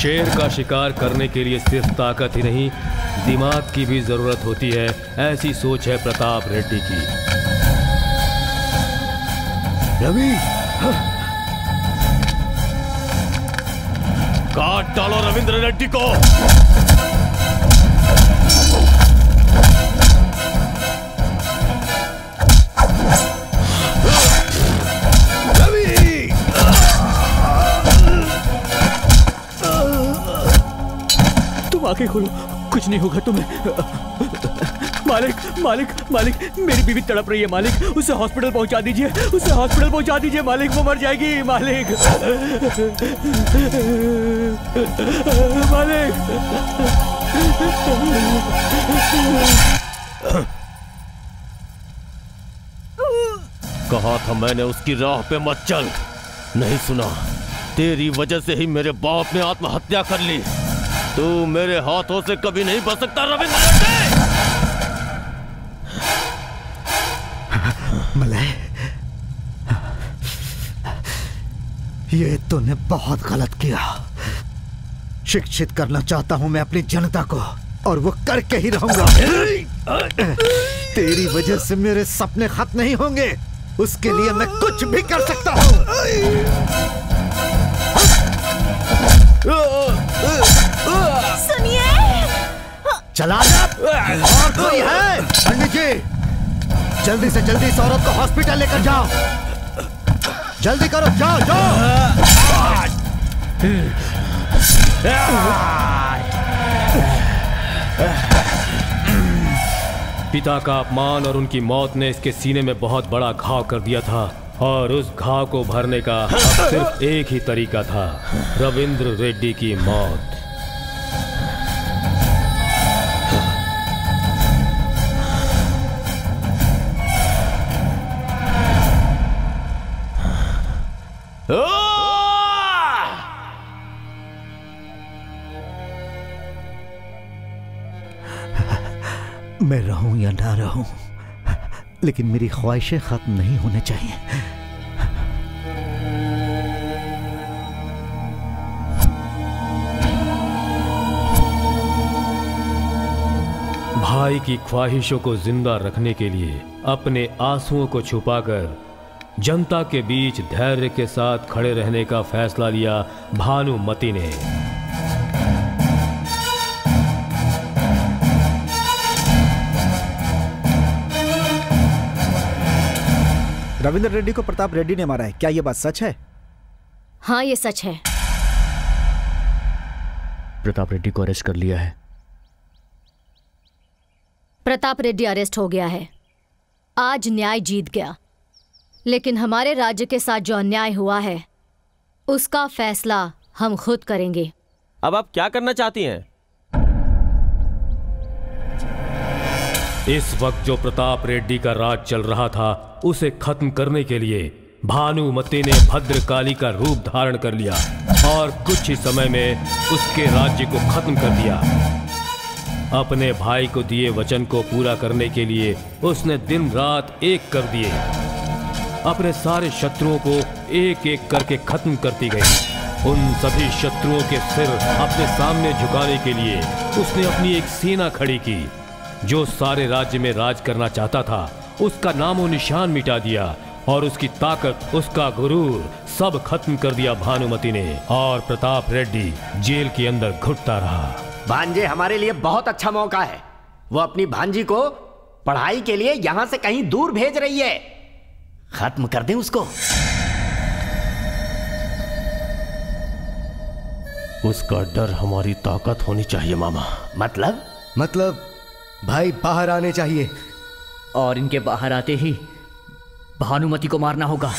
शेर का शिकार करने के लिए सिर्फ ताकत ही नहीं, दिमाग की भी जरूरत होती है। ऐसी सोच है प्रताप रेड्डी की। रवि, काट डालो रविंद्र रेड्डी को। आंखें खोलो, कुछ नहीं होगा तुम्हें। मालिक मालिक मालिक, मेरी बीवी तड़प रही है मालिक, उसे हॉस्पिटल पहुंचा दीजिए, उसे हॉस्पिटल पहुंचा दीजिए मालिक, वो मर जाएगी मालिक। मालिक कहा था मैंने उसकी राह पे मत चल, नहीं सुना। तेरी वजह से ही मेरे बाप ने आत्महत्या कर ली। तू मेरे हाथों से कभी नहीं बच सकता रविंद्र रेड्डी। मलय, ये तूने बहुत गलत किया। शिक्षित करना चाहता हूं मैं अपनी जनता को, और वो करके ही रहूंगा। तेरी वजह से मेरे सपने खत्म नहीं होंगे, उसके लिए मैं कुछ भी कर सकता हूं। सुनिए, चला जा। और कोई है? पंडित जी, जल्दी से जल्दी इस औरत को हॉस्पिटल लेकर जाओ, जल्दी करो, जाओ जाओ। पिता का अपमान और उनकी मौत ने इसके सीने में बहुत बड़ा घाव कर दिया था, और उस घाव को भरने का अब सिर्फ एक ही तरीका था, रविंद्र रेड्डी की मौत। मैं रहूं या ना रहूं, लेकिन मेरी ख्वाहिशें खत्म नहीं होने चाहिए। भाई की ख्वाहिशों को जिंदा रखने के लिए अपने आंसुओं को छुपाकर जनता के बीच धैर्य के साथ खड़े रहने का फैसला लिया भानुमति ने। रविंद्र रेड्डी को प्रताप रेड्डी ने मारा है, क्या यह बात सच है? हाँ, ये सच है। प्रताप रेड्डी को अरेस्ट कर लिया है। प्रताप रेड्डी अरेस्ट हो गया है। आज न्याय जीत गया, लेकिन हमारे राज्य के साथ जो अन्याय हुआ है उसका फैसला हम खुद करेंगे। अब आप क्या करना चाहती हैं? इस वक्त जो प्रताप रेड्डी का राज चल रहा था, उसे खत्म करने के लिए भानुमति ने भद्रकाली का रूप धारण कर लिया और कुछ ही समय में उसके राज्य को खत्म कर दिया। अपने भाई को दिए वचन को पूरा करने के लिए उसने दिन रात एक कर दिए। अपने सारे शत्रुओं को एक एक करके खत्म करती गई। उन सभी शत्रुओं के सिर अपने सामने झुकाने के लिए उसने अपनी एक सेना खड़ी की। जो सारे राज्य में राज करना चाहता था, उसका नामो निशान मिटा दिया और उसकी ताकत, उसका गुरूर सब खत्म कर दिया भानुमति ने। और प्रताप रेड्डी जेल के अंदर घुटता रहा। भांजे हमारे लिए बहुत अच्छा मौका है। वो अपनी भांजी को पढ़ाई के लिए यहां से कहीं दूर भेज रही है। खत्म कर दें उसको। उसका डर हमारी ताकत होनी चाहिए मामा। मतलब भाई बाहर आने चाहिए, और इनके बाहर आते ही भानुमति को मारना होगा।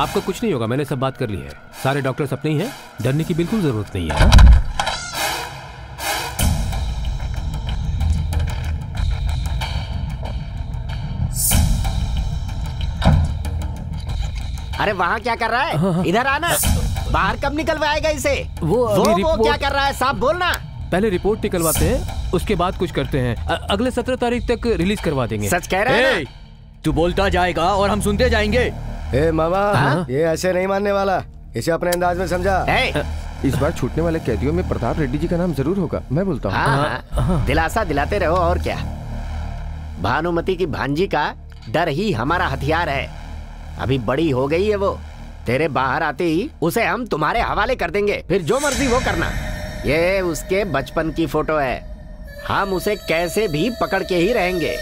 आपको कुछ नहीं होगा, मैंने सब बात कर ली है। सारे डॉक्टर्स अपने ही हैं, डरने की बिल्कुल जरूरत नहीं है। अरे वहाँ क्या कर रहा है? इधर आना। बाहर कब निकलवाएगा इसे? वो अभी वो क्या कर रहा है? साफ बोलना। पहले रिपोर्ट निकलवाते हैं, उसके बाद कुछ करते हैं। अगले 17 तारीख तक रिलीज करवा देंगे। सच कह रहा है? तू बोलता जाएगा और हम सुनते जाएंगे। ए मामा, ये ऐसे नहीं मानने वाला, इसे अपने अंदाज में समझा। इस बार छूटने वाले कैदियों में प्रताप रेड्डी जी का नाम जरूर होगा, मैं बोलता हूँ। दिलासा दिलाते रहो और क्या। भानुमति की भांजी का डर ही हमारा हथियार है। अभी बड़ी हो गई है वो। तेरे बाहर आते ही उसे हम तुम्हारे हवाले कर देंगे, फिर जो मर्जी वो करना। ये उसके बचपन की फोटो है, हम उसे कैसे भी पकड़ के ही रहेंगे।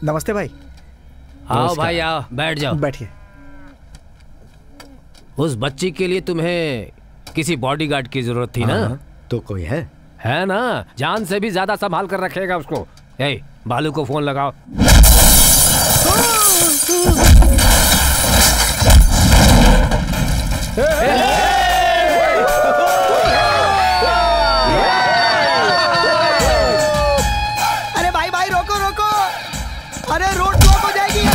नमस्ते भाई। आओ भाई आओ, बैठ जाओ। बैठिए। उस बच्ची के लिए तुम्हें किसी बॉडीगार्ड की जरूरत थी ना? तो कोई है ना? जान से भी ज्यादा संभाल कर रखेगा उसको। ए, बालू को फोन लगाओ। अरे भाई भाई रोको रोको, अरे रोड ब्लॉक हो जाएगी।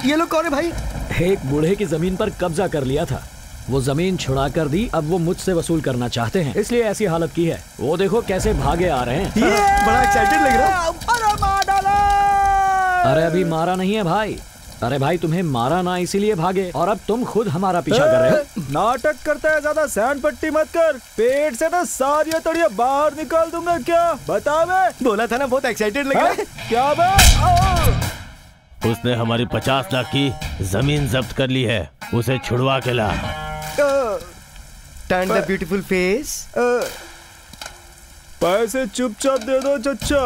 ये लोग कौन है भाई? एक बूढ़े की जमीन पर कब्जा कर लिया था, वो जमीन छुड़ा कर दी, अब वो मुझसे वसूल करना चाहते हैं, इसलिए ऐसी हालत की है। वो देखो कैसे भागे आ रहे हैं। बड़ा एक्साइटेड लग रहा है। अरे मार डाला। अरे अभी मारा नहीं है भाई। अरे भाई तुम्हें मारा ना इसीलिए भागे, और अब तुम खुद हमारा पीछा कर रहे हो। नाटक करता है ज्यादा, सैंड पट्टी मत कर। पेट से ना सारी तड़िया बाहर निकाल दूंगा। क्या बता बे? बोला था ना बहुत एक्साइटेड लग रहा है। क्या बे? उसने हमारी 50 लाख की जमीन जब्त कर ली है, उसे छुड़वा के ला। Turn the beautiful face. पैसे चुपचाप दे दो चच्चा।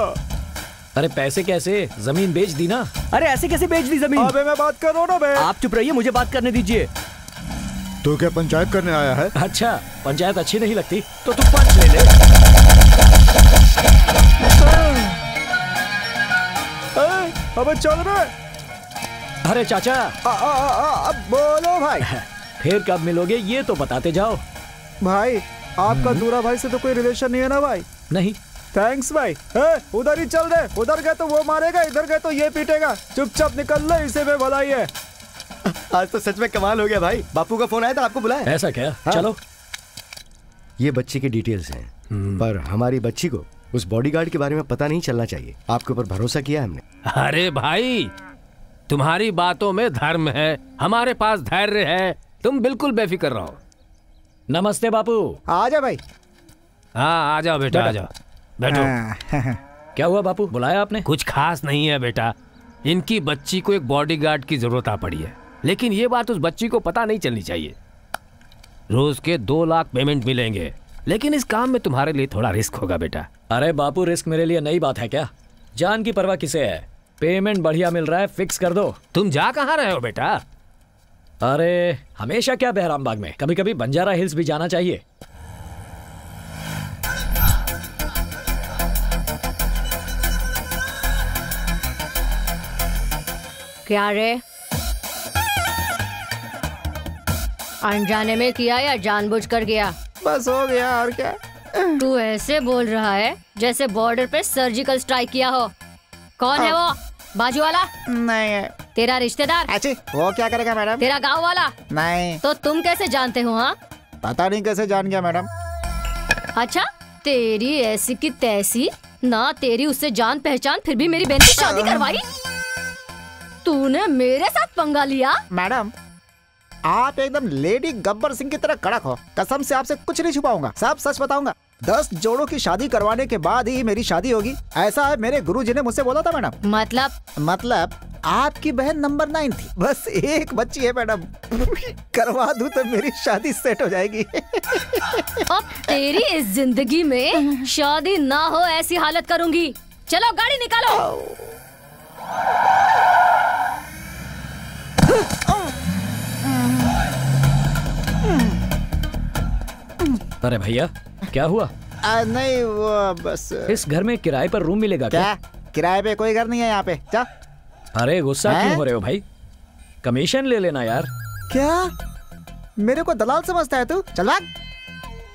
अरे पैसे कैसे? जमीन बेच दी ना। अरे ऐसे कैसे बेच दी जमीन? अबे मैं बात कर रहा हूँ ना बे। आप चुप रहिए, मुझे बात करने दीजिए। तू क्या पंचायत करने आया है? अच्छा, पंचायत अच्छी नहीं लगती तो तू पंच ले ले। अबे चल रहे। अरे चाचा। अब बोलो भाई। फिर कब मिलोगे ये तो बताते जाओ। भाई आपका दूरा भाई से तो कोई रिलेशन नहीं है ना भाई? नहीं। थैंक्स भाई। उधर ही चल रहे, उधर गए तो वो मारेगा, इधर गए तो ये पीटेगा। चुपचाप निकल ले, इसे में भलाई है। आज तो सच में कमाल हो गया भाई। बापू का फोन आया था, आपको बुलाया? ऐसा क्या? चलो। ये बच्ची की डिटेल्स हैं, पर हमारी बच्ची को उस बॉडीगार्ड के बारे में पता नहीं चलना चाहिए। आपके ऊपर भरोसा किया हमने। अरे भाई, तुम्हारी बातों में धर्म है, हमारे पास धैर्य है, तुम बिल्कुल बेफिक्र रहो। नमस्ते बापू। आ जा भाई। हाँ आ जाओ बेटा, आ जाओ, बैठो। क्या हुआ बापू, बुलाया आपने? कुछ खास नहीं है बेटा, इनकी बच्ची को एक बॉडीगार्ड की जरूरत आ पड़ी है, लेकिन ये बात उस बच्ची को पता नहीं चलनी चाहिए। रोज के 2 लाख पेमेंट मिलेंगे, लेकिन इस काम में तुम्हारे लिए थोड़ा रिस्क होगा बेटा। अरे बापू, रिस्क मेरे लिए नई बात है क्या? जान की परवाह किसे है? पेमेंट बढ़िया मिल रहा है, फिक्स कर दो। तुम जा कहाँ रहे हो बेटा? अरे हमेशा क्या बहराम बाग में, कभी कभी बंजारा हिल्स भी जाना चाहिए। क्या रे, अनजाने में किया या जानबूझकर किया? बस हो गया, और क्या। तू ऐसे बोल रहा है जैसे बॉर्डर पे सर्जिकल स्ट्राइक किया हो। कौन है वो? बाजू वाला? नहीं है। तेरा रिश्तेदार? अच्छी, वो क्या करेगा मैडम? तेरा गांव वाला? नहीं। तो तुम कैसे जानते हो? हाँ, पता नहीं कैसे जान गया मैडम। अच्छा, तेरी ऐसी की तैसी ना, तेरी उससे जान पहचान, फिर भी मेरी बहन की शादी करवाई। तूने मेरे साथ पंगा लिया? मैडम आप एकदम लेडी गब्बर सिंह की तरह कड़क हो। कसम से आपसे कुछ नहीं छुपाऊंगा, सब सच बताऊंगा। 10 जोड़ों की शादी करवाने के बाद ही मेरी शादी होगी, ऐसा है मेरे गुरुजी ने मुझसे बोला था मैडम। मतलब आपकी बहन नंबर 9 थी, बस एक बच्ची है मैडम। करवा दूं तो मेरी शादी सेट हो जाएगी। अब तेरी इस जिंदगी में शादी ना हो ऐसी हालत करूंगी। चलो गाड़ी निकालो। अरे भैया क्या हुआ? नहीं वो बस। इस घर में किराए पर रूम मिलेगा क्या? किराए पे कोई घर नहीं है यहाँ पे। क्या? अरे गुस्सा क्यों हो रहे हो भाई? कमीशन ले लेना यार। क्या मेरे को दलाल समझता है तू? चल भाग।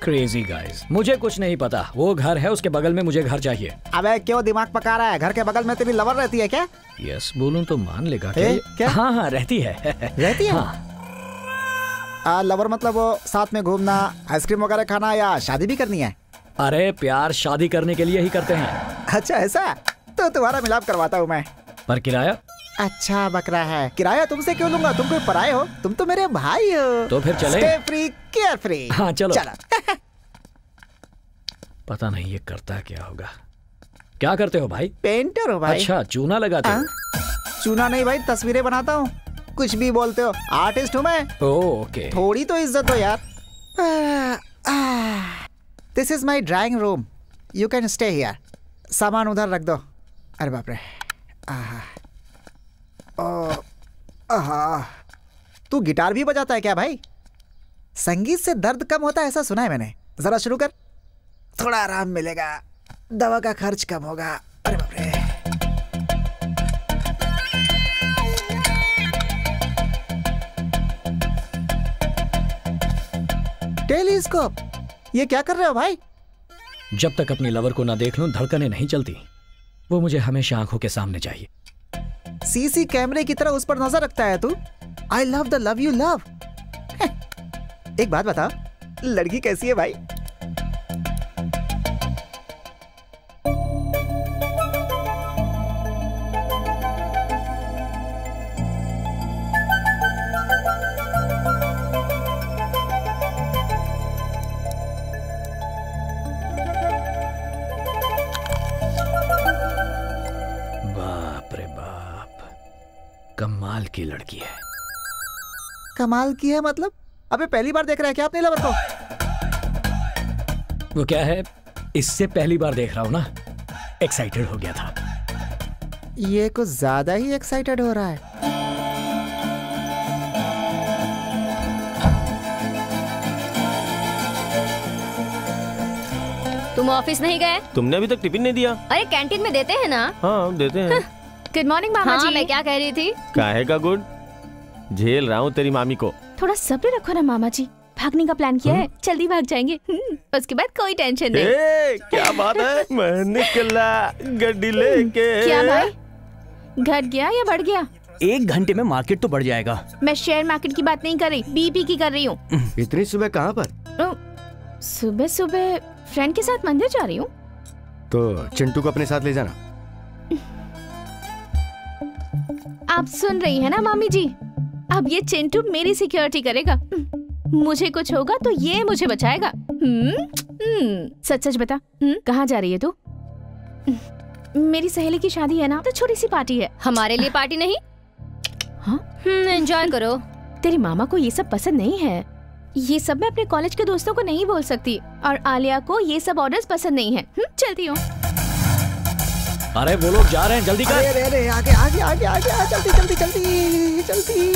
क्रेजी गाइस, मुझे कुछ नहीं पता। वो घर है, उसके बगल में मुझे घर चाहिए। अबे क्यों दिमाग पका रहा है? घर के बगल में तेरी लवर रहती है क्या? यस बोलूं तो मान लेगा क्या? हाँ हाँ रहती है। रहती है? हाँ। लवर मतलब वो साथ में घूमना, आइसक्रीम वगैरह खाना, या शादी भी करनी है? अरे प्यार शादी करने के लिए ही करते हैं। अच्छा ऐसा? तो तुम्हारा मिलाप करवाता हूँ मैं। पर किराया? अच्छा बकरा है, किराया तुमसे क्यों लूंगा? तुम कोई पराये हो? तुम तो मेरे भाई हो। तो फिर चले? Stay free care free. हाँ चलो। चलो। पता नहीं ये करता क्या होगा। क्या करते हो भाई? पेंटर हो भाई। अच्छा चूना लगाते हो? चूना नहीं भाई, तस्वीरें बनाता हूँ। कुछ भी बोलते हो, आर्टिस्ट हूँ मैं। ओके। थोड़ी तो इज्जत दो यार। This is my drawing room, you can stay here. सामान उधर रख दो। अरे बाप रे। तू गिटार भी बजाता है क्या भाई? संगीत से दर्द कम होता है ऐसा सुना है मैंने। जरा शुरू कर, थोड़ा आराम मिलेगा, दवा का खर्च कम होगा। अरे बाप रे। टेलीस्कोप, ये क्या कर रहे हो भाई? जब तक अपनी लवर को ना देख लूं धड़कनें नहीं चलती। वो मुझे हमेशा आंखों के सामने चाहिए। सीसी कैमरे की तरह उस पर नजर रखता है तू। I love the love you love. एक बात बता, लड़की कैसी है भाई? कमाल की लड़की है। कमाल की है मतलब? अबे पहली बार देख रहा है क्या अपने लवर को? वो क्या है, इससे पहली बार देख रहा हूं ना, एक्साइटेड हो गया था। ये कुछ ज्यादा ही एक्साइटेड हो रहा है। तुम ऑफिस नहीं गए? तुमने अभी तक टिफिन नहीं दिया? अरे कैंटीन में देते हैं ना। हाँ देते हैं। गुड मॉर्निंग मामा जी। मैं क्या कह रही थी? काहे का गुड? झेल रहा हूँ तेरी मामी को। थोड़ा सब्र रखो ना मामा जी। भागने का प्लान किया है, जल्दी भाग जाएंगे। उसके बाद कोई टेंशन नहीं। क्या बात है? मैं निकला गड्डी लेके। क्या भाई, घट गया या बढ़ गया? 1 घंटे में मार्केट तो बढ़ जाएगा। मैं शेयर मार्केट की बात नहीं कर रही, बीपी की कर रही हूँ। इतनी सुबह कहाँ पर? सुबह सुबह फ्रेंड के साथ मंदिर जा रही हूँ। तो चिंटू को अपने साथ ले जाना। आप सुन रही है ना मामी जी? अब ये चिंटू मेरी सिक्योरिटी करेगा। मुझे कुछ होगा तो ये मुझे बचाएगा। सच सच बता, कहाँ जा रही है तू? मेरी सहेली की शादी है ना, तो छोटी सी पार्टी है। हमारे लिए पार्टी नहीं? हाँ एंजॉय करो। तेरी मामा को ये सब पसंद नहीं है। ये सब मैं अपने कॉलेज के दोस्तों को नहीं बोल सकती, और आलिया को ये सब ऑर्डर्स पसंद नहीं है। चलती हूँ। अरे वो लोग जा रहे हैं, जल्दी कर। अरे अरे आगे आगे आगे आगे, जल्दी जल्दी जल्दी जल्दी।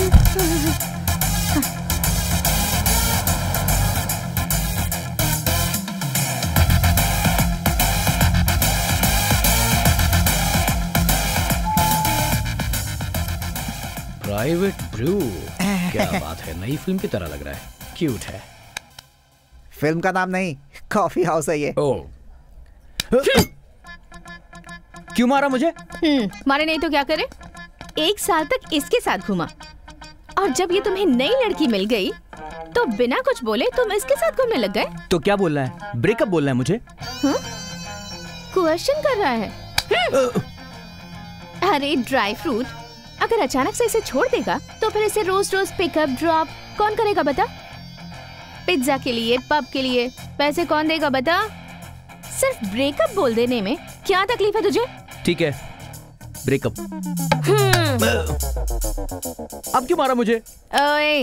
प्राइवेट ब्रू, क्या बात है, नई फिल्म की तरह लग रहा है। क्यूट है। फिल्म का नाम नहीं, कॉफी हाउस है ये। क्यों मारा मुझे? मारे नहीं तो क्या करे? 1 साल तक इसके साथ घूमा, और जब ये तुम्हें नई लड़की मिल गई तो बिना कुछ बोले तुम इसके साथ घूमने लग गए। तो क्या बोलना है? ब्रेकअप बोलना है मुझे? क्वेश्चन कर रहा है। अरे ड्राई फ्रूट, अगर अचानक से इसे छोड़ देगा तो फिर इसे रोज रोज पिकअप ड्रॉप कौन करेगा बता? पिज्जा के लिए, पब के लिए पैसे कौन देगा बता? सिर्फ ब्रेकअप बोल देने में क्या तकलीफ है तुझे? ठीक है, ब्रेकअप। अब क्यों मारा मुझे? ओए,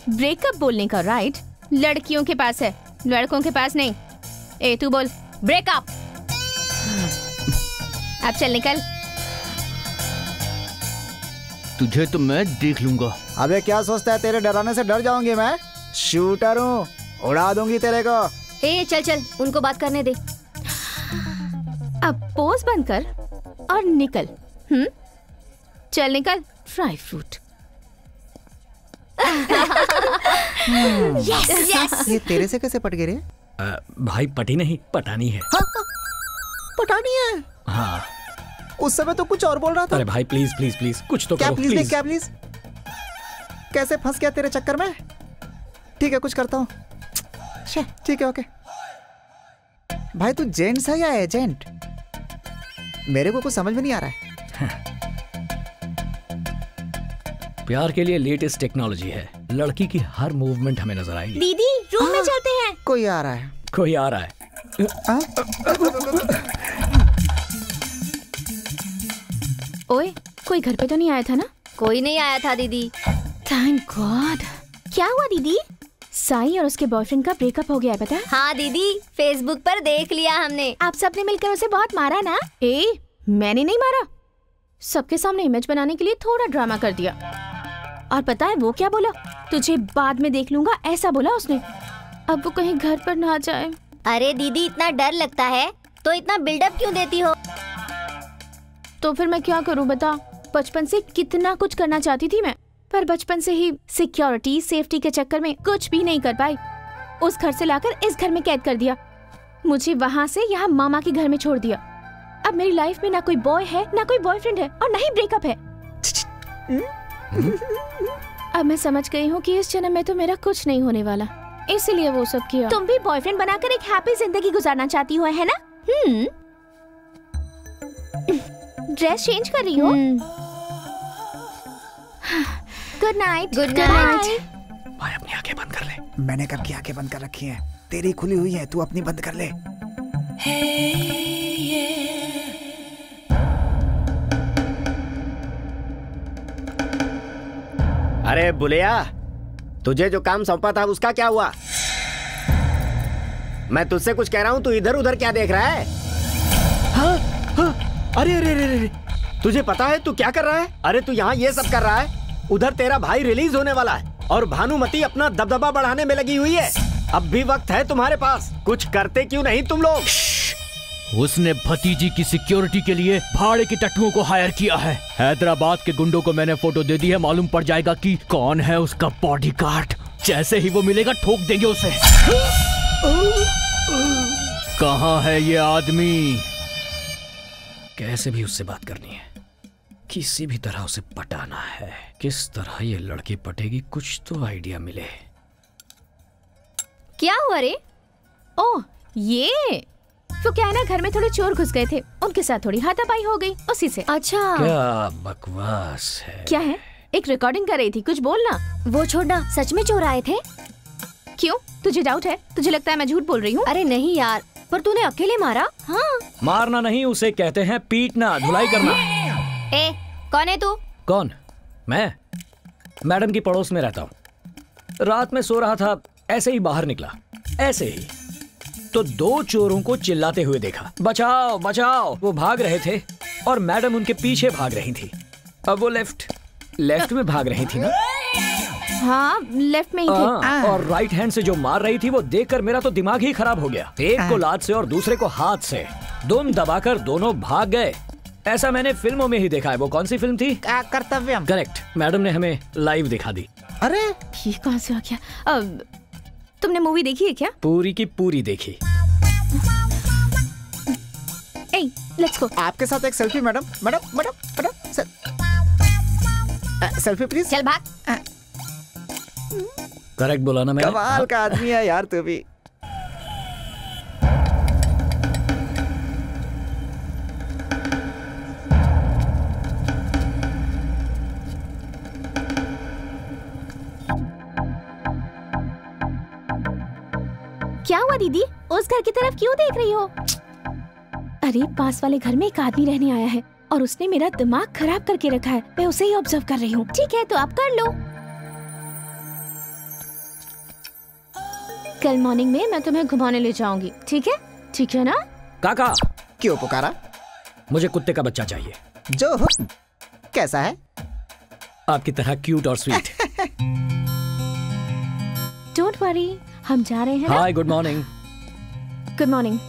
ब्रेकअप बोलने का राइट लड़कियों के पास है, लड़कों के पास नहीं। ए तू बोल ब्रेकअप। अब चल निकल। तुझे तो मैं देख लूंगा। अबे क्या सोचता है, तेरे डराने से डर जाऊंगी मैं? शूटर हूँ, उड़ा दूंगी तेरे को। ए चल चल, उनको बात करने दे। अब पोज बंद कर और निकल। चल निकल। Dry fruit. Yes yes. ये तेरे से कैसे पट गए रे? भाई पटी नहीं, पटानी है। पटानी है? हाँ। उस समय तो कुछ और बोल रहा था। अरे भाई प्लीज प्लीज प्लीज कुछ तो क्या करो प्लीज प्लीज। क्या प्लीज? कैसे फंस गया तेरे चक्कर में? ठीक है कुछ करता हूँ। ठीक है ओके। भाई तू जेंट्स है या एजेंट? मेरे को कुछ समझ में नहीं आ रहा है। प्यार के लिए लेटेस्ट टेक्नोलॉजी है। लड़की की हर मूवमेंट हमें नजर आएगी। दीदी रूम में चलते हैं। कोई आ रहा है। कोई आ रहा है। ओए कोई घर पे तो नहीं आया था ना? कोई नहीं आया था दीदी। Thank God. क्या हुआ दीदी? साई और उसके बॉयफ्रेंड का ब्रेकअप हो गया है, पता है? हाँ दीदी, फेसबुक पर देख लिया हमने। आप सबने मिलकर उसे बहुत मारा ना? मैंने नहीं मारा, सबके सामने इमेज बनाने के लिए थोड़ा ड्रामा कर दिया। और पता है वो क्या बोला? तुझे बाद में देख लूंगा, ऐसा बोला उसने। अब वो कहीं घर पर ना जाए। अरे दीदी इतना डर लगता है तो इतना बिल्डअप क्यों देती हो? तो फिर मैं क्या करूं बता? बचपन से कितना कुछ करना चाहती थी मैं, पर बचपन से ही सिक्योरिटी सेफ्टी के चक्कर में कुछ भी नहीं कर पाई। उस घर से लाकर इस घर में कैद कर दिया। मुझे वहाँ से यहाँ मामा के घर में छोड़ दिया। अब मेरी लाइफ में ना कोई बॉय है, ना कोई बॉयफ्रेंड है, और ना ही ब्रेकअप है। अब मैं समझ गई हूँ कि इस जन्म में तो मेरा कुछ नहीं होने वाला, इसलिए वो सब किया। तुम भी बॉयफ्रेंड बनाकर एक हैप्पी जिंदगी गुजारना चाहती हो, है ना? ड्रेस चेंज कर रही हो? Good night. Good night. भाई अपनी आंखें बंद कर ले। मैंने कब की आंखें बंद कर रखी हैं? तेरी खुली हुई है, तू अपनी बंद कर ले। अरे बुलिया, तुझे जो काम सौंपा था उसका क्या हुआ? मैं तुझसे कुछ कह रहा हूँ, तू इधर उधर क्या देख रहा है? हाँ, हाँ, अरे अरे अरे अरे, तुझे पता है तू क्या कर रहा है? अरे तू यहाँ ये सब कर रहा है, उधर तेरा भाई रिलीज होने वाला है और भानुमति अपना दबदबा बढ़ाने में लगी हुई है। अब भी वक्त है तुम्हारे पास, कुछ करते क्यों नहीं तुम लोग? उसने भतीजी की सिक्योरिटी के लिए भाड़े के टट्टुओं को हायर किया है। हैदराबाद के गुंडों को मैंने फोटो दे दी है, मालूम पड़ जाएगा कि कौन है उसका बॉडीगार्ड। जैसे ही वो मिलेगा ठोक देंगे उसे। कहाँ है ये आदमी? कैसे भी उससे बात करनी है, किसी भी तरह उसे पटाना है। किस तरह ये लड़की पटेगी, कुछ तो आइडिया मिले। क्या हुआ रे? ओह ये तो क्या है ना, घर में थोड़े चोर घुस गए थे, उनके साथ थोड़ी हाथापाई हो गई उसी से। अच्छा क्या बकवास है। क्या है? एक रिकॉर्डिंग कर रही थी, कुछ बोलना। वो छोड़ना, सच में चोर आए थे? क्यों, तुझे डाउट है? तुझे लगता है मैं झूठ बोल रही हूँ? अरे नहीं यार, पर तूने अकेले मारा? हाँ। मारना नहीं, उसे कहते हैं पीटना, धुलाई करना। ए, कौन है तू? कौन? मैं मैडम की पड़ोस में रहता हूँ। रात में सो रहा था, ऐसे ही बाहर निकला, ऐसे ही तो दो चोरों को चिल्लाते हुए देखा, बचाओ बचाओ। वो भाग रहे थे और मैडम उनके पीछे भाग रही थी। अब वो लेफ्ट में भाग रही थी ना? हाँ, लेफ्ट में ही थे। और राइट हैंड से जो मार रही थी वो देखकर मेरा तो दिमाग ही खराब हो गया। एक को लात से और दूसरे को हाथ से, दुम दबाकर दोनों भाग गए। ऐसा मैंने फिल्मों में ही देखा है। वो कौन सी फिल्म थी? कर्तव्यम। करेक्ट, मैडम ने हमें लाइव दिखा दी। अरे ये कहाँ से आ गया? अब तुमने मूवी देखी है क्या? पूरी की पूरी देखी। ए, लेट्स गो। आपके साथ एक selfie madam. Madam madam madam selfie please. चल भाग। करेक्ट बोला ना मैंने? कमाल का आदमी है यार तू भी। क्या हुआ दीदी? उस घर की तरफ क्यों देख रही हो? अरे पास वाले घर में एक आदमी रहने आया है और उसने मेरा दिमाग खराब करके रखा है। मैं उसे ही ऑब्जर्व कर रही हूँ। ठीक है तो आप कर लो। कल मॉर्निंग में मैं तुम्हें घुमाने ले जाऊंगी, ठीक है? ठीक है ना? काका। क्यों पुकारा? मुझे कुत्ते का बच्चा चाहिए। जो हो। कैसा है? आपकी तरह क्यूट और स्वीट। डोंट वरी, हम जा रहे हैं। हाय, गुड मॉर्निंग। Good morning.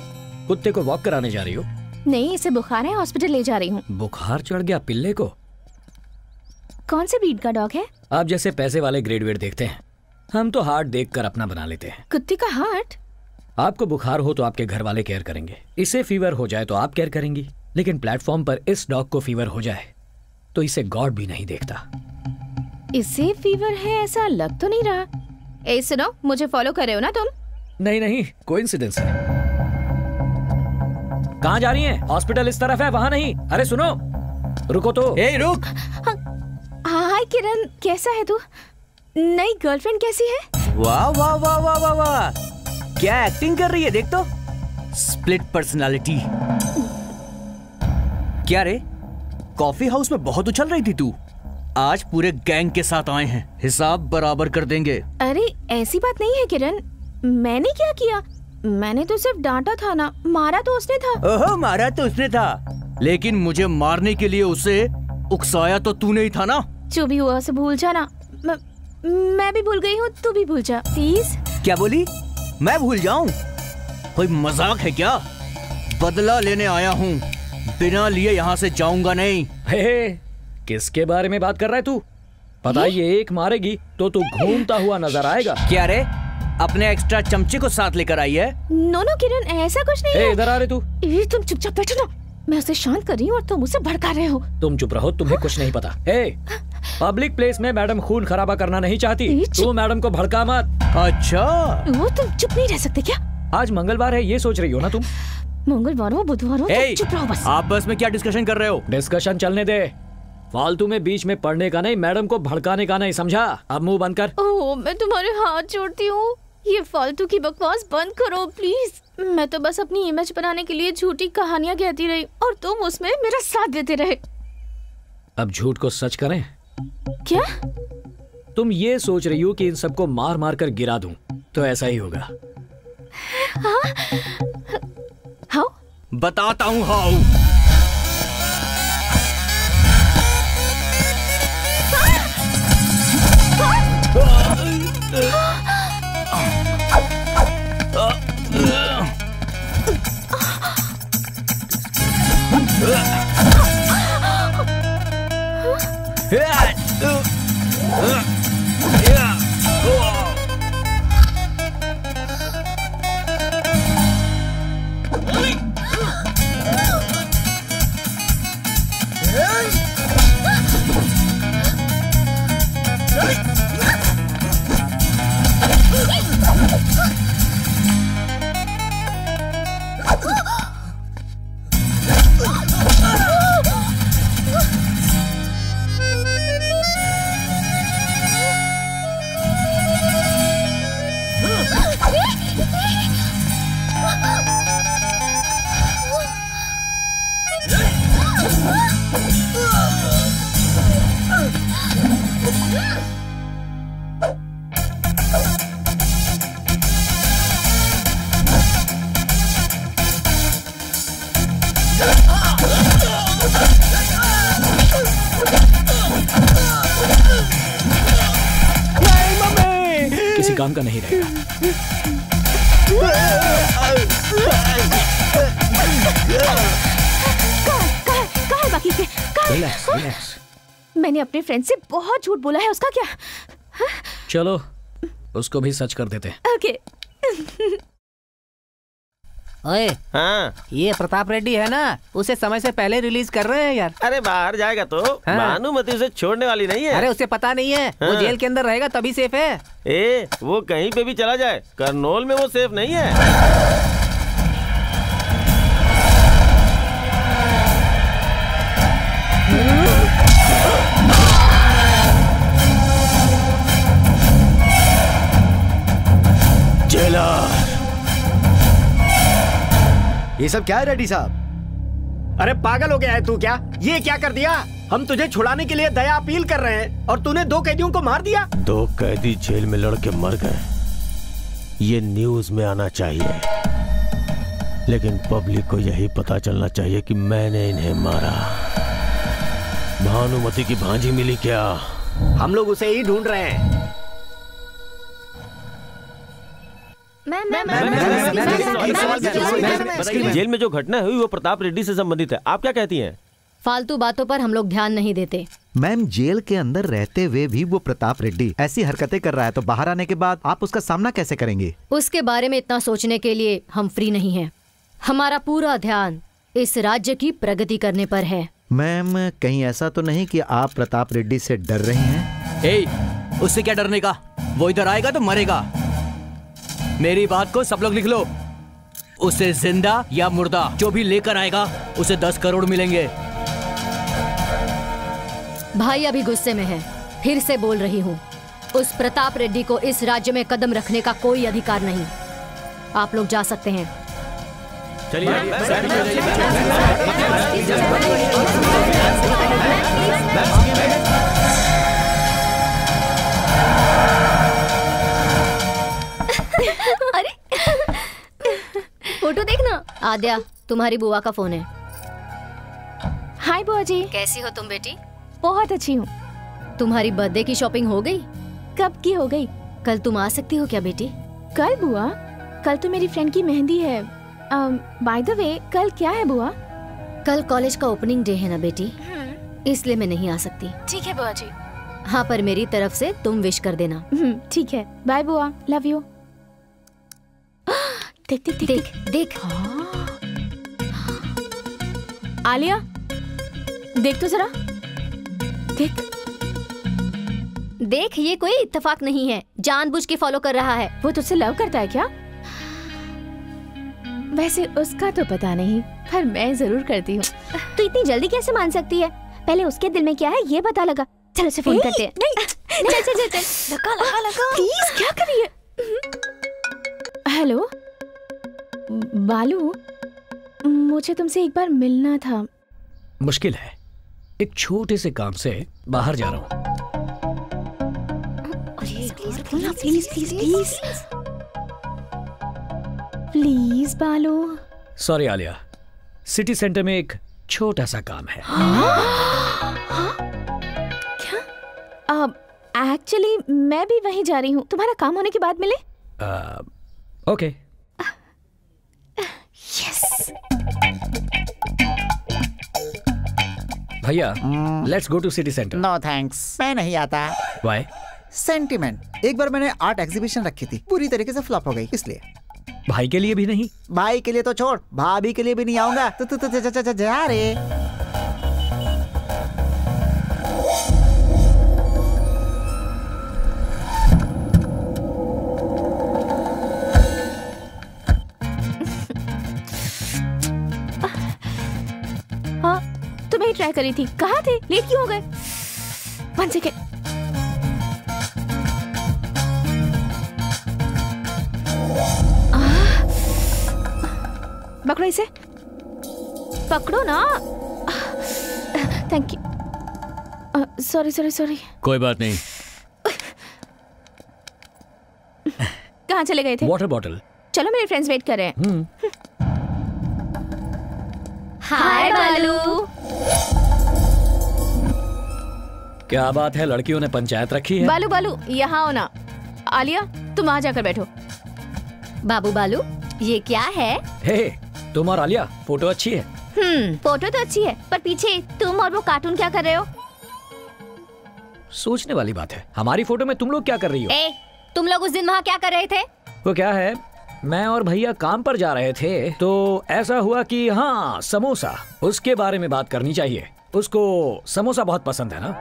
कुत्ते को वॉक कराने जा रही हो? नहीं, इसे बुखार है, हॉस्पिटल ले जा रही हूँ। बुखार चढ़ गया पिल्ले को? कौन से ब्रीड का डॉग है? आप जैसे पैसे वाले ग्रेड वेड देखते हैं, हम तो हार्ट देखकर अपना बना लेते हैं। कुत्ते का हार्ट? आपको बुखार हो तो आपके घर वाले केयर करेंगे, इसे फीवर हो जाए तो आप केयर करेंगी, लेकिन प्लेटफॉर्म पर इस डॉग को फीवर हो जाए तो इसे गॉड भी नहीं देखता। इसे फीवर है ऐसा लग तो नहीं रहा। ए सुनो, मुझे फॉलो कर रहे हो ना तुम? नहीं नहीं, कोइंसिडेंस है। कहाँ जा रही हैं? हॉस्पिटल इस तरफ है, वहाँ नहीं। अरे सुनो, रुको तो। ए रुक। हाय किरण, कैसा है तू? नई गर्लफ्रेंड कैसी है? वाह वाह वाह वाह वाह वाह, क्या एक्टिंग कर रही है, देख तो। Split personality. क्या रे, कॉफी हाउस में बहुत उछल रही थी तू, आज पूरे गैंग के साथ आए हैं, हिसाब बराबर कर देंगे। अरे ऐसी बात नहीं है किरण, मैंने क्या किया? मैंने तो सिर्फ डांटा था ना, मारा तो उसने था। ओहो, मारा तो उसने था, लेकिन मुझे मारने के लिए उसे उकसाया तो तूने ही था ना। जो भी हुआ उसे भूल जाना। मैं भी भूल गई हूँ, तू भी भूल जा प्लीज। क्या बोली? मैं भूल जाऊं? कोई मजाक है क्या? बदला लेने आया हूँ, बिना लिए यहाँ से जाऊंगा नहीं। हे, किसके बारे में बात कर रहा है तू? पता ये एक मारेगी तो तू घूमता हुआ नजर आएगा। क्या रे, अपने एक्स्ट्रा चमचे को साथ लेकर आई है? नो नो किरण, ऐसा कुछ नहीं है। इधर आ रहे तू। तुम चुपचाप बैठो ना, मैं उसे शांत कर रही हूँ और तुम उसे भड़का रहे हो। तुम चुप रहो, तुम्हें कुछ नहीं पता। हे, पब्लिक प्लेस में मैडम खून खराबा करना नहीं चाहती, तू मैडम को भड़का मत। अच्छा, वो तुम चुप नहीं रह सकते क्या? आज मंगलवार है, ये सोच रही हो ना तुम? मंगलवार हो बुधवार हो, चुप रहो बस। आपस में क्या डिस्कशन कर रहे हो? डिस्कशन चलने दे, फालतू में बीच में पढ़ने का नहीं, मैडम को भड़काने का नहीं, समझा? अब मुंह बंद कर। ओह, मैं तुम्हारे हाथ जोड़ती हूँ, ये फालतू की बकवास बंद करो प्लीज। मैं तो बस अपनी इमेज बनाने के लिए झूठी कहानियाँ कहती रही और तुम उसमें मेरा साथ देते रहे। अब झूठ को सच करें? क्या? तुम ये सोच रही हो कि इन सबको मार मार कर गिरा दूं, तो ऐसा ही होगा। हाउ? बताता हूँ हाउ। किसी काम का नहीं रहेगा। कहाँ है बाकी के? Relax, relax. मैंने अपने फ्रेंड से बहुत झूठ बोला है, उसका क्या? चलो उसको भी सच कर देते हैं। ओके। ओए, हाँ, ये प्रताप रेड्डी है ना, उसे समय से पहले रिलीज कर रहे हैं यार। अरे बाहर जाएगा तो भानुमति उसे छोड़ने वाली नहीं है। अरे उसे पता नहीं है, वो जेल के अंदर रहेगा तभी सेफ है। वो कहीं पे भी चला जाए, करनौल में वो सेफ नहीं है। ये सब क्या है रेड्डी साहब? अरे पागल हो गया है तू क्या? ये क्या कर दिया? हम तुझे छुड़ाने के लिए दया अपील कर रहे हैं और तूने 2 कैदियों को मार दिया। 2 कैदी जेल में लड़के मर गए, ये न्यूज में आना चाहिए, लेकिन पब्लिक को यही पता चलना चाहिए कि मैंने इन्हें मारा। भानुमति की भांजी मिली क्या? हम लोग उसे ही ढूंढ रहे हैं। जेल में जो घटना हुई वो प्रताप रेड्डी से संबंधित है, आप क्या कहती हैं? फालतू बातों पर हम लोग ध्यान नहीं देते। मैम जेल के अंदर रहते हुए भी वो प्रताप रेड्डी ऐसी हरकतें कर रहा है तो बाहर आने के बाद आप उसका सामना कैसे करेंगे? उसके बारे में इतना सोचने के लिए हम फ्री नहीं हैं। हमारा पूरा ध्यान इस राज्य की प्रगति करने पर है। मैम कहीं ऐसा तो नहीं कि आप प्रताप रेड्डी से डर रही हैं? उससे क्या डरने का, वो इधर आएगा तो मरेगा। मेरी बात को सब लोग लिख लो, उसे जिंदा या मुर्दा जो भी लेकर आएगा उसे 10 करोड़ मिलेंगे। भाई अभी गुस्से में है, फिर से बोल रही हूँ, उस प्रताप रेड्डी को इस राज्य में कदम रखने का कोई अधिकार नहीं। आप लोग जा सकते हैं। चलिए। अरे फोटो देखना। आद्या, तुम्हारी बुआ का फोन है। हाय बुआ जी। कैसी हो तुम बेटी? बहुत अच्छी हूँ। तुम्हारी बर्थडे की शॉपिंग हो गई? कब की हो गई? कल तुम आ सकती हो क्या बेटी? कल बुआ? कल तो मेरी फ्रेंड की मेहंदी है। बाय द वे कल क्या है बुआ? कल कॉलेज का ओपनिंग डे है ना बेटी, इसलिए मैं नहीं आ सकती। ठीक है बुआ जी। हाँ, पर मेरी तरफ से तुम विश कर देना। ठीक है, बाय बुआ, लव यू। देख देख देख देख, देख। आलिया देख तो जरा, देख देख, ये कोई इत्तेफाक नहीं है, जानबूझ के फॉलो कर रहा है। वो तुझसे लव करता है क्या? वैसे उसका तो पता नहीं, पर मैं जरूर करती हूँ। तू इतनी जल्दी कैसे मान सकती है? पहले उसके दिल में क्या है ये पता लगा। चल उसे फोन करते हैं। नहीं, चल चल चल चल, लगा प्लीज। क्या कर रही है? हेलो बालू, मुझे तुमसे एक बार मिलना था। मुश्किल है, एक छोटे से काम से बाहर जा रहा हूँ। प्लीज प्लीज प्लीज प्लीज बालू। सॉरी आलिया, सिटी सेंटर में एक छोटा सा काम है। क्या? एक्चुअली मैं भी वहीं जा रही हूँ, तुम्हारा काम होने के बाद मिले? ओके। यस भैया, let's go to city centre. No thanks, मैं नहीं आता। व्हाई? सेंटिमेंट। एक बार मैंने आर्ट एग्जीबिशन रखी थी, पूरी तरीके से फ्लॉप हो गई, इसलिए। भाई के लिए भी नहीं? भाई के लिए तो छोड़, भाभी के लिए भी नहीं आऊंगा। तो जा रे। हाँ, तुम्हें ट्राई करी थी। कहाँ थे? लेट क्यों हो गए? 1 सेकेंड। पकड़ो इसे, पकड़ो ना। Thank you. Sorry sorry sorry. कोई बात नहीं। कहाँ चले गए थे? Water bottle. चलो, मेरे फ्रेंड्स वेट कर रहे हैं। हाय बालू। क्या बात है, लड़कियों ने पंचायत रखी है? बालू बालू यहाँ आओ ना। आलिया तुम आ जाकर बैठो। बाबू बालू, ये क्या है? हे, तुम और आलिया, फोटो अच्छी है। फोटो तो अच्छी है, पर पीछे तुम और वो कार्टून क्या कर रहे हो? सोचने वाली बात है, हमारी फोटो में तुम लोग क्या कर रही हो? तुम लोग उस दिन वहाँ क्या कर रहे थे? वो क्या है, मैं और भैया काम पर जा रहे थे तो ऐसा हुआ कि हाँ, समोसा, उसके बारे में बात करनी चाहिए। उसको समोसा बहुत पसंद है ना।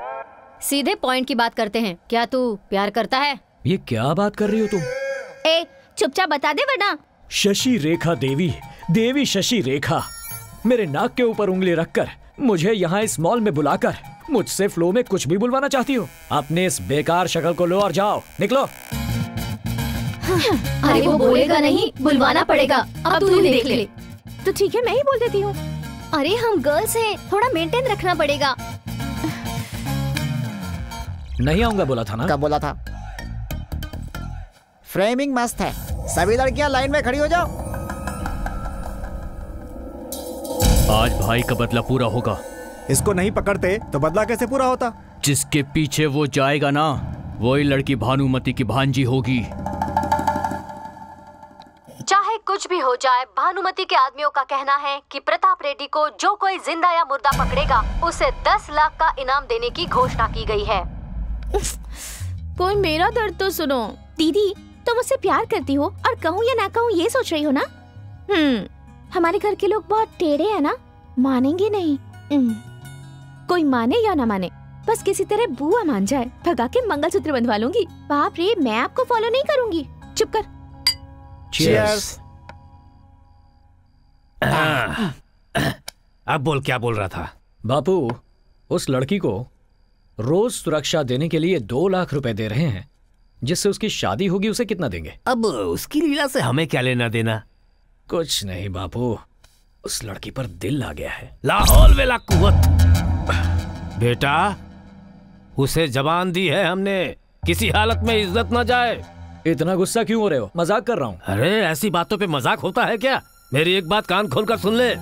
सीधे पॉइंट की बात करते हैं, क्या तू प्यार करता है? ये क्या बात कर रही हो तुम? चुपचाप बता दे वरना। शशि रेखा देवी, देवी शशि रेखा, मेरे नाक के ऊपर उंगली रखकर मुझे यहाँ इस मॉल में बुलाकर मुझसे फ्लो में कुछ भी बुलवाना चाहती हो? अपने इस बेकार शक्ल को लो और जाओ, निकलो। अरे वो बोलेगा नहीं, बुलवाना पड़ेगा। अब तू ही देख ले। तो ठीक है, मैं ही बोल देती हूँ। अरे हम गर्ल्स हैं, थोड़ा मेंटेन रखना पड़ेगा। नहीं आऊंगा बोला था ना। कब बोला था? फ्रेमिंग मस्त है, सभी लड़कियां लाइन में खड़ी हो जाओ। आज भाई का बदला पूरा होगा। इसको नहीं पकड़ते तो बदला कैसे पूरा होता? जिसके पीछे वो जाएगा ना, वही लड़की भानुमति की भांजी होगी। चाहे कुछ भी हो जाए। भानुमति के आदमियों का कहना है कि प्रताप रेड्डी को जो कोई जिंदा या मुर्दा पकड़ेगा उसे 10 लाख का इनाम देने की घोषणा की गई है। कोई मेरा दर्द तो सुनो। दीदी तुम मुझसे प्यार करती हो और कहूँ या ना कहूँ ये सोच रही हो ना? हमारे घर के लोग बहुत टेढ़े हैं ना, मानेंगे नहीं। कोई माने या ना माने, बस किसी तरह बुआ मान जाए, भगा के मंगलसूत्र बंधवा लूंगी। बाप रे, मैं आपको फॉलो नहीं करूंगी। चुप कर। चीयर्स। अब बोल, क्या बोल रहा था? बापू, उस लड़की को रोज सुरक्षा देने के लिए 2 लाख रुपए दे रहे हैं, जिससे उसकी शादी होगी। उसे कितना देंगे? अब उसकी लीला से हमें क्या लेना देना? कुछ नहीं बापू, उस लड़की पर दिल आ गया है। लाहौल वेला कुव्वत। बेटा, उसे जबान दी है हमने, किसी हालत में इज्जत न जाए। इतना गुस्सा क्यों हो रहे हो? मजाक कर रहा हूँ। अरे ऐसी बातों पे मजाक होता है क्या? मेरी एक बात कान खोलकर सुन ले।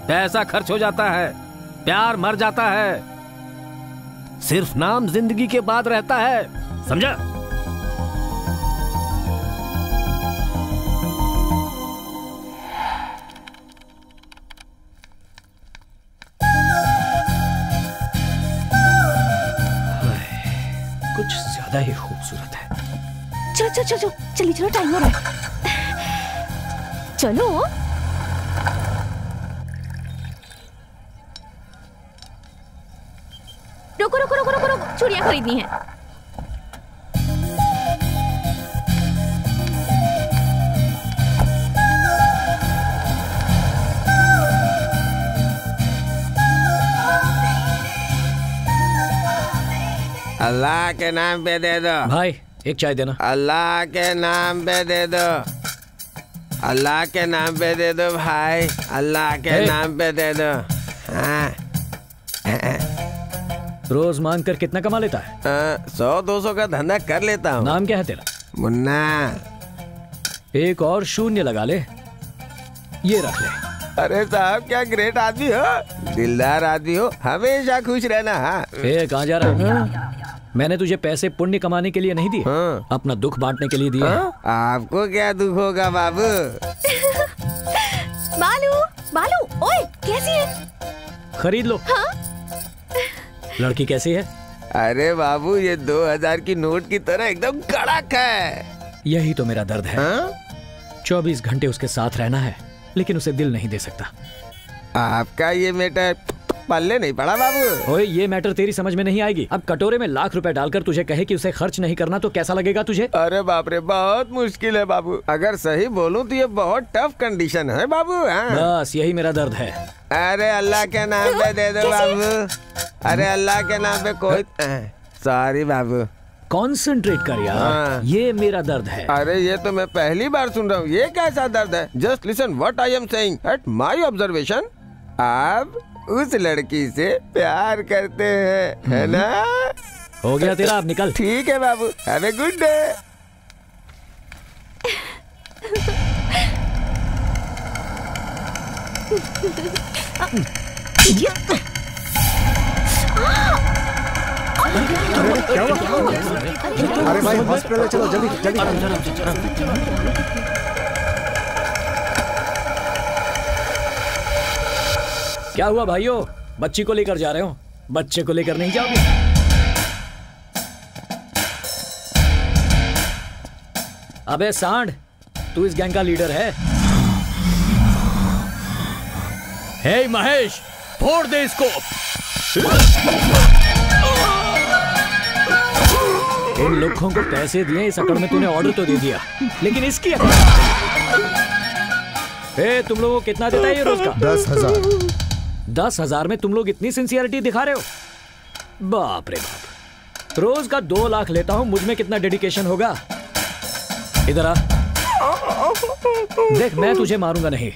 पैसा खर्च हो जाता है, प्यार मर जाता है, सिर्फ नाम जिंदगी के बाद रहता है, समझा? कुछ ज्यादा ही खूबसूरत है। चलो चलो चलो चलिए, चलो टाइम हो रहा है। चलो। रुको रुको रुको रुको रुको, चूड़ियां खरीदनी है। अल्लाह के नाम पे दे दो भाई, एक चाय देना। अल्लाह के नाम पे दे दो, अल्लाह के नाम पे दे दो भाई, अल्लाह के नाम पे दे दो। हाँ। रोज मांग कर कितना कमा लेता है? 100-200 का धंधा कर लेता हूँ। नाम क्या है तेरा? मुन्ना। एक और शून्य लगा ले, ये रख ले। अरे साहब, क्या ग्रेट आदमी हो, दिलदार आदमी हो, हमेशा खुश रहना। हाँ। कहाँ जा रहा है? मैंने तुझे पैसे पुण्य कमाने के लिए नहीं दिए, अपना दुख बांटने के लिए दिए। आपको क्या दुख होगा बाबू? बालू, बालू, ओए, कैसी है? खरीद लो। हाँ? लड़की कैसी है? अरे बाबू, ये 2000 की नोट की तरह एकदम कड़क है। यही तो मेरा दर्द है। 24 घंटे उसके साथ रहना है, लेकिन उसे दिल नहीं दे सकता। आपका ये मैटर पल्ले नहीं पड़ा बाबू। ओए, ये मैटर तेरी समझ में नहीं आएगी। अब कटोरे में लाख रुपए डालकर तुझे कहे कि उसे खर्च नहीं करना, तो कैसा लगेगा तुझे? अरे बाप रे, बहुत मुश्किल है बाबू। अगर सही बोलूं तो ये बहुत टफ कंडीशन है बाबू। बस यही मेरा दर्द है। अरे अल्लाह के नाम पे दे दो बाबू, अरे अल्लाह के नाम पे कोई। सॉरी बाबू। कॉन्सेंट्रेट कर यार, ये मेरा दर्द है। अरे ये तो मैं पहली बार सुन रहा हूँ, ये कैसा दर्द है? Just listen what I am saying. At my observation, आप उस लड़की से प्यार करते हैं, है ना? हो गया तेरा, अब निकल। ठीक है बाबू, हैव ए गुड डे। क्या हुआ? अरे भाई, हॉस्पिटल चलो, जल्दी जल्दी। क्या हुआ भाइयों? बच्ची को लेकर जा रहे हो? बच्चे को लेकर नहीं जाओगे? अबे सांड, तू इस गैंग का लीडर है? हे महेश, फोड़ दे इसको। इन लोगों को पैसे दिए, इस अकड़ में तूने ऑर्डर तो दे दिया, लेकिन इसकी अकड़। तुम लोगों को कितना देता है ये रोज का? 10,000। 10,000 में तुम लोग इतनी सिंसियरिटी दिखा रहे हो? बाप रे बाप। रोज का 2 लाख लेता हूं, मुझ में कितना डेडिकेशन होगा? इधर आ। देख, मैं तुझे मारूंगा नहीं,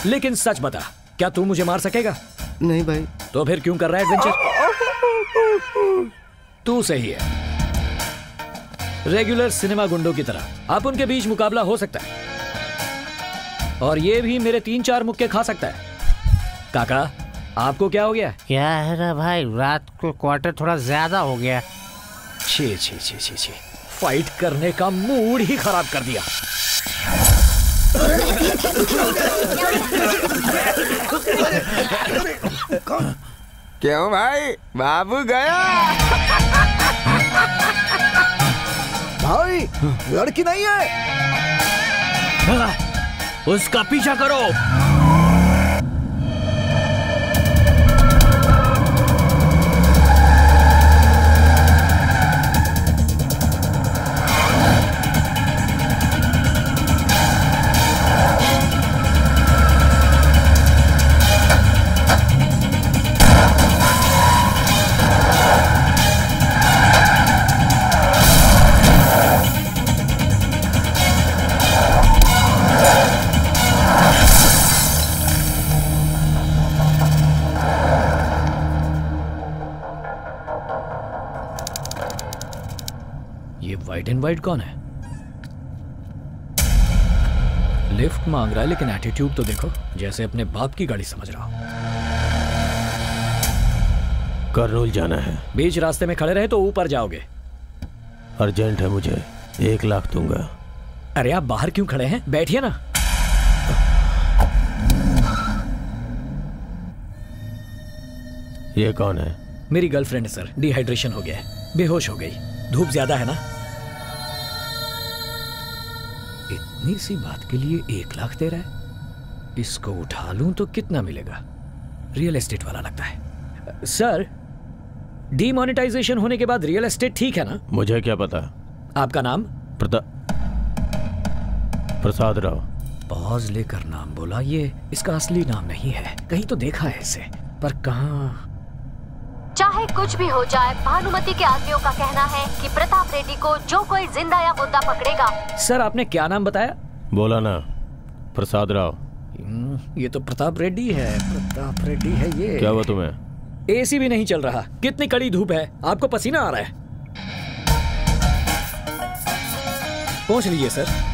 लेकिन सच बता, क्या तू मुझे मार सकेगा? नहीं भाई। तो फिर क्यों कर रहा है एडवेंचर? तू सही है, रेगुलर सिनेमा गुंडों की तरह आप उनके बीच मुकाबला हो सकता है, और ये भी मेरे 3-4 मुक्के खा सकता है। काका, आपको क्या हो गया? क्या है ना भाई, रात को क्वार्टर थोड़ा ज्यादा हो गया। छी छी छी छी छी, फाइट करने का मूड ही खराब कर दिया। क्यों भाई, बाबू गया? भाई लड़की नहीं है। उसका पीछा करो। व्हाइट एंड व्हाइट कौन है? लिफ्ट मांग रहा है लेकिन एटीट्यूड तो देखो, जैसे अपने बाप की गाड़ी समझ रहा हो। कर्नूल जाना है। बीच रास्ते में खड़े रहे तो ऊपर जाओगे। अर्जेंट है मुझे, 1 लाख दूंगा। अरे आप बाहर क्यों खड़े हैं, बैठिए ना। ये कौन है? मेरी गर्लफ्रेंड है सर, डिहाइड्रेशन हो गया है, बेहोश हो गई। धूप ज्यादा है ना। इतनी सी बात के लिए 1 लाख दे रहा है। इसको उठा लूं तो कितना मिलेगा? रियल एस्टेट वाला लगता है। सर, डीमोनेटाइजेशन होने के बाद रियल एस्टेट ठीक है ना? मुझे क्या पता। आपका नाम? प्रसाद राव। पॉज लेकर नाम बोला। ये इसका असली नाम नहीं है, कहीं तो देखा है इसे, पर कहाँ? चाहे कुछ भी हो जाए, भानुमति के आदमियों का कहना है कि प्रताप रेड्डी को जो कोई जिंदा या मुर्दा पकड़ेगा। सर आपने क्या नाम बताया? बोला ना, प्रसाद राव। ये तो प्रताप रेड्डी है। प्रताप रेड्डी है ये। क्या हुआ तुम्हें? एसी भी नहीं चल रहा, कितनी कड़ी धूप है, आपको पसीना आ रहा है। पहुंच लीजिए सर।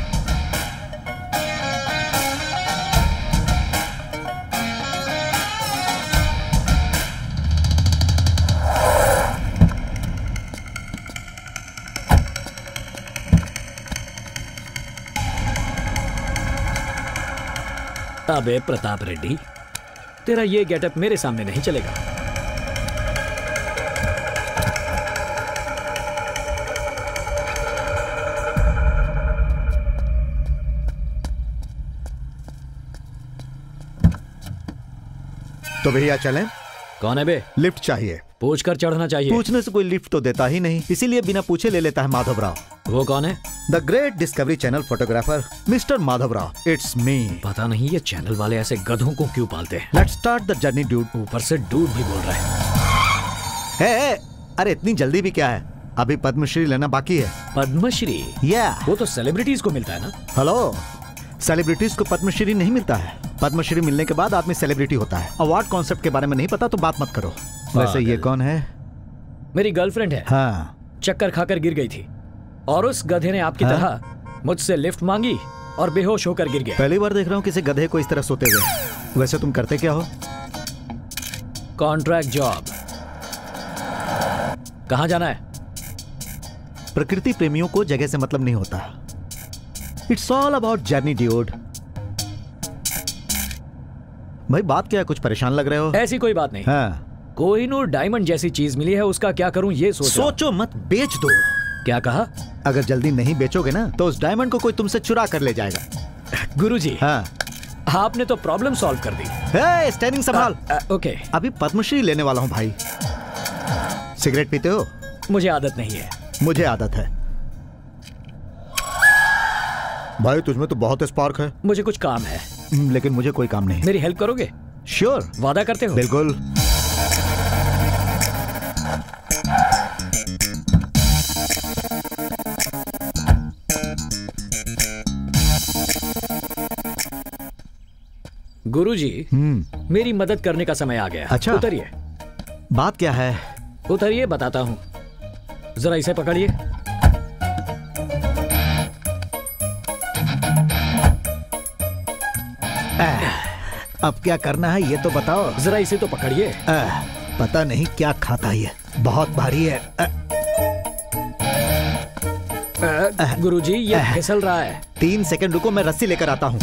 अबे प्रताप रेड्डी, तेरा ये गेटअप मेरे सामने नहीं चलेगा। तो भैया चलें? कौन है बे? लिफ्ट चाहिए। पूछ कर चढ़ना चाहिए। पूछने से कोई लिफ्ट तो देता ही नहीं, इसीलिए बिना पूछे ले लेता है माधव राव। वो कौन है? The great discovery channel photographer mister Madhav Rao. It's me. पता नहीं ये चैनल वाले ऐसे गधों को क्यों पालते हैं। Let's start the journey dude. ऊपर से डूड भी बोल रहा है। अरे इतनी जल्दी भी क्या है, अभी पद्मश्री लेना बाकी है। पद्मश्री? वो तो सेलिब्रिटीज को मिलता है ना। हेलो, सेलिब्रिटीज को पद्मश्री नहीं मिलता है। पद्मश्री मिलने के बाद आदमी सेलिब्रिटी होता है। अवार्ड कॉन्सेप्ट के बारे में नहीं पता तो बात मत करो। वैसे ये कौन है? मेरी गर्लफ्रेंड है। हाँ। चक्कर खाकर गिर गई थी और उस गधे ने आपकी तरह मुझसे लिफ्ट मांगी और बेहोश होकर गिर गया। पहली बार देख रहा हूँ किसी गधे को इस तरह सोते हुए। वैसे तुम करते क्या हो? Contract job. कहाँ जाना है? प्रकृति प्रेमियों को जगह से मतलब नहीं होता। It's all about journey dude. भाई बात क्या है, कुछ परेशान लग रहे हो? ऐसी कोई बात नहीं। हाँ। कोहिनूर डायमंड जैसी चीज मिली है, उसका क्या करूं ये सोचो मत, बेच दो। क्या कहा? अगर जल्दी नहीं बेचोगे ना तो उस डायमंड को कोई तुमसे चुरा कर ले जाएगा। गुरुजी, हाँ, आपने तो प्रॉब्लम सॉल्व कर दी। स्टैंडिंग संभाल। ओके। अभी पद्मश्री लेने वाला हूँ भाई। सिगरेट पीते हो? मुझे आदत नहीं है। मुझे आदत है। भाई तुझमें तो बहुत स्पार्क है। मुझे कुछ काम है। लेकिन मुझे कोई काम नहीं। मेरी हेल्प करोगे? श्योर। वादा करते हो? बिल्कुल। गुरुजी, मेरी मदद करने का समय आ गया। अच्छा, उतरिए। बात क्या है? उतरिए, बताता हूँ। जरा इसे पकड़िए। अब क्या करना है ये तो बताओ। जरा इसे तो पकड़िए। पता नहीं क्या खाता है, बहुत भारी है। गुरुजी, ये फिसल रहा है। 3 सेकंड रुको, मैं रस्सी लेकर आता हूँ।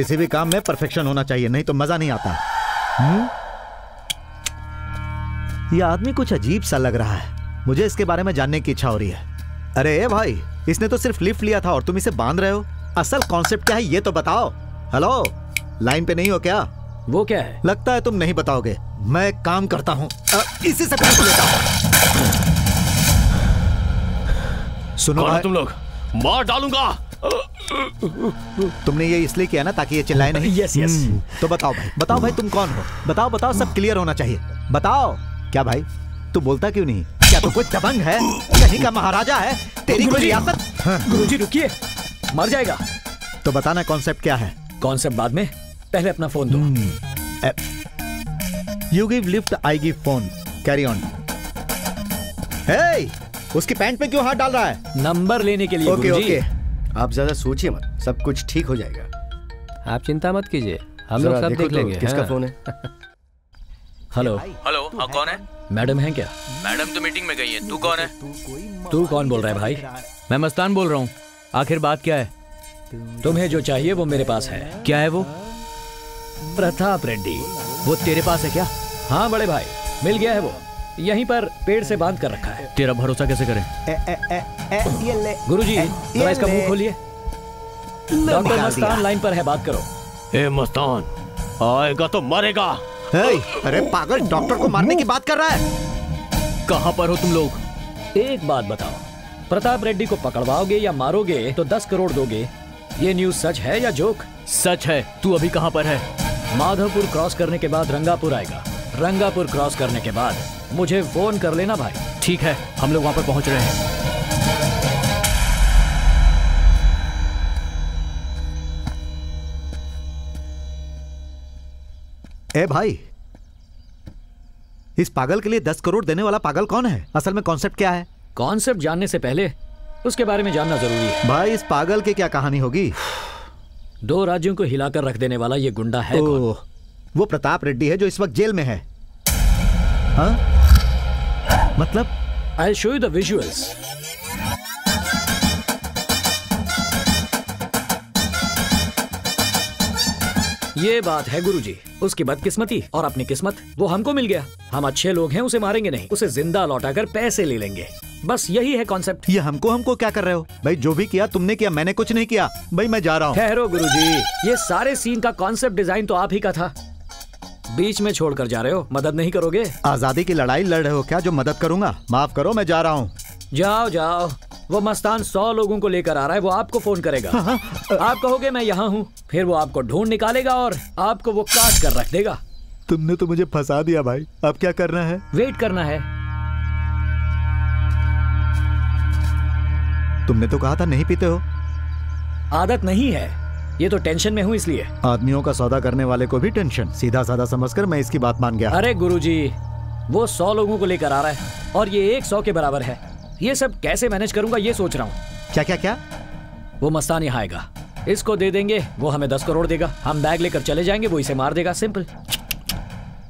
किसी भी काम में परफेक्शन होना चाहिए, नहीं तो मजा नहीं आता। यह आदमी कुछ अजीब सा लग रहा है, मुझे इसके बारे में जानने की इच्छा हो रही है। अरे भाई, इसने तो सिर्फ लिफ्ट लिया था और तुम इसे बांध रहे हो। असल कॉन्सेप्ट क्या है ये तो बताओ। हेलो, लाइन पे नहीं हो क्या? वो क्या है? लगता है तुम नहीं बताओगे। मैं एक काम करता हूँ, इसी से पूछ लेता हूँ। सुनो भाई, तुम लोग मार डालूंगा। तुमने ये इसलिए किया ना ताकि ये चिल्लाए नहीं? Yes yes. तो बताओ भाई तुम कौन हो? बताओ बताओ, सब क्लियर होना चाहिए। बताओ। क्या भाई, तू बोलता क्यों नहीं? क्या तू कोई दबंग है? कहीं का महाराजा है? तेरी कोई रियासत? गुरुजी रुकिए, मर जाएगा। तो बताना कॉन्सेप्ट क्या है? कॉन्सेप्ट बाद में, पहले अपना फोन दो। You give lift, I give phone. Carry on. Hey, उसकी पैंट पे क्यों हाथ डाल रहा है? नंबर लेने के लिए। ओके। आप ज्यादा सोचिए मत, सब कुछ ठीक हो जाएगा। आप चिंता मत कीजिए, हम लोग सब देख लेंगे। किसका फोन है? हेलो। हाँ, कौन है? मैडम है क्या? मैडम तो मीटिंग में गई है। तू कौन है? तू कौन बोल रहा है भाई? मैं मस्तान बोल रहा हूँ। आखिर बात क्या है? तुम्हें जो चाहिए वो मेरे पास है। क्या है वो? प्रताप रेड्डी। वो तेरे पास है क्या? हाँ बड़े भाई, मिल गया है वो। यहीं पर पेड़ से बांध कर रखा है। तेरा भरोसा कैसे करें? गुरुजी, जरा इसका मुंह खोलिए। डॉक्टर मस्तान लाइन पर है, बात करो। ए मस्तान, आएगा तो मरेगा। अरे पागल, डॉक्टर को मारने की बात कर रहा है। कहां पर हो तुम लोग? एक बात बताओ, प्रताप रेड्डी को पकड़वाओगे या मारोगे तो 10 करोड़ दोगे। ये न्यूज सच है या जोक? सच है। तू अभी कहां पर है? माधवपुर क्रॉस करने के बाद रंगापुर आएगा। रंगापुर क्रॉस करने के बाद मुझे फोन कर लेना भाई। ठीक है, हम लोग वहां पर पहुंच रहे हैं। ए भाई, इस पागल के लिए 10 करोड़ देने वाला पागल कौन है? असल में कॉन्सेप्ट क्या है? कॉन्सेप्ट जानने से पहले उसके बारे में जानना जरूरी है। भाई, इस पागल की क्या कहानी होगी? 2 राज्यों को हिलाकर रख देने वाला ये गुंडा है कौन? वो प्रताप रेड्डी है जो इस वक्त जेल में है। हाँ? मतलब? I'll show you the visuals. ये बात है गुरुजी, उसकी बदकिस्मती और अपनी किस्मत। वो हमको मिल गया, हम अच्छे लोग हैं, उसे मारेंगे नहीं, उसे जिंदा लौटाकर पैसे ले लेंगे। बस यही है कॉन्सेप्ट। ये हमको क्या कर रहे हो भाई? जो भी किया तुमने किया, मैंने कुछ नहीं किया भाई। मैं जा रहा हूँ। ठहरो गुरुजी, ये सारे सीन का कॉन्सेप्ट डिजाइन तो आप ही का था। बीच में छोड़कर जा रहे हो, मदद नहीं करोगे? आजादी की लड़ाई लड़ रहे हो क्या जो मदद करूंगा? माफ करो, मैं जा रहा हूँ। जाओ जाओ, वो मस्तान 100 लोगों को लेकर आ रहा है, वो आपको फोन करेगा। आप कहोगे मैं यहाँ हूँ, फिर वो आपको ढूंढ निकालेगा और आपको वो काट कर रख देगा। तुमने तो मुझे फंसा दिया भाई, अब क्या करना है? वेट करना है। तुमने तो कहा था नहीं पीते हो। आदत नहीं है, ये तो टेंशन में हूँ इसलिए। आदमियों का सौदा करने वाले को भी टेंशन, सीधा साधा समझकर मैं इसकी बात मान गया। अरे गुरुजी, वो 100 लोगों को लेकर आ रहा है और ये 100 के बराबर है। ये सब कैसे मैनेज करूंगा ये सोच रहा हूँ। क्या क्या क्या? वो मस्तान यहाँ आएगा, इसको दे देंगे, वो हमें 10 करोड़ देगा, हम बैग लेकर चले जाएंगे, वो इसे मार देगा। सिंपल।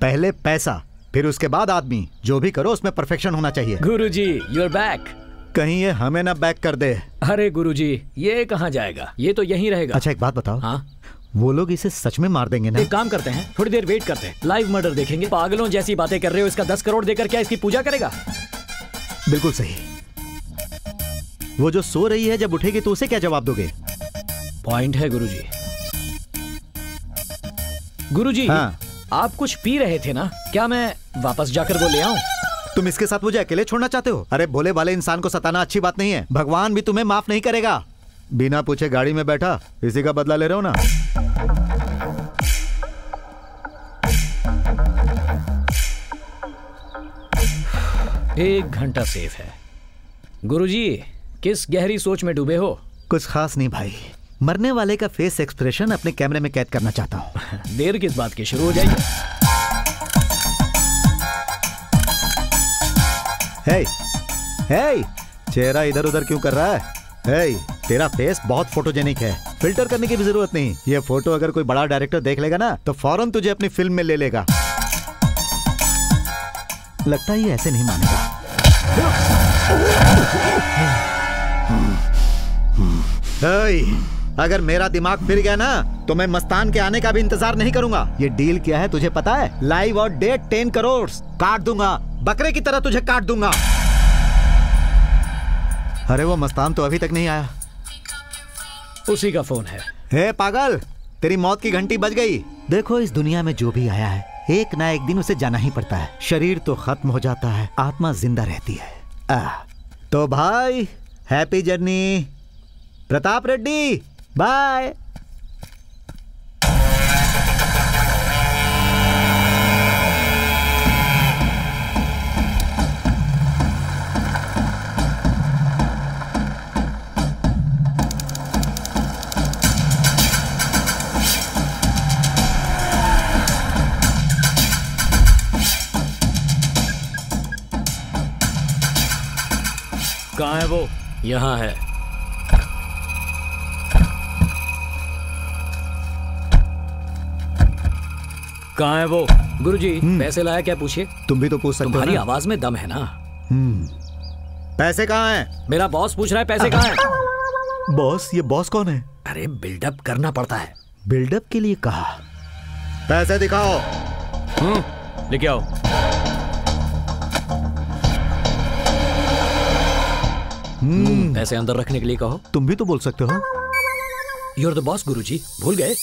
पहले पैसा, फिर उसके बाद आदमी। जो भी करो उसमें परफेक्शन होना चाहिए। गुरुजी, यू आर बैक। कहीं ये हमें ना बैक कर दे। अरे गुरुजी, ये कहाँ जाएगा, ये तो यहीं रहेगा। अच्छा एक बात बताओ। हाँ? वो लोग इसे सच में मार देंगे ना? एक काम करते हैं, थोड़ी देर वेट करते हैं, लाइव मर्डर देखेंगे। पागलों जैसी बातें कर रहे हो, इसका 10 करोड़ देकर क्या इसकी पूजा करेगा? बिल्कुल सही। वो जो सो रही है, जब उठेगी तो उसे क्या जवाब दोगे? पॉइंट है गुरुजी। गुरुजी, हाँ? आप कुछ पी रहे थे ना, क्या मैं वापस जाकर वो ले आऊं? तुम इसके साथ मुझे अकेले छोड़ना चाहते हो? अरे भोले वाले इंसान को सताना अच्छी बात नहीं है, भगवान भी तुम्हें माफ नहीं करेगा। बिना पूछे गाड़ी में बैठा, इसी का बदला ले रहे हो ना? एक घंटा सेफ है। गुरुजी, किस गहरी सोच में डूबे हो? कुछ खास नहीं भाई, मरने वाले का फेस एक्सप्रेशन अपने कैमरे में कैद करना चाहता हूँ। देर किस बात की, शुरू हो जाइए। हे, हे, चेहरा इधर उधर क्यों कर रहा है? हे, तेरा फेस बहुत फोटोजेनिक है, फिल्टर करने की भी जरूरत नहीं। ये फोटो अगर कोई बड़ा डायरेक्टर देख लेगा ना तो फौरन तुझे अपनी फिल्म में ले लेगा। लगता है ये ऐसे नहीं मानेगा। अगर मेरा दिमाग फिर गया ना तो मैं मस्तान के आने का भी इंतजार नहीं करूंगा। ये डील क्या है तुझे पता है? लाइव और डेट 10 करोड़ काट दूंगा, बकरे की तरह तुझे काट दूंगा। अरे वो मस्तान तो अभी तक नहीं आया। उसी का फोन है। हे पागल, तेरी मौत की घंटी बज गई। देखो इस दुनिया में जो भी आया है एक ना एक दिन उसे जाना ही पड़ता है। शरीर तो खत्म हो जाता है, आत्मा जिंदा रहती है। तो भाई happy journey. Pratap Reddy bye. कहाँ है वो? यहाँ है। कहाँ है वो? गुरुजी पैसे लाया क्या पूछिए? तुम भी तो पूछ सकते हो। तुम्हारी आवाज में दम है ना। पैसे कहाँ हैं? मेरा बॉस पूछ रहा है पैसे कहाँ हैं? बॉस? ये बॉस कौन है? अरे बिल्डअप करना पड़ता है। बिल्डअप के लिए कहा? पैसे दिखाओ। लेके आओ। पैसे अंदर रखने के लिए कहो। तुम भी तो बोल सकते हो। यूर द बॉस गुरुजी, भूल गए?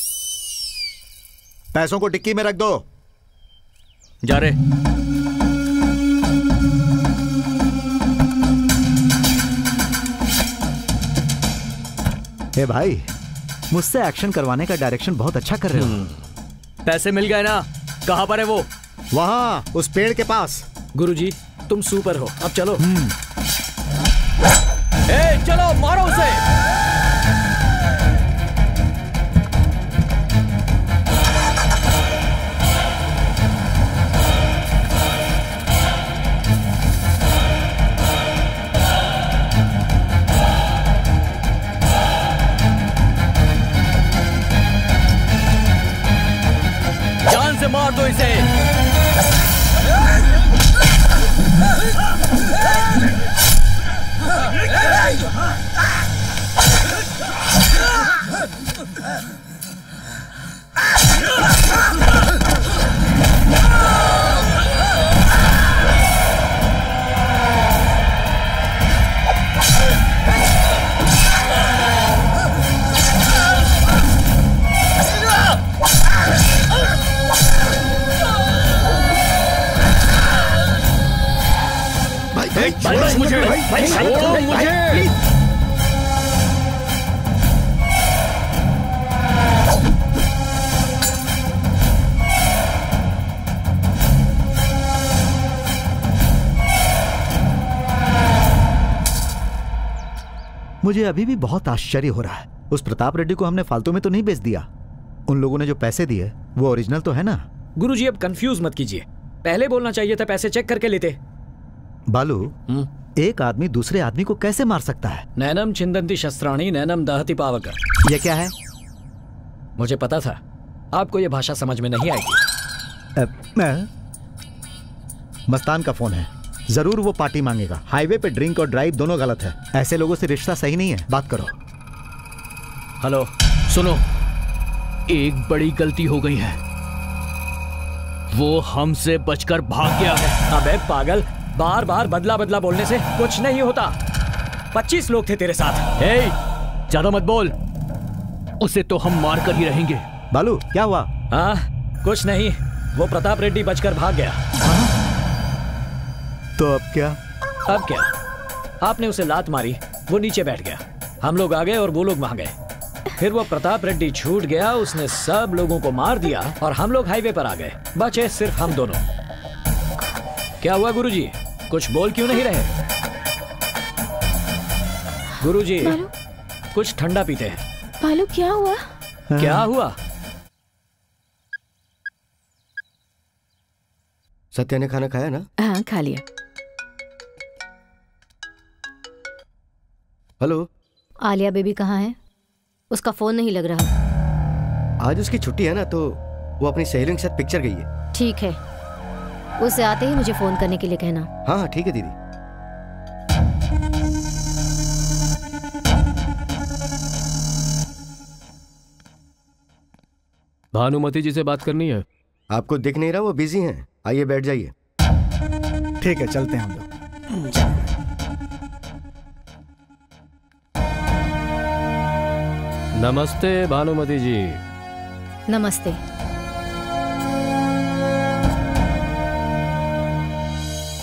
पैसों को टिक्की में रख दो। जा रे। हे भाई, मुझसे एक्शन करवाने का डायरेक्शन बहुत अच्छा कर रहे हो। पैसे मिल गए ना? कहाँ पर है वो? वहां उस पेड़ के पास। गुरुजी तुम सुपर हो, अब चलो। ए, चलो मारो उसे। जान से मार दो इसे। भाई मुझे मुझे अभी भी बहुत आश्चर्य हो रहा है। उस प्रताप रेड्डी को हमने फालतू में तो नहीं बेच दिया। उन लोगों ने जो पैसे दिए वो ओरिजिनल तो है ना? गुरुजी अब कंफ्यूज मत कीजिए, पहले बोलना चाहिए था, पैसे चेक करके लेते। बालू, एक आदमी दूसरे आदमी को कैसे मार सकता है? नैनम छिंदंती शस्त्राणी नैनम दहति पावक। ये क्या है? मुझे पता था आपको ये भाषा समझ में नहीं आएगी। मस्तान का फोन है, जरूर वो पार्टी मांगेगा। हाईवे पे ड्रिंक और ड्राइव दोनों गलत है। ऐसे लोगों से रिश्ता सही नहीं है। बात करो। हेलो, सुनो, एक बड़ी गलती हो गई है। वो हमसे बचकर भाग गया है। अबे पागल, बार बार बदला बदला बोलने से कुछ नहीं होता। 25 लोग थे तेरे साथ। हे, ज्यादा मत बोल, उसे तो हम मार कर ही रहेंगे। बालू क्या हुआ? कुछ नहीं, वो प्रताप रेड्डी बचकर भाग गया। तो अब क्या? अब क्या, आपने उसे लात मारी, वो नीचे बैठ गया, हम लोग आ गए और वो लोग वहां गए। फिर वो प्रताप रेड्डी छूट गया, उसने सब लोगों को मार दिया और हम लोग हाईवे पर आ गए, बचे सिर्फ हम दोनों। क्या हुआ गुरुजी, कुछ बोल क्यों नहीं रहे? गुरुजी कुछ ठंडा पीते हैं। बालू क्या हुआ? क्या हुआ? सत्या ने खाना खाया ना? हाँ खा लिया। हेलो, आलिया बेबी कहाँ है? उसका फोन नहीं लग रहा। आज उसकी छुट्टी है ना, तो वो अपनी सहेलियों के साथ पिक्चर गई है। ठीक है, उसे आते ही मुझे फोन करने के लिए कहना। हाँ ठीक है दीदी। भानुमति जी से बात करनी है। आपको दिख नहीं रहा वो बिजी हैं? आइए बैठ जाइए। ठीक है, चलते हैं हम लोग। नमस्ते भानुमति जी। नमस्ते।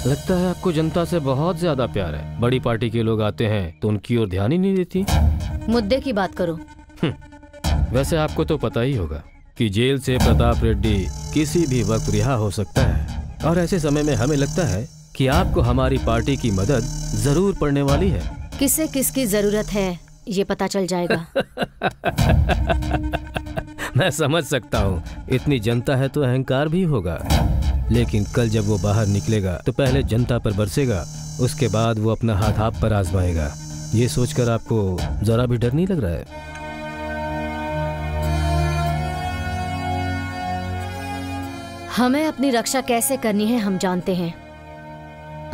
लगता है आपको जनता से बहुत ज्यादा प्यार है। बड़ी पार्टी के लोग आते हैं तो उनकी ओर ध्यान ही नहीं देती। मुद्दे की बात करो। वैसे आपको तो पता ही होगा कि जेल से प्रताप रेड्डी किसी भी वक्त रिहा हो सकता है, और ऐसे समय में हमें लगता है कि आपको हमारी पार्टी की मदद जरूर पड़ने वाली है। किसे किसकी जरूरत है ये पता चल जाएगा। मैं समझ सकता हूँ, इतनी जनता है तो अहंकार भी होगा, लेकिन कल जब वो बाहर निकलेगा तो पहले जनता पर बरसेगा, उसके बाद वो अपना हाथ आप पर आजमाएगा। ये सोचकर आपको जरा भी डर नहीं लग रहा है? हमें अपनी रक्षा कैसे करनी है हम जानते हैं।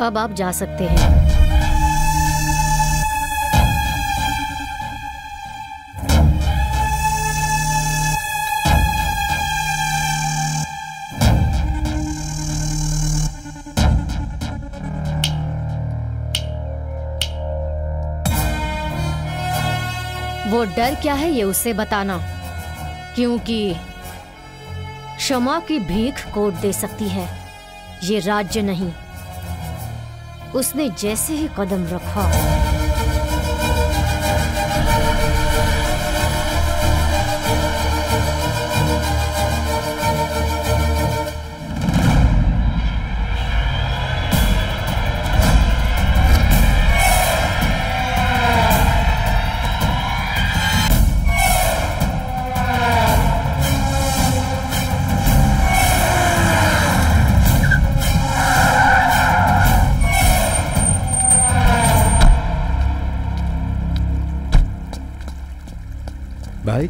अब आप जा सकते हैं। वो डर क्या है ये उससे बताना, क्योंकि क्षमा की भीख कोर्ट दे सकती है, ये राज्य नहीं। उसने जैसे ही कदम रखा भाई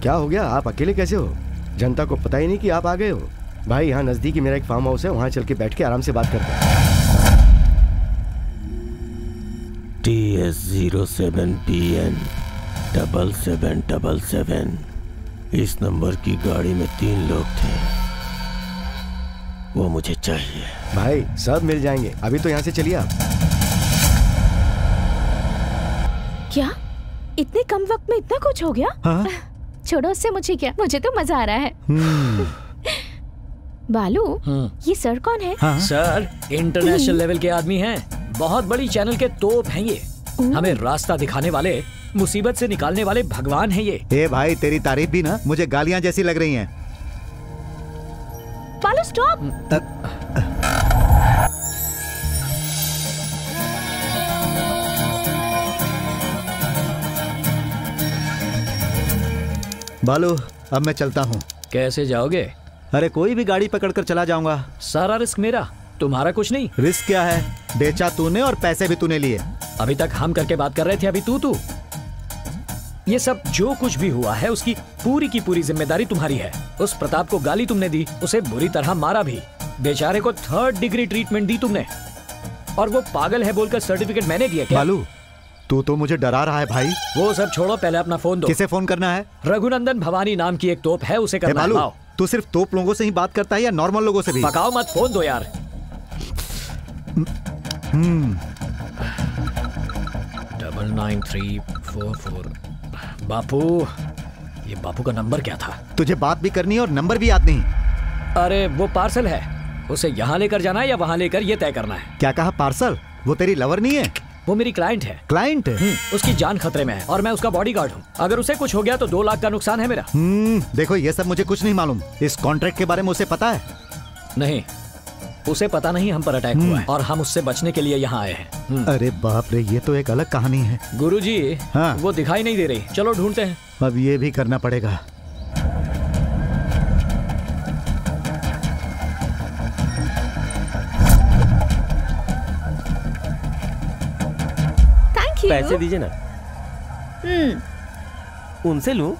क्या हो गया? आप अकेले कैसे हो? जनता को पता ही नहीं कि आप आ गए हो। भाई यहाँ नजदीक ही मेरा एक फार्म हाउस है, वहां चल के बैठ के आराम से बात करते हैं। TS07PN 7777। इस नंबर की गाड़ी में 3 लोग थे, वो मुझे चाहिए। भाई सब मिल जाएंगे, अभी तो यहाँ से चलिए आप। क्या इतने कम वक्त में इतना कुछ हो गया? हाँ? छोड़ो उससे, मुझे क्या, मुझे तो मजा आ रहा है। बालू, ये सर कौन है? सर इंटरनेशनल लेवल के आदमी हैं, बहुत बड़ी चैनल के तोप हैं ये। हमें रास्ता दिखाने वाले, मुसीबत से निकालने वाले भगवान हैं ये। ए भाई, तेरी तारीफ भी ना मुझे गालियां जैसी लग रही हैं। बालू स्टॉप। बालू, अब मैं चलता हूँ। कैसे जाओगे? अरे कोई भी गाड़ी पकड़कर चला जाऊंगा। सारा रिस्क मेरा, तुम्हारा कुछ नहीं। रिस्क क्या है? बेचा तूने और पैसे भी तूने लिए। अभी तक हम करके बात कर रहे थे, अभी तू। ये सब जो कुछ भी हुआ है उसकी पूरी की पूरी जिम्मेदारी तुम्हारी है। उस प्रताप को गाली तुमने दी, उसे बुरी तरह मारा भी, बेचारे को 3rd डिग्री ट्रीटमेंट दी तुमने, और वो पागल है बोलकर सर्टिफिकेट मैंने दिया क्या? बालू, तू तो मुझे डरा रहा है भाई। वो सब छोड़ो, पहले अपना फोन दो। किसे फोन करना है? रघुनंदन भवानी नाम की एक तोप है, उसे करना है। बालू, तू सिर्फ तोप लोगों से ही बात करता है या नॉर्मल लोगों से भी? पकाओ मत, फोन दो यार। 99344। बापू, ये बापू का नंबर क्या था? तुझे बात भी करनी है और नंबर भी याद नहीं? अरे वो पार्सल है, उसे यहाँ लेकर जाना है या वहाँ लेकर, ये तय करना है। क्या कहा? पार्सल? वो तेरी लवर नहीं है? वो मेरी क्लाइंट है। क्लाइंट? उसकी जान खतरे में है और मैं उसका बॉडीगार्ड हूँ। अगर उसे कुछ हो गया तो 2 लाख का नुकसान है मेरा। देखो ये सब मुझे कुछ नहीं मालूम। इस कॉन्ट्रैक्ट के बारे में उसे पता है? नहीं, उसे पता नहीं हम पर अटैक हुआ है और हम उससे बचने के लिए यहाँ आए हैं। अरे बाप रे, ये तो एक अलग कहानी है। गुरुजी, हाँ? वो दिखाई नहीं दे रही, चलो ढूंढते हैं। अब ये भी करना पड़ेगा। पैसे दीजिए ना। उनसे लूं?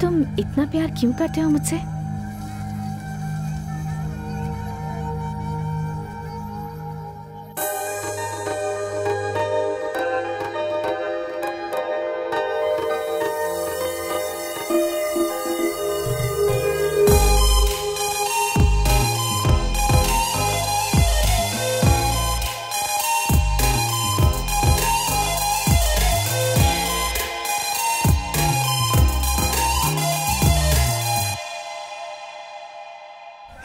तुम इतना प्यार क्यों करते हो मुझसे?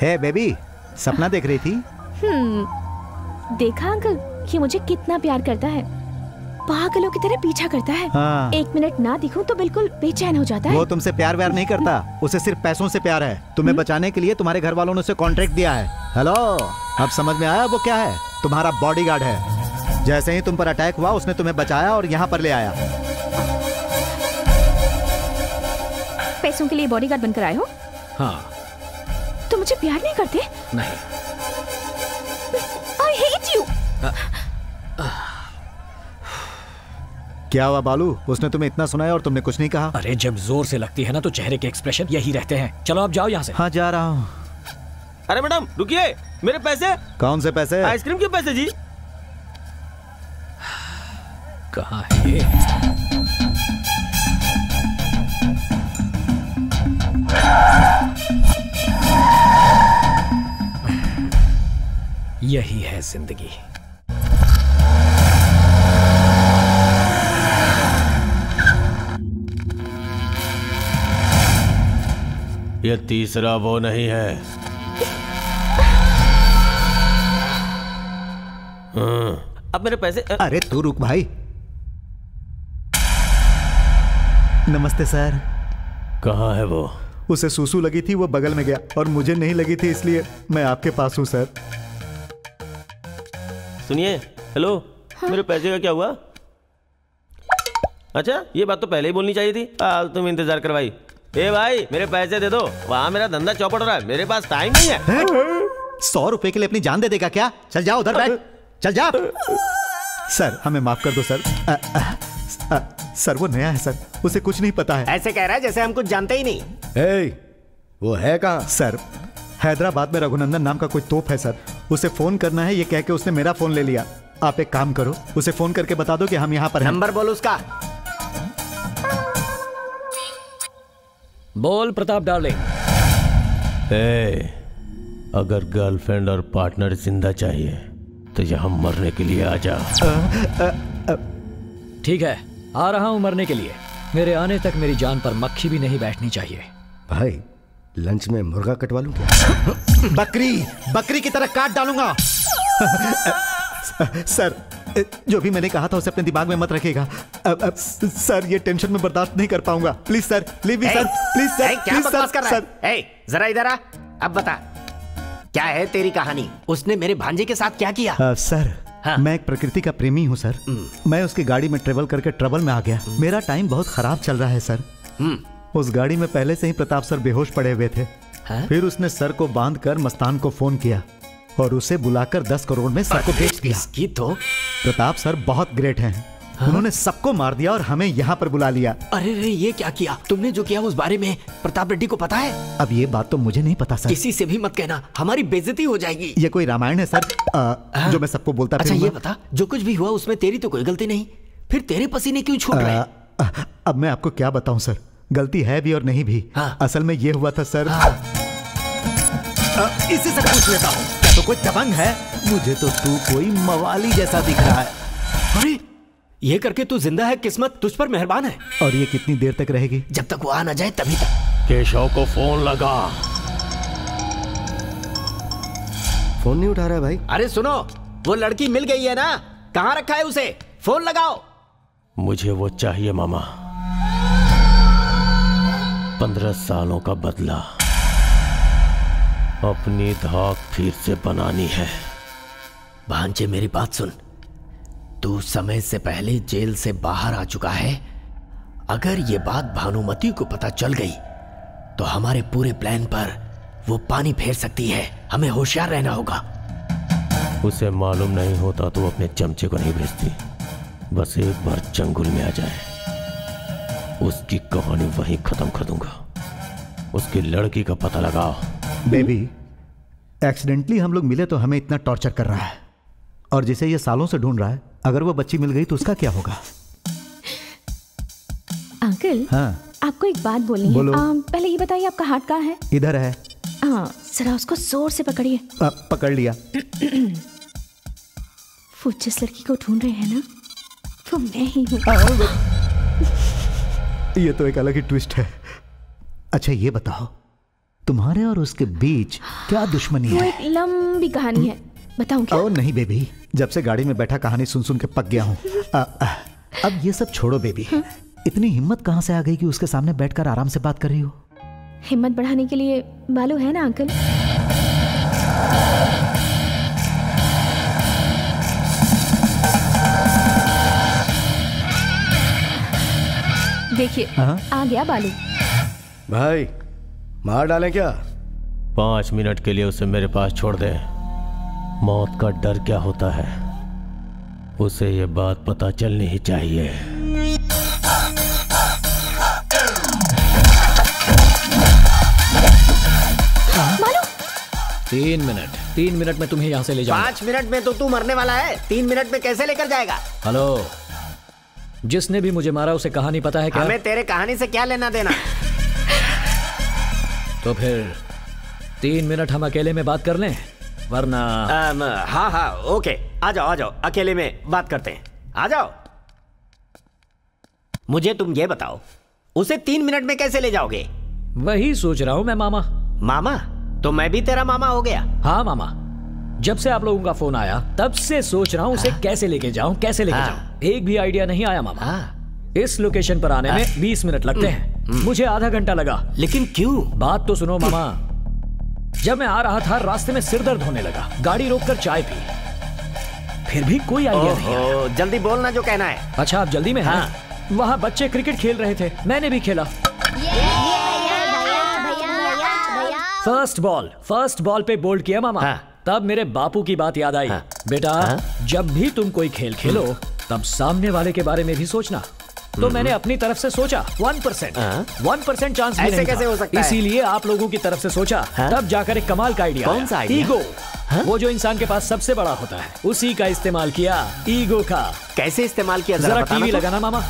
हे बेबी, सपना देख रही थी? देखा अंकल, ये मुझे कितना प्यार करता है, पागलों की तरह पीछा करता है। हाँ। 1 मिनट ना दिखूं तो बिल्कुल बेचैन हो जाता है। वो तुमसे प्यार व्यार नहीं करता, उसे सिर्फ पैसों से प्यार है। तुम्हें बचाने के लिए तुम्हारे घर वालों ने उसे कॉन्ट्रैक्ट दिया है। हेलो, अब समझ में आया वो क्या है? तुम्हारा बॉडीगार्ड है। जैसे ही तुम पर अटैक हुआ उसने तुम्हें बचाया और यहाँ पर ले आया। पैसों के लिए बॉडीगार्ड बनकर आए हो? हाँ। तो मुझे प्यार नहीं करते? नहीं। I hate you। क्या हुआ बालू? उसने तुम्हें इतना सुनाया और तुमने कुछ नहीं कहा? अरे जब जोर से लगती है ना तो चेहरे के एक्सप्रेशन यही रहते हैं। चलो आप जाओ यहाँ से। हाँ जा रहा हूँ। अरे मैडम रुकिए, मेरे पैसे। कौन से पैसे? आइसक्रीम के पैसे जी। कहाँ है ये? यही है जिंदगी। ये तीसरा वो नहीं है। अब मेरे पैसे। अरे तू रुक भाई। नमस्ते सर। कहाँ है वो? उसे सूसू लगी थी, वो बगल में गया, और मुझे नहीं लगी थी इसलिए मैं आपके पास हूँ सर। सुनिए, हेलो। हाँ? मेरे पैसे का क्या हुआ? अच्छा, ये बात तो पहले ही बोलनी चाहिए थी। तुम इंतजार करवाई। ए भाई, मेरे पैसे दे दो, वहाँ मेरा धंधा चौपट हो रहा है, मेरे पास टाइम नहीं है। 100 रुपए के लिए अपनी जान दे देगा क्या? चल जाओ उधर बैठ, चल जा। सर हमें माफ कर दो सर। सर वो नया है सर, उसे कुछ नहीं पता है। ऐसे कह रहा है जैसे हम कुछ जानते ही नहीं। वो है कहाँ? सर हैदराबाद में रघुनंदन नाम का कोई तोप है सर, उसे फोन करना है, ये कह के उसने मेरा फोन ले लिया। आप एक काम करो, उसे फोन करके बता दो कि हम यहाँ पर हैं। नंबर बोलो उसका। बोल प्रताप डार्लिंग। अगर गर्लफ्रेंड और पार्टनर जिंदा चाहिए तो यहाँ मरने के लिए आ जा। ठीक है, आ रहा हूँ मरने के लिए। मेरे आने तक मेरी जान पर मक्खी भी नहीं बैठनी चाहिए। भाई लंच में मुर्गा कटवा लूं क्या? बकरी की तरह काट डालूंगा। सर जो भी मैंने कहा था उसे अपने दिमाग में मत रखिएगा। सर ये टेंशन में बर्दाश्त नहीं कर पाऊंगा। Please sir, leave me sir, please sir. क्या बकवास कर रहा है? जरा इधर आ, अब बता क्या है तेरी कहानी? उसने मेरे भांजे के साथ क्या किया? सर मैं एक प्रकृति का प्रेमी हूँ सर। मैं उसकी गाड़ी में ट्रेवल करके ट्रबल में आ गया। मेरा टाइम बहुत खराब चल रहा है सर। उस गाड़ी में पहले से ही प्रताप सर बेहोश पड़े हुए थे। फिर उसने सर को बांधकर मस्तान को फोन किया और उसे बुलाकर 10 करोड़ में सर को बेच दिया। इसकी तो प्रताप सर बहुत ग्रेट हैं। उन्होंने सबको मार दिया और हमें यहाँ पर बुला लिया। अरे रे, ये क्या किया तुमने? जो किया उस बारे में प्रताप रेड्डी को पता है? अब ये बात तो मुझे नहीं पता सर। किसी से भी मत कहना, हमारी बेइज्जती हो जाएगी। ये कोई रामायण है सर जो मैं सबको बोलता अच्छा ये बता, जो कुछ भी हुआ उसमें तेरी तो कोई गलती नहीं, फिर तेरे पसीने क्यों छूट रहे? अब मैं आपको क्या बताऊं सर, गलती है भी और नहीं भी। असल में ये हुआ था सर। इसी से पूछ लेता हूँ, क्या तो कोई दबंग है? मुझे तो तू कोई मवाली जैसा दिख रहा है। अरे ये करके तू जिंदा है, किस्मत तुझ पर मेहरबान है। और ये कितनी देर तक रहेगी? जब तक वो आ ना जाए तभी तक। केशव को फोन लगा। फोन नहीं उठा रहा है भाई। अरे सुनो, वो लड़की मिल गई है ना, कहाँ रखा है उसे? फोन लगाओ। मुझे वो चाहिए मामा। 15 सालों का बदला अपनी धाक फिर से बनानी है। भांजे मेरी बात सुन, तू समय से पहले जेल से बाहर आ चुका है। अगर ये बात भानुमति को पता चल गई तो हमारे पूरे प्लान पर वो पानी फेर सकती है। हमें होशियार रहना होगा। उसे मालूम नहीं होता तो अपने चमचे को नहीं भेजती। बस एक बार चंगुल में आ जाए, उसकी कहानी वहीं खत्म कर दूंगा। उसकी लड़की का पता लगाओ। बेबी, एक्सीडेंटली हम लोग मिले तो हमें इतना टॉर्चर कर रहा है, और जिसे ये सालों से ढूंढ रहा है, अगर वो बच्ची मिल गई तो उसका क्या होगा? अंकल, हाँ आपको एक बात बोलनी है। पहले ये बताइए आपका हाथ कहाँ है? इधर है। हाँ, जरा उसको जोर से पकड़िए। पकड़ लिया। वो जिस लड़की को ढूंढ रहे हैं ना, वो मैं ही हूँ। ये तो एक अलग ही ट्विस्ट है। अच्छा ये बताओ, तुम्हारे और उसके बीच क्या दुश्मनी वो है? एक लंबी कहानी है, बताऊं क्या? ओ नहीं बेबी, जब से गाड़ी में बैठा कहानी सुन सुन के पक गया हूँ। अब ये सब छोड़ो बेबी। इतनी हिम्मत कहाँ से आ गई कि उसके सामने बैठकर आराम से बात कर रही हो? हिम्मत बढ़ाने के लिए बालू है ना अंकल। देखिए आ गया बालू। भाई मार डालें क्या? 5 मिनट के लिए उसे मेरे पास छोड़ दे। मौत का डर क्या होता है उसे ये बात पता चलनी ही चाहिए। बालू 3 मिनट में तुम्हें यहाँ से ले जाऊंगा। 5 मिनट में तो तू मरने वाला है, 3 मिनट में कैसे लेकर जाएगा? हेलो, जिसने भी मुझे मारा उसे कहानी पता है क्या? हमें तेरे कहानी से क्या लेना देना? तो फिर 3 मिनट हम अकेले में बात कर लें, वरना हाँ हाँ ओके, आ जाओ अकेले में बात करते हैं, आ जाओ। मुझे तुम ये बताओ, उसे 3 मिनट में कैसे ले जाओगे? वही सोच रहा हूँ मैं मामा। मामा? तो मैं भी तेरा मामा हो गया? हाँ मामा, जब से आप लोगों का फोन आया तब से सोच रहा हूँ उसे कैसे लेके जाऊं, कैसे लेके जाऊं। एक भी आइडिया नहीं आया मामा। इस लोकेशन पर आने में 20 मिनट लगते हैं, मुझे आधा घंटा लगा। लेकिन क्यों? बात तो सुनो मामा। जब मैं आ रहा था रास्ते में सिर दर्द होने लगा, गाड़ी रोककर चाय पी, फिर भी कोई आइडिया नहीं आया। जल्दी बोलना जो कहना है। अच्छा आप जल्दी में हैं? वहाँ बच्चे क्रिकेट खेल रहे थे, मैंने भी खेला। फर्स्ट बॉल पे बोल्ड किया मामा। तब मेरे बापू की बात याद आई। बेटा जब भी तुम कोई खेल खेलो तब सामने वाले के बारे में भी सोचना। तो मैंने अपनी तरफ से सोचा 1% चांस भी नहीं कैसे हो सकता है? इसीलिए आप लोगों की तरफ से सोचा, तब जाकर एक कमाल का आइडिया। कौन सा आइडिया? ईगो। वो जो इंसान के पास सबसे बड़ा होता है उसी का इस्तेमाल किया, ईगो का। कैसे इस्तेमाल किया? जरा टीवी लगाना मामा।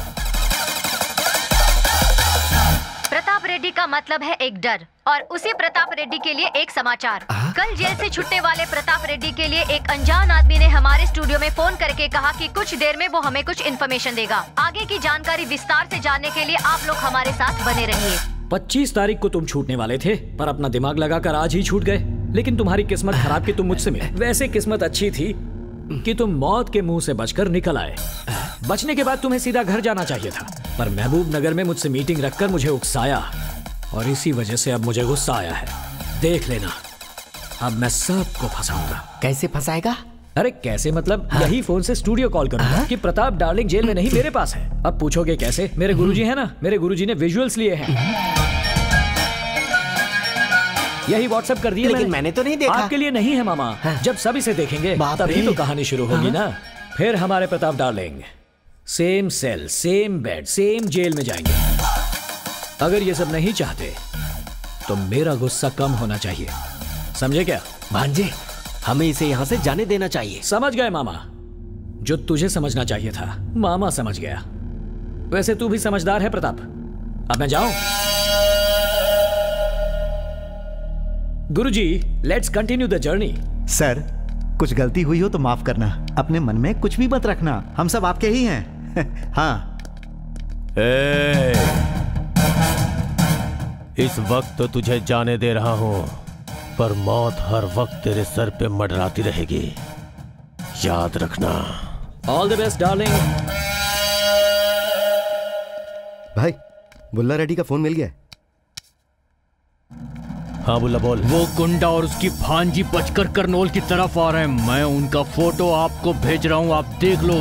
प्रताप रेड्डी का मतलब है एक डर, और उसी प्रताप रेड्डी के लिए एक समाचार। कल जेल से छुट्टे वाले प्रताप रेड्डी के लिए एक अनजान आदमी ने हमारे स्टूडियो में फोन करके कहा कि कुछ देर में वो हमें कुछ इन्फॉर्मेशन देगा। आगे की जानकारी विस्तार से जानने के लिए आप लोग हमारे साथ बने रहिए। 25 तारीख को तुम छूटने वाले थे, पर अपना दिमाग लगाकर आज ही छूट गए। लेकिन तुम्हारी किस्मत खराब कि तुम मुझसे मिले। वैसे किस्मत अच्छी थी कि तुम मौत के मुंह से बचकर निकल आए। बचने के बाद तुम्हें सीधा घर जाना चाहिए था, पर महबूब नगर में मुझसे मीटिंग रखकर मुझे उकसाया, और इसी वजह से अब मुझे गुस्सा आया है। देख लेना, अब मैं सबको फंसाऊंगा। कैसे फंसाएगा? अरे कैसे मतलब, यही फोन से स्टूडियो कॉल करूंगा कि प्रताप डार्लिंग जेल में नहीं, मेरे पास है। अब पूछोगे कैसे? मेरे गुरुजी है ना, मेरे गुरुजी ने विजुअल्स लिए हैं। यही व्हाट्सएप कर दिया। लेकिन मैंने तो नहीं देखा। आपके लिए नहीं है मामा। जब सब इसे देखेंगे तभी तो कहानी शुरू होगी ना। फिर हमारे Pratap darling same cell, same bed, same jail में जाएंगे। अगर ये सब नहीं चाहते तो मेरा गुस्सा कम होना चाहिए, समझे क्या? भांजे, हमें इसे यहाँ से जाने देना चाहिए। समझ गए मामा? जो तुझे समझना चाहिए था मामा समझ गया। वैसे तू भी समझदार है प्रताप। अब मैं जाऊं? Guruji, let's continue the journey. Sir, कुछ गलती हुई हो तो माफ करना। अपने मन में कुछ भी मत रखना, हम सब आपके ही हैं। हाँ। इस वक्त तो तुझे जाने दे रहा हूं, पर मौत हर वक्त तेरे सर पे मंडराती रहेगी, याद रखना। All the best darling. भाई, बुल्ला रेड्डी का फोन मिल गया? हाँ बुल्ला बोल। वो गुंडा और उसकी भांजी बचकर करनौल की तरफ आ रहे हैं। मैं उनका फोटो आपको भेज रहा हूं, आप देख लो।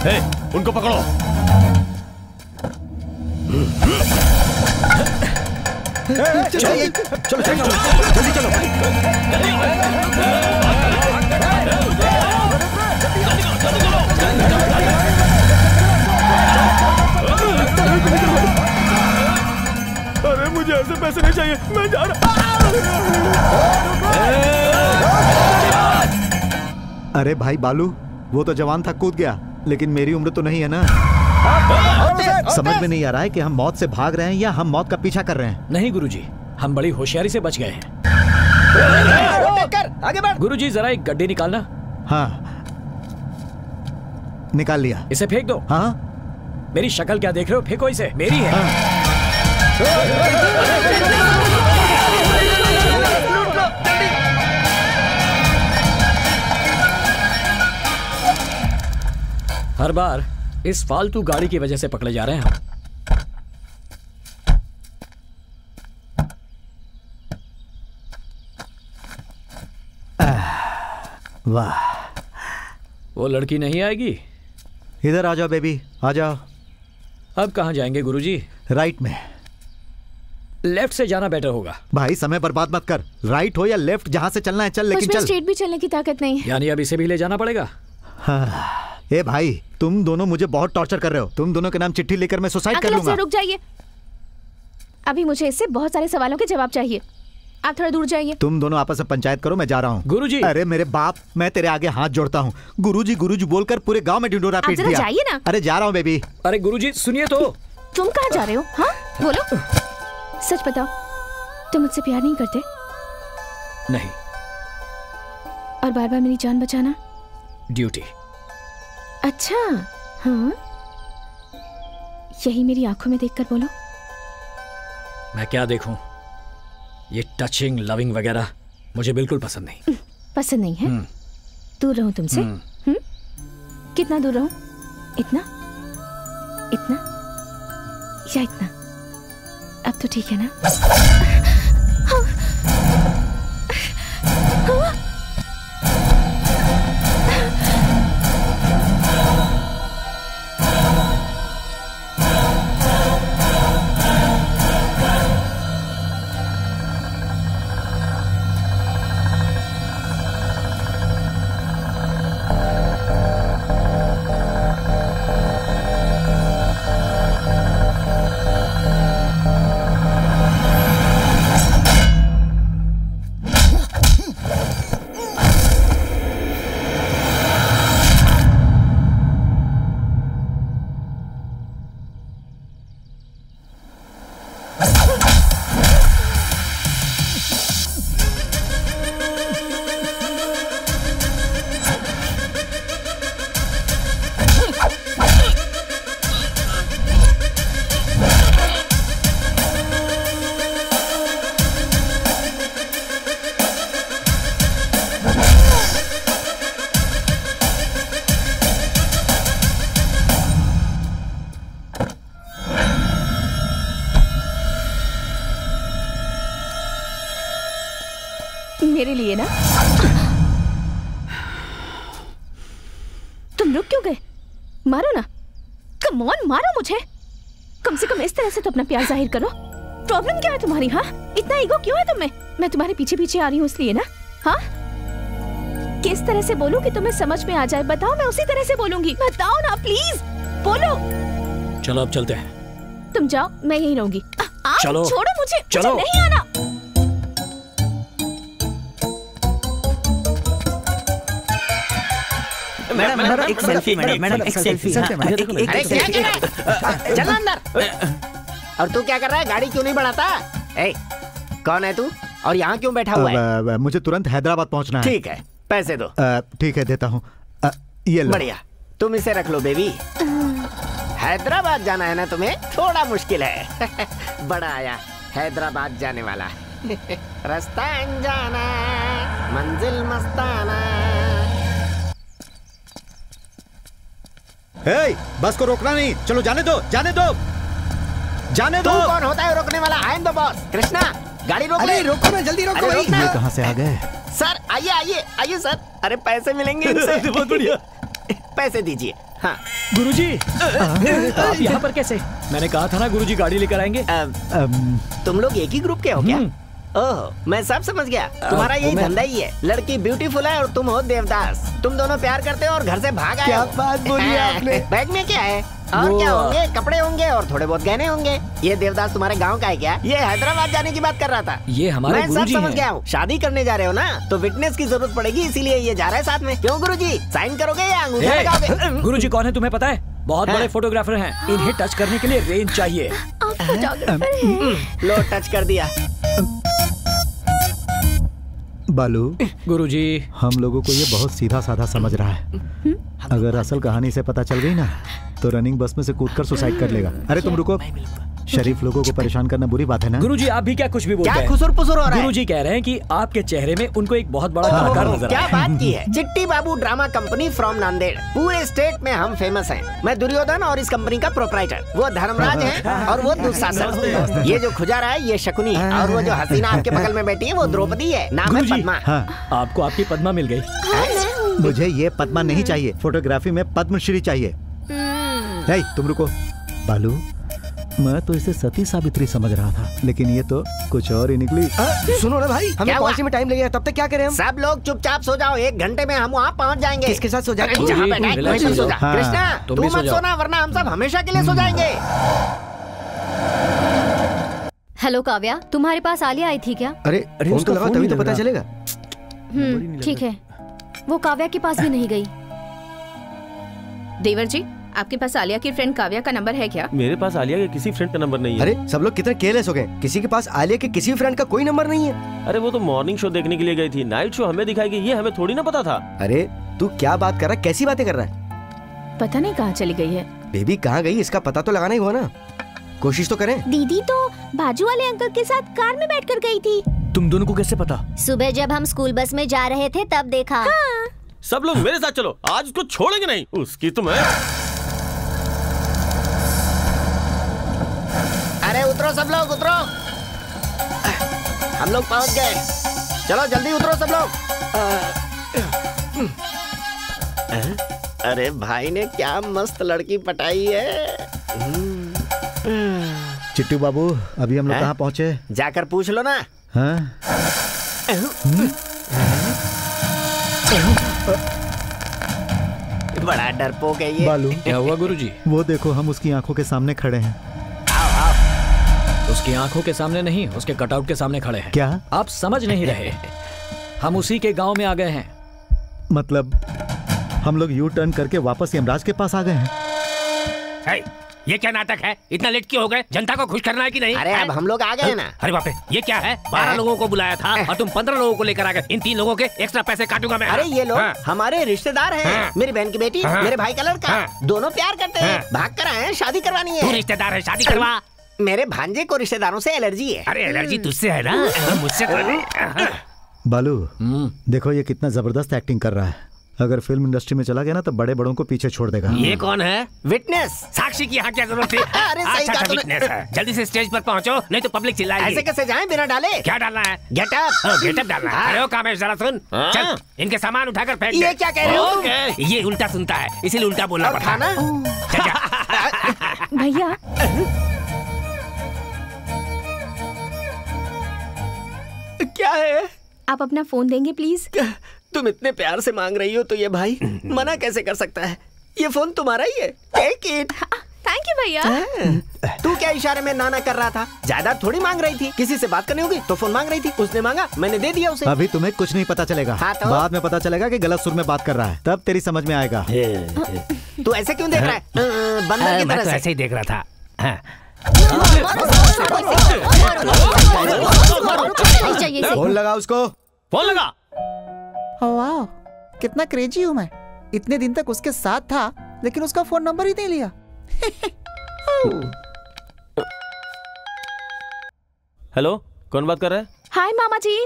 हे, उनको पकड़ो। चलो जल्दी चलो। अरे मुझे ऐसे पैसे नहीं चाहिए, मैं जा रहा। अरे भाई बालू, वो तो जवान था, कूद गया, लेकिन मेरी उम्र तो नहीं है ना। समझ में नहीं आ रहा है कि हम मौत से भाग रहे हैं या हम मौत का पीछा कर रहे हैं। नहीं गुरुजी, हम बड़ी होशियारी से बच गए हैं। आगे बढ़। गुरुजी जरा एक गड्डी निकालना। हाँ। निकाल लिया। इसे फेंक दो। हाँ मेरी शक्ल क्या देख रहे हो? फेंको इसे, मेरी है। हर बार इस फालतू गाड़ी की वजह से पकड़े जा रहे हैं हम। वाह, वो लड़की नहीं आएगी? इधर आ जाओ बेबी, आ जाओ। अब कहाँ जाएंगे गुरुजी? राइट में। लेफ्ट से जाना बेटर होगा। भाई समय बर्बाद मत कर, राइट हो या लेफ्ट, जहाँ से चलना है चल, लेकिन चल। स्ट्रेट भी चलने की ताकत नहीं है। यानी अब इसे भी ले जाना पड़ेगा। हाँ। ए भाई, तुम दोनों मुझे बहुत टॉर्चर कर रहे हो। तुम दोनों के नाम चिट्ठी लेकर मैं सुसाइड कर लूंगा। रुक जाइए, अभी मुझे इससे बहुत सारे सवालों के जवाब चाहिए। आप थोड़ा दूर जाइए। तुम दोनों आपस में पंचायत करो, मैं जा रहा हूँ। गुरुजी। अरे मेरे बाप, मैं तेरे आगे हाथ जोड़ता हूँ। गुरुजी गुरुजी बोलकर पूरे गांव में ढिंढोरा पीट दिया। जाइए ना। अरे जा रहा हूँ बेबी। अरे गुरुजी सुनिए तो। तुम कहाँ जा रहे हो? हाँ बोलो, सच बताओ, तुम मुझसे प्यार नहीं करते? नहीं। और बार बार मेरी जान बचाना? ड्यूटी। अच्छा, हाँ, यही मेरी आंखों में देखकर बोलो। मैं क्या देखूं? ये टचिंग लविंग वगैरह मुझे बिल्कुल पसंद नहीं। पसंद नहीं है? दूर रहूं तुमसे? कितना दूर रहूं? इतना, इतना या इतना? अब तो ठीक है ना? मेरे लिए ना? तुम रुक क्यों गए? मारो ना, कम ऑन मारो मुझे। कम से कम इस तरह से तो अपना प्यार जाहिर करो। प्रॉब्लम क्या है तुम्हारी? हाँ, इतना ईगो क्यों है तुम्हें? मैं तुम्हारे पीछे पीछे आ रही हूँ इसलिए ना? हाँ, किस तरह से बोलूं कि तुम्हें समझ में आ जाए? बताओ, मैं उसी तरह से बोलूंगी। बताओ ना प्लीज, बोलो। चलो अब चलते हैं। तुम जाओ, मैं यहीं रहूंगी। चलो छोड़ो मुझे, चलो। मुझे नहीं आना। मैडम एक सेल्फी, मैडम एक सेल्फी। अरे क्या कर रहा है? चल अंदर। और तू क्या कर रहा है? गाड़ी क्यों नहीं बढ़ाता? ए, कौन है तू और यहाँ क्यों बैठा हुआ है? मुझे तुरंत हैदराबाद पहुँचना है। ठीक है, पैसे दो। ठीक है, देता हूँ। ये लो। बढ़िया, तुम इसे रख लो बेबी। हैदराबाद जाना है ना तुम्हें? थोड़ा मुश्किल है। बड़ा आया हैदराबाद जाने वाला। रास्ता अनजाना, मंजिल मस्ताना। बस को रोकना नहीं, चलो जाने दो, जाने दो, जाने दो। तू कौन होता है रोकने वाला? I am the boss. Krishna, गाड़ी रोको। अरे रोको ना, जल्दी रोको भाई। ये कहाँ से आ गए? सर आइए आइए आइए सर। अरे पैसे मिलेंगे इनसे। बहुत बढ़िया। पैसे दीजिए। हाँ गुरुजी, आप यहाँ पर कैसे? मैंने कहा था ना गुरुजी गाड़ी लेकर आएंगे। तुम लोग एक ही ग्रुप के हो क्या? ओह, मैं सब समझ गया। तुम्हारा यही धंधा ही है। लड़की ब्यूटीफुल है और तुम हो देवदास। तुम दोनों प्यार करते हो और घर से भाग आए। क्या बात बोली आपने? बैग में क्या है? और क्या होंगे? कपड़े होंगे और थोड़े बहुत गहने होंगे। ये देवदास तुम्हारे गांव का है क्या? ये हैदराबाद जाने की बात कर रहा था। ये हमारे मैं सब समझ गया हूँ। शादी करने जा रहे हो ना, तो विटनेस की जरूरत पड़ेगी, इसीलिए ये जा रहा है साथ में। क्यों गुरुजी, साइन करोगे या अंगूठा लगाओगे? गुरुजी कौन है तुम्हें पता है? बहुत बड़े फोटोग्राफर हैं। इन्हें टच करने के लिए रेंज चाहिए। लो टच कर दिया। बालू गुरुजी, हम लोगों को ये बहुत सीधा साधा समझ रहा है। अगर असल कहानी से पता चल गई ना तो रनिंग बस में से कूदकर सुसाइड कर लेगा। अरे तुम रुको, शरीफ लोगों को परेशान करना बुरी बात है ना। गुरुजी आप भी क्या कुछ भी बोलते हैं? क्या खुसुर पुसुर हो रहा है? गुरुजी कह रहे हैं कि आपके चेहरे में उनको एक बहुत बड़ा कलाकार नजर क्या आया है। बात की है? चिट्टी बाबू ड्रामा कंपनी फ्रॉम नांदेड़। पूरे स्टेट में हम फेमस हैं। मैं दुर्योधन और इस कंपनी का प्रोप्राइटर। वो धर्मराज है और वो दुशासन। ये जो खुजा रहा है ये शकुनी है और वो जो हसीना आपके बगल में बैठी है वो द्रौपदी है। नाम है पद्मा। आपको आपकी पद्मा मिल गई। मुझे ये पद्मा नहीं चाहिए, फोटोग्राफी में पद्मश्री चाहिए। हे, तुम रुको। बालू, मैं तो इसे सती सावित्री समझ रहा था, लेकिन ये तो कुछ और ही निकली। सुनो ना भाई, हमें पहुंचने में टाइम लगेगा, तब तक क्या करें हम? सब लोग चुपचाप सो जाओ, 1 घंटे में हम वहाँ पहुँच जाएंगे। किसके साथ सो जाएंगे? जहाँ बैठा है वहीं पे सो जा। हाँ। कृष्णा तुम तू भी मत सो जाओ। सोना वरना हम सब हमेशा के लिए सो जाएंगे। हेलो काव्या, तुम्हारे पास आलिया आई थी क्या? अरे फोन तो लगाओ तभी तो पता चलेगा। ठीक है। वो काव्या के पास भी नहीं गई। देवर जी, आपके पास आलिया की फ्रेंड काव्या का नंबर है क्या? मेरे पास आलिया के किसी फ्रेंड का नंबर नहीं है। अरे सब लोग कितने केयरलेस हो गए, किसी के पास आलिया के किसी फ्रेंड का कोई नंबर नहीं है। अरे वो तो मॉर्निंग शो देखने के लिए गई थी, नाइट शो हमें दिखाएगी ये हमें थोड़ी ना पता था। अरे तू क्या बात कर रहा है, कैसी बातें कर रहा है? पता नहीं कहाँ चली गई है। बेबी कहाँ गई इसका पता तो लगाना ही हुआ ना, कोशिश तो करें। दीदी तो बाजू वाले अंकल के साथ कार में बैठकर गई थी। तुम दोनों को कैसे पता? सुबह जब हम स्कूल बस में जा रहे थे तब देखा। हाँ। सब लोग मेरे साथ चलो, आज उसको छोड़ेंगे नहीं। उसकी तुम्हें। अरे उतरो सब लोग, उतरो। हम लोग पहुंच गए। चलो जल्दी उतरो सब लोग। अरे भाई ने क्या मस्त लड़की पटाई है। चिट्टू बाबू, अभी हम लोग कहाँ पहुँचे? जाकर पूछ लो ना। हाँ? बड़ा डरपोक है ये। बालू, क्या हुआ गुरुजी? वो देखो, हम उसकी आंखों के सामने खड़े हैं। उसकी आंखों के सामने नहीं, उसके कटआउट के सामने खड़े हैं। क्या आप समझ नहीं रहे? हम उसी के गांव में आ गए हैं। मतलब हम लोग यू टर्न करके वापस यमराज के पास आ गए हैं? ये क्या नाटक है? इतना लेट क्यों हो गए? जनता को खुश करना है कि नहीं? अरे अब हम लोग आ गए ना। अरे बाप रे, ये क्या है? 12 लोगों को बुलाया था और तुम 15 लोगों को लेकर आ गए। इन 3 लोगों के एक्स्ट्रा पैसे काटूंगा मैं। अरे ये लोग हमारे रिश्तेदार हैं। मेरी बहन की बेटी, मेरे भाई का लड़का, दोनों प्यार करते हैं। भाग कर आए हैं, शादी करवानी है। तू रिश्तेदार है, शादी करवा। मेरे भांजे को रिश्तेदारों से एलर्जी है। अरे एलर्जी तुझसे है ना, मुझसे तो। बालू, देखो ये कितना जबरदस्त एक्टिंग कर रहा है। अगर फिल्म इंडस्ट्री में चला गया ना तो बड़े बड़ों को पीछे छोड़ देगा। ये कौन है? विटनेस। साक्षी की यहाँ क्या जरूरत थी? अरे सही कहा तूने। विटनेस है। जल्दी से स्टेज पर पहुँचो, नहीं तो पब्लिक चिल्लाएगी। ऐसे कैसे जाएं बिना डाले? क्या डालना है? गेटअप। गेटअप डालना है। अरे ओ कामेश, जरा सुन। चल इनके सामान उठाकर फेंक दे। ये क्या कह रहे हो तुम? ये उल्टा सुनता है, इसीलिए उल्टा बोलना पड़ता है। भैया क्या है? आप अपना फोन देंगे प्लीज? तुम इतने प्यार से मांग रही हो तो ये भाई मना कैसे कर सकता है? ये फोन तुम्हारा ही है। Take it. थैंक यू भैया। तू क्या इशारे में नाना कर रहा था? जायदाद थोड़ी मांग रही थी, किसी से बात करनी होगी तो फोन मांग रही थी। उसने मांगा, मैंने दे दिया उसे। अभी तुम्हें कुछ नहीं पता चलेगा। हाँ तो? बाद में पता चलेगा कि गलत सुर में बात कर रहा है, तब तेरी समझ में आएगा। तू ऐसे क्यों देख रहा है? बंदर की मैं तरह तो से। ऐसे ही देख रहा था। फोन लगा उसको। फोन लगा। वाह, कितना क्रेजी हूँ मैं। इतने दिन तक उसके साथ था लेकिन उसका फोन नंबर ही नहीं लिया। हेलो, कौन बात कर रहा है? हाय मामा जी।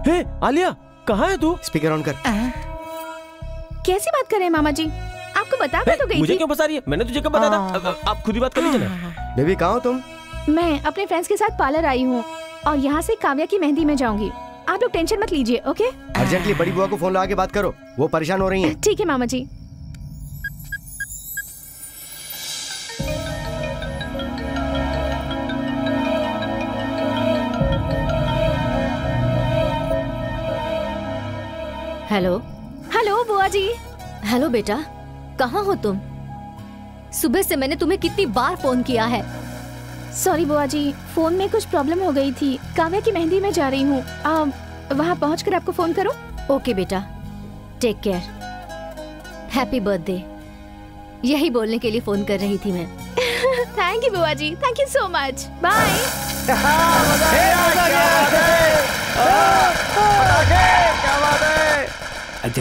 हे आलिया, कहाँ है तू? स्पीकर ऑन कर। कैसी बात कर रहे हैं मामा जी? आपको बता तो गई मुझे थी। क्यों फंसा रही है? मैंने तुझे कब बताया था? आप खुद ही बात कर लीजिए ना। बेबी कहाँ हो तुम? मैं अपने फ्रेंड्स के साथ पार्लर आई हूँ और यहाँ से काव्या की मेहंदी में जाऊंगी। आप लोग टेंशन मत लीजिए, ओके? अर्जेंटली बड़ी बुआ को फोन लगा के बात करो, वो परेशान हो रही हैं। ठीक है मामा जी। हेलो। हेलो बुआ जी। हेलो बेटा, कहाँ हो तुम? सुबह से मैंने तुम्हें कितनी बार फोन किया है। सॉरी बुआ जी, फोन में कुछ प्रॉब्लम हो गई थी। काव्या की मेहंदी में जा रही हूँ, वहाँ पहुँचकर आपको फोन करूँ? ओके बेटा, टेक केयर। हैप्पी बर्थडे, यही बोलने के लिए फोन कर रही थी मैं। थैंक यू बुआ जी, thank you so much. Bye.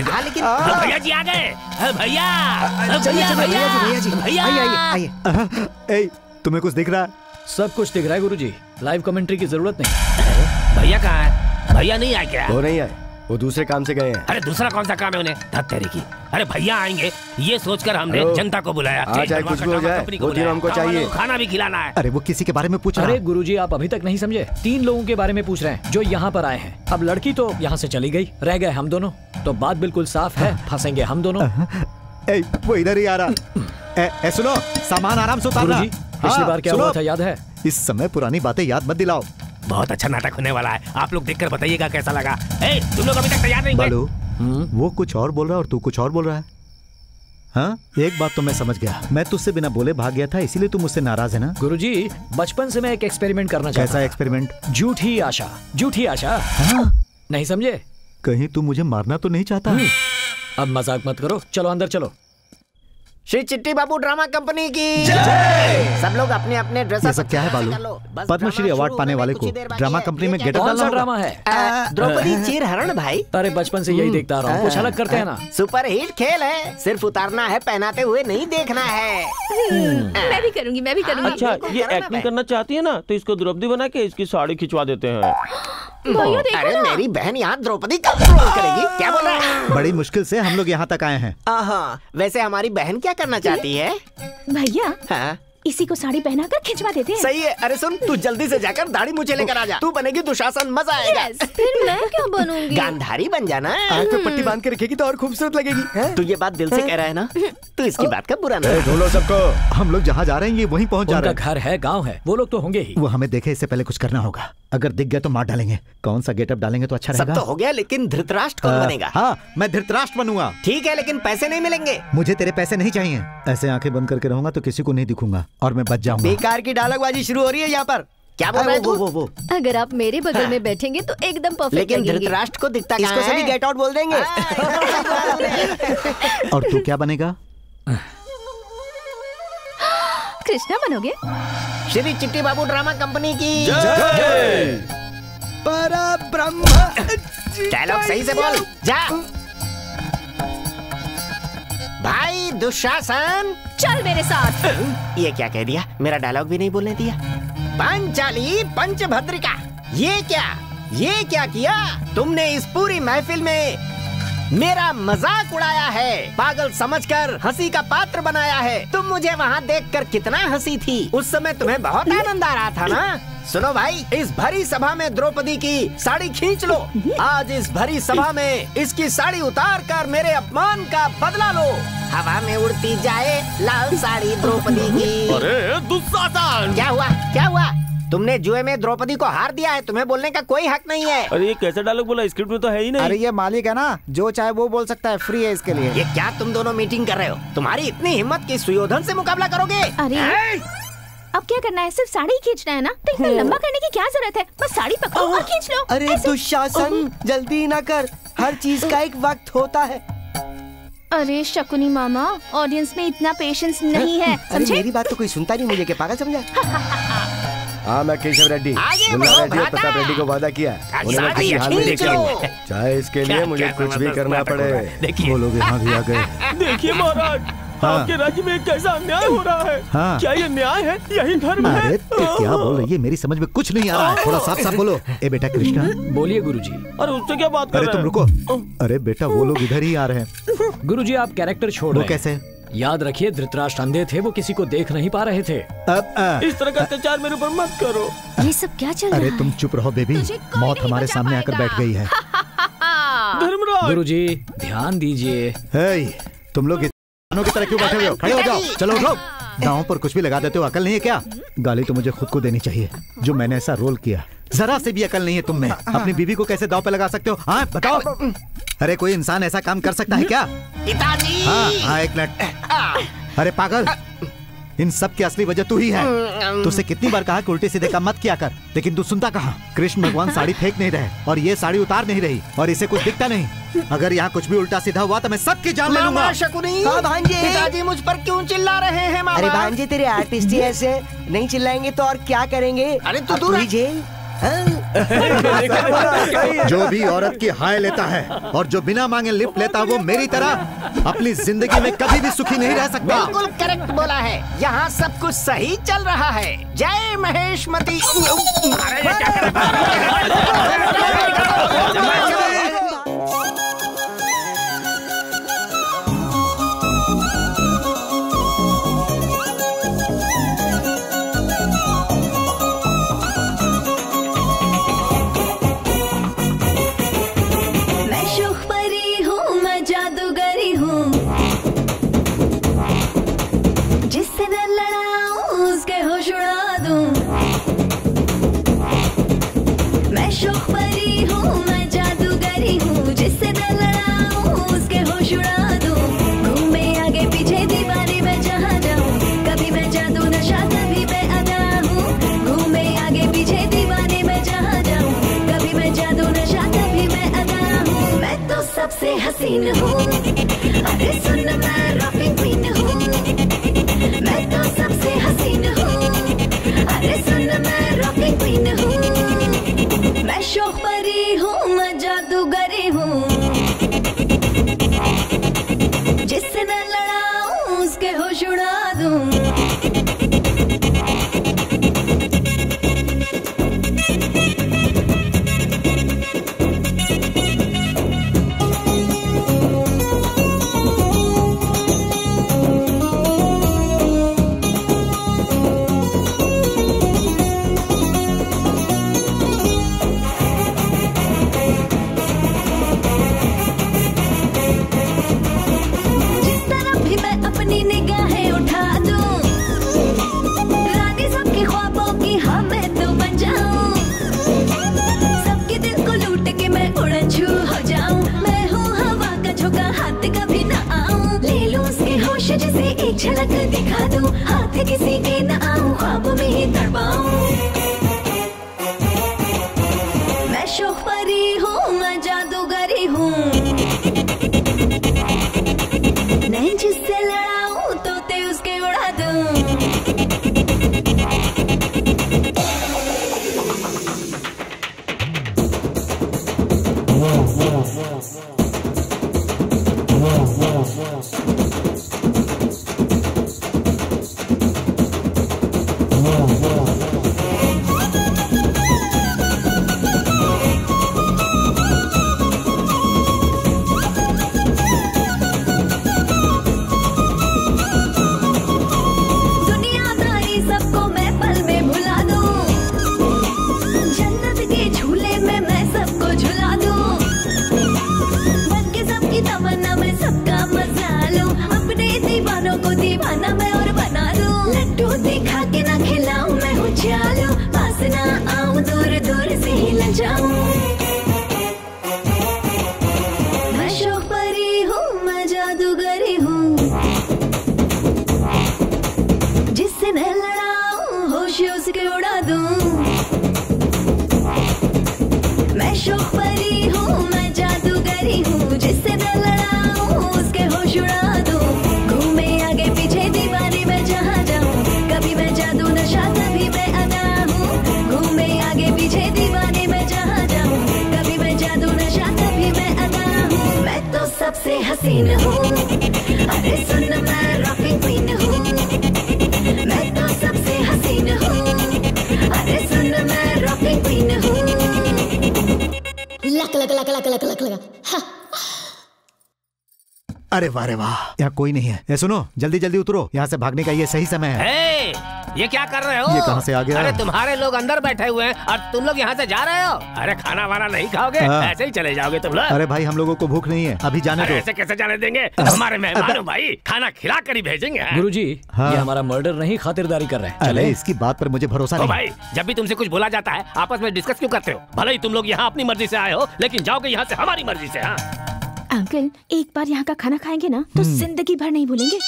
हाँ लेकिन भैया जी आ गए। भैया ए, तुम्हें कुछ दिख रहा है? सब कुछ दिख रहा है गुरुजी, लाइव कमेंट्री की जरूरत नहीं। भैया कहाँ है? भैया नहीं आए क्या? वो नहीं आए, वो दूसरे काम से गए हैं। अरे दूसरा कौन सा काम है उन्हें? धत्तेरी की। अरे भैया आएंगे ये सोचकर हमने जनता को बुलाया। चाहे कुछ भी हो जाए, वो तीनों हमको चाहिए। खाना भी खिलाना है। अरे वो किसी के बारे में पूछ रहा है। अरे गुरुजी आप अभी तक नहीं समझे, 3 लोगों के बारे में पूछ रहे हैं जो यहाँ पर आए हैं। अब लड़की तो यहाँ से चली गई, रह गए हम दोनों। तो बात बिल्कुल साफ है, फंसेंगे हम दोनों। वो इधर ही आ रहा। सुनो, सामान आराम से उतारना। पिछली बार क्या हुआ था याद है? इस समय पुरानी बातें याद मत दिलाओ। बहुत अच्छा नाटक होने वाला है, आप लोग देखकर बताइएगा कैसा लगा। तुम लोग अभी तक तैयार नहीं हुए? बालू, वो कुछ और बोल रहा है और तू कुछ और बोल रहा है। हाँ, एक बात तो मैं समझ गया, मैं तुझसे बिना बोले भाग गया था, इसीलिए तू मुझसे नाराज है ना? गुरुजी, बचपन से मैं एक एक्सपेरिमेंट करना चाहता हूं। कैसा एक्सपेरिमेंट? झूठी आशा, झूठी आशा। हाँ? नहीं समझे? कहीं तू मुझे मारना तो नहीं चाहता? अब मजाक मत करो, चलो अंदर चलो। श्री चिट्टी बाबू ड्रामा कंपनी की जय। सब लोग अपने अपने ड्रेस। ये सब क्या है बालू? पद्मश्री अवार्ड पाने वाले को ड्रामा कंपनी में गेटअप डालना ड्रामा है? द्रौपदी चीरहरण भाई। अरे बचपन से यही देखता रहा हूँ, कुछ अलग करते हैं ना। सुपर हिट खेल है, सिर्फ उतारना है, पहनाते हुए नहीं देखना है। मैं भी करूँगी, मैं भी करूँगी। अच्छा, ये एक्टिंग करना चाहती है ना, तो इसको द्रौपदी बना के इसकी साड़ी खिंचवा देते हैं। अरे मेरी बहन यहाँ द्रौपदी का रोल करेगी, क्या बोल रहा है? बड़ी मुश्किल से हम लोग यहाँ तक आए हैं। वैसे हमारी बहन क्या करना चाहती है? भैया, हाँ? इसी को साड़ी पहनाकर खिंचवा देते हैं। सही है। अरे सुन, तू जल्दी से जाकर दाढ़ी मुझे लेकर आ जा, तू बनेगी दुशासन, मजा आएगा। फिर मैं क्या बनूंगी? गांधारी बन जाना। आँख पे पट्टी बांध के रखेगी तो और खूबसूरत लगेगी। तू ये बात दिल से कह रहा है ना, तू इसकी बात का बुरा ना। ढूंढो सबको, हम लोग जहाँ जा रहे हैं ये वहीं पहुँच जा रहे हैं। घर है, गाँव है, वो लोग तो होंगे ही। वो हमें देखे इससे पहले कुछ करना होगा, अगर दिख गया तो मार डालेंगे। कौन सा गेटअप डालेंगे तो अच्छा रहेगा? सब तो हो गया, लेकिन धृतराष्ट्र कौन बनेगा? हाँ, मैं धृतराष्ट्र बनूंगा। ठीक है, लेकिन पैसे नहीं मिलेंगे। मुझे तेरे पैसे नहीं चाहिए। ऐसे आंखें बंद करके रहूंगा तो किसी को नहीं दिखूंगा और मैं बच जाऊंगा। बेकार की डायलॉगबाजी शुरू हो रही है यहाँ पर। क्या बोल रहा है तू? वो अगर आप मेरे बगल में बैठेंगे तो एकदम परफेक्ट लेकिन लगेंगे। धृतराष्ट्र को दिखता इसको कहाँ है? सभी गेट आउट बोल देंगे। और तू क्या बनेगा? कृष्णा बनोगे? श्री चिट्टी बाबू ड्रामा कंपनी की जय। परब्रह्म। डायलॉग सही से बोल, जा। भाई दुशासन, चल मेरे साथ। ये क्या कह दिया? मेरा डायलॉग भी नहीं बोलने दिया। पांचाली पंचभद्रिका, ये क्या किया तुमने? इस पूरी महफिल में मेरा मजाक उड़ाया है, पागल समझकर हंसी का पात्र बनाया है। तुम मुझे वहाँ देखकर कितना हंसी थी, उस समय तुम्हें बहुत आनंद आ रहा था ना? सुनो भाई, इस भरी सभा में द्रौपदी की साड़ी खींच लो। आज इस भरी सभा में इसकी साड़ी उतार कर मेरे अपमान का बदला लो। हवा में उड़ती जाए लाल साड़ी द्रौपदी की। अरे दुशासन! क्या हुआ? क्या हुआ? तुमने जुए में द्रौपदी को हार दिया है, तुम्हें बोलने का कोई हक नहीं है। अरे ये कैसा डायलॉग बोला? स्क्रिप्ट में तो है ही नहीं। अरे ये मालिक है ना, जो चाहे वो बोल सकता है, फ्री है इसके लिए। ये क्या तुम दोनों मीटिंग कर रहे हो? तुम्हारी इतनी हिम्मत कि सुयोधन से मुकाबला करोगे? अरे अब क्या करना है? सिर्फ साड़ी खींचना है ना, तो इतना लंबा करने की क्या जरूरत है? बस साड़ी पकड़ो और खींच लो। अरे दुशासन, जल्दी ना कर, हर चीज का एक वक्त होता है। अरे शकुनी मामा, ऑडियंस में इतना पेशेंस नहीं है, समझे? मेरी बात तो कोई सुनता नहीं, मुझे क्या पागल समझा? हाँ, मैं केशव रेड्डी, मुन्ना रेड्डी और प्रताप रेड्डी को वादा किया, उन्होंने किसी हाल में लेकर, चाहे इसके लिए मुझे कुछ भी करना पड़े। वो लोग यहाँ भी आ गए। देखिए महाराज, आपके राज्य में कैसा अन्याय हो रहा है। हाँ। क्या ये न्याय है? यही धर्म है? अरे क्या बोल रही है? मेरी समझ में कुछ नहीं आ रहा है, थोड़ा साफ साफ बोलो। ए बेटा कृष्णा। बोलिए गुरुजी। अरे उससे क्या बात कर रहे हैं? अरे तुम रुको। अरे बेटा वो लोग इधर ही आ रहे हैं। गुरुजी आप कैरेक्टर छोड़ रहे हैं। वो कैसे? याद रखिए धृतराष्ट्र अंधे थे, वो किसी को देख नहीं पा रहे थे। इस तरह का अत्याचार मेरे ऊपर मत करो। ये सब क्या चल रहा है? अरे तुम चुप रहो बेबी, मौत हमारे सामने आकर बैठ गई है। धर्मराज गुरुजी ध्यान दीजिए। तुम लोग की तरह क्यों बैठे हुए हो? खड़े हो जाओ, चलो उठो। दांव पर कुछ भी लगा देते हो, अकल नहीं है क्या? गाली तो मुझे खुद को देनी चाहिए, जो मैंने ऐसा रोल किया। जरा से भी अकल नहीं है तुम में। अपनी बीवी को कैसे दांव पे लगा सकते हो? हाँ बताओ। अरे कोई इंसान ऐसा काम कर सकता है क्या? पिताजी। हाँ एक मिनट। अरे पागल, इन सब की असली वजह तू ही है। तुझसे कितनी बार कहा कि उल्टे सीधे काम मत किया कर, लेकिन तू सुनता कहाँ? कृष्ण भगवान साड़ी फेंक नहीं रहे और ये साड़ी उतार नहीं रही और इसे कुछ दिखता नहीं। अगर यहाँ कुछ भी उल्टा सीधा हुआ तो मैं सबकी जान ले लूंगा। शकुनी, हाँ भांजे, पिताजी मुझ पर क्यों चिल्ला रहे हैं? मामा, अरे भांजे तेरे आर्टिस्ट ही ऐसे, नहीं चिल्लाएंगे तो और क्या करेंगे? अरे तू दूर जेल। जो भी औरत की हाय लेता है और जो बिना मांगे लिफ्ट लेता है वो मेरी तरह अपनी जिंदगी में कभी भी सुखी नहीं रह सकता। बिल्कुल करेक्ट बोला है। यहाँ सब कुछ सही चल रहा है। जय महेशमती। अरे ये क्या कर रहा है? सबसे हसीन हूँ, अरे सुन मैं रॉकिंग क्वीन हूँ, मैं तो सबसे हसीन हूँ, अरे सुन मैं रॉकिंग क्वीन हूँ, मैं शौक परी हूँ, मैं जादूगरी हूँ, जिससे मैं लड़ाऊं उसके होश उड़ा दूं। झलक दिखा दूं, हाथ किसी के न आऊं, ख्वाब में ही तड़पाऊं। मैं शौक परी हूँ, मैं जादूगरी हूँ, मैं जिससे लड़ाऊं तोते उसके उड़ा दूं। मैं शौक परी हूँ, मैं जादूगरी हूँ, जिससे मैं लड़ाऊं होश उसके उड़ा दूं। मैं शौक परी हूँ, मैं जादूगरी हूँ, जिससे मैं लड़ाऊं उसके होश उड़ा दूं। घूमे आगे पीछे दीवाने में जहाँ जाऊं, कभी मैं जादू नशा कभी मैं अदा हूँ। घूमे आगे पीछे दीवाने में जहाँ जाऊं, कभी मैं जादू नशा कभी मैं अदा हूँ। मैं तो सबसे हसीन हूँ, अरे सुन मैं रॉकिंग क्वीन हूँ, मैं तो सबसे हसीन हूँ, अरे सुन मैं रॉकिंग क्वीन हूँ। Luck luck luck luck luck luck luck. अरे वाह रे वाह, यहाँ कोई नहीं है। ये सुनो, जल्दी जल्दी उतरो, यहाँ से भागने का ये सही समय है। ये क्या कर रहे हो? ये कहाँ से आ गया? अरे तुम्हारे लोग अंदर बैठे हुए हैं और तुम लोग यहाँ से जा रहे हो? अरे खाना वाना नहीं खाओगे? ऐसे ही चले जाओगे तुम लोग? अरे भाई हम लोगों को भूख नहीं है, अभी जाने दो। ऐसे कैसे जाने देंगे? हमारे मेहमान हो भाई, खाना खिला कर ही भेजेंगे। गुरुजी, ये हमारा मर्डर नहीं खातिरदारी कर रहे हैं। अरे इसकी बात पर मुझे भरोसा नहीं। भाई जब भी तुमसे कुछ बोला जाता है आपस में डिस्कस क्यों करते हो? भले ही तुम लोग यहाँ अपनी मर्जी से आए हो, लेकिन जाओगे यहाँ से हमारी मर्जी से। अंकल एक बार यहाँ का खाना खाएंगे ना तो जिंदगी भर नहीं भूलेंगे।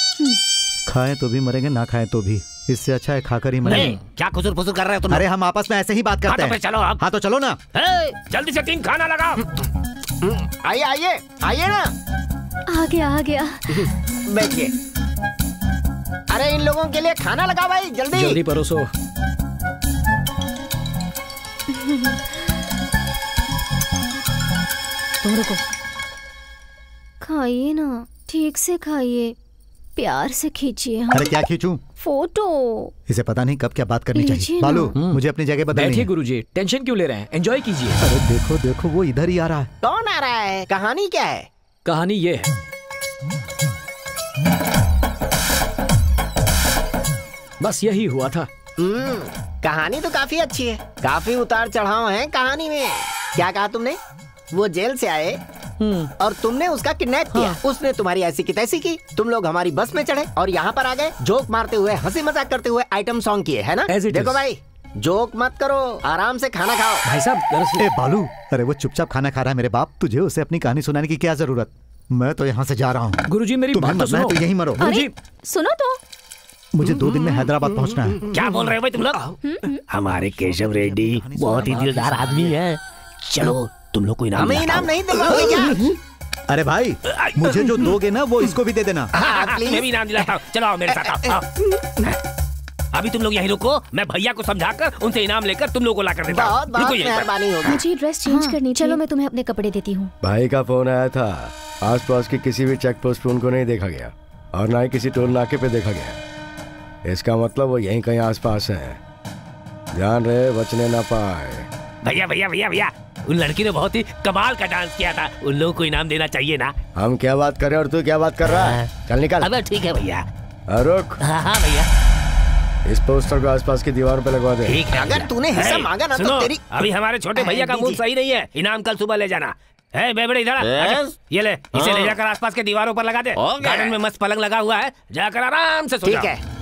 खाएं तो भी मरेंगे, ना खाएं तो भी। इससे अच्छा है खाकर ही मरेंगे। क्या खुसुर फुसुर कर रहे हो तुम? अरे हम आपस में ऐसे ही बात करते हैं। चलो आप। हाँ तो चलो ना। जल्दी से टीम खाना लगाओ। आइए आइए आइए ना। आ गया आ गया। बैठिए। अरे इन लोगों के लिए खाना लगाओ भाई, जल्दी जल्दी परोसो। तुम रुको। खाइए ना, ठीक से खाइए, प्यार से खींचिए। अरे क्या खींचूं? फोटो। इसे पता नहीं कब क्या बात करनी चाहिए। बालू, मुझे अपनी जगह बदलनी है। बैठिए गुरुजी, टेंशन क्यों ले रहे हैं, एंजॉय कीजिए। अरे देखो देखो, वो इधर ही आ रहा है। कौन आ रहा है? कहानी क्या है? कहानी ये है, बस यही हुआ था। कहानी तो काफी अच्छी है, काफी उतार चढ़ाव है कहानी में। क्या कहा तुमने? वो जेल से आए और तुमने उसका किडनैप किया। उसने तुम्हारी ऐसी की तैसी की, तुम लोग हमारी बस में चढ़े और यहाँ पर आ गए, जोक मारते हुए, हंसी मजाक करते हुए आइटम सॉन्ग किए, है ना? देखो भाई, जोक मत करो, आराम से खाना खाओ। भाई साहब, ए बालू, अरे वो चुपचाप खाना खा रहा है मेरे बाप, तुझे उसे अपनी कहानी सुनाने की क्या जरूरत? मैं तो यहाँ से जा रहा हूँ। गुरुजी मेरी बात तो सुनो। तो यही मरो। अरे सुनो तो। मुझे 2 दिन में हैदराबाद पहुँचना है। क्या बोल रहे हो भाई तुम लोग? हमारे केशव रेड्डी बहुत ही दिलदार आदमी है। चलो तुम लोग को इनाम हमें इनाम नहीं दिलाओगे क्या? अरे भाई, मुझे जो दोगे ना वो इसको भी दे देना। मैं भी इनाम दिलाता हूँ। चलो आओ मेरे साथ आओ। अभी तुम लोग यहीं रुको, मैं भैया को समझाकर उनसे इनाम लेकर तुम लोगों को ला कर देता हूँ। बहुत मेहरबानी होगी। मुझे ड्रेस चेंज करनी, चलो मैं तुम्हें अपने कपड़े देती हूँ। भाई का फोन आया था, आसपास की किसी भी चेक पोस्ट पे उनको नहीं देखा गया और ना ही किसी टोल नाके पे देखा गया। इसका मतलब वो यहीं कहीं आसपास है, ध्यान रहे बचने ना पाए। भैया भैया भैया भैया, उन लड़की ने बहुत ही कमाल का डांस किया था, उन लोगों को इनाम देना चाहिए ना। हम क्या बात कर रहे हैं और तू क्या बात कर रहा है? चल निकल। अब ठीक है भैया। रुक। हाँ भैया, इस पोस्टर को आसपास की दीवारों पे लगवा दे। ठीक है। अगर तूने हिस्सा मांगा ना तो तेरी। अभी हमारे छोटे भैया का मूड सही नहीं है, इनाम कल सुबह ले जाना। है बेबड़े इधर ये ले, इसे ले जाकर आसपास के दीवारों पर लगा दे। गार्डन में मस्त पलंग लगा हुआ है, जाकर आराम से सो जाओ। ठीक है।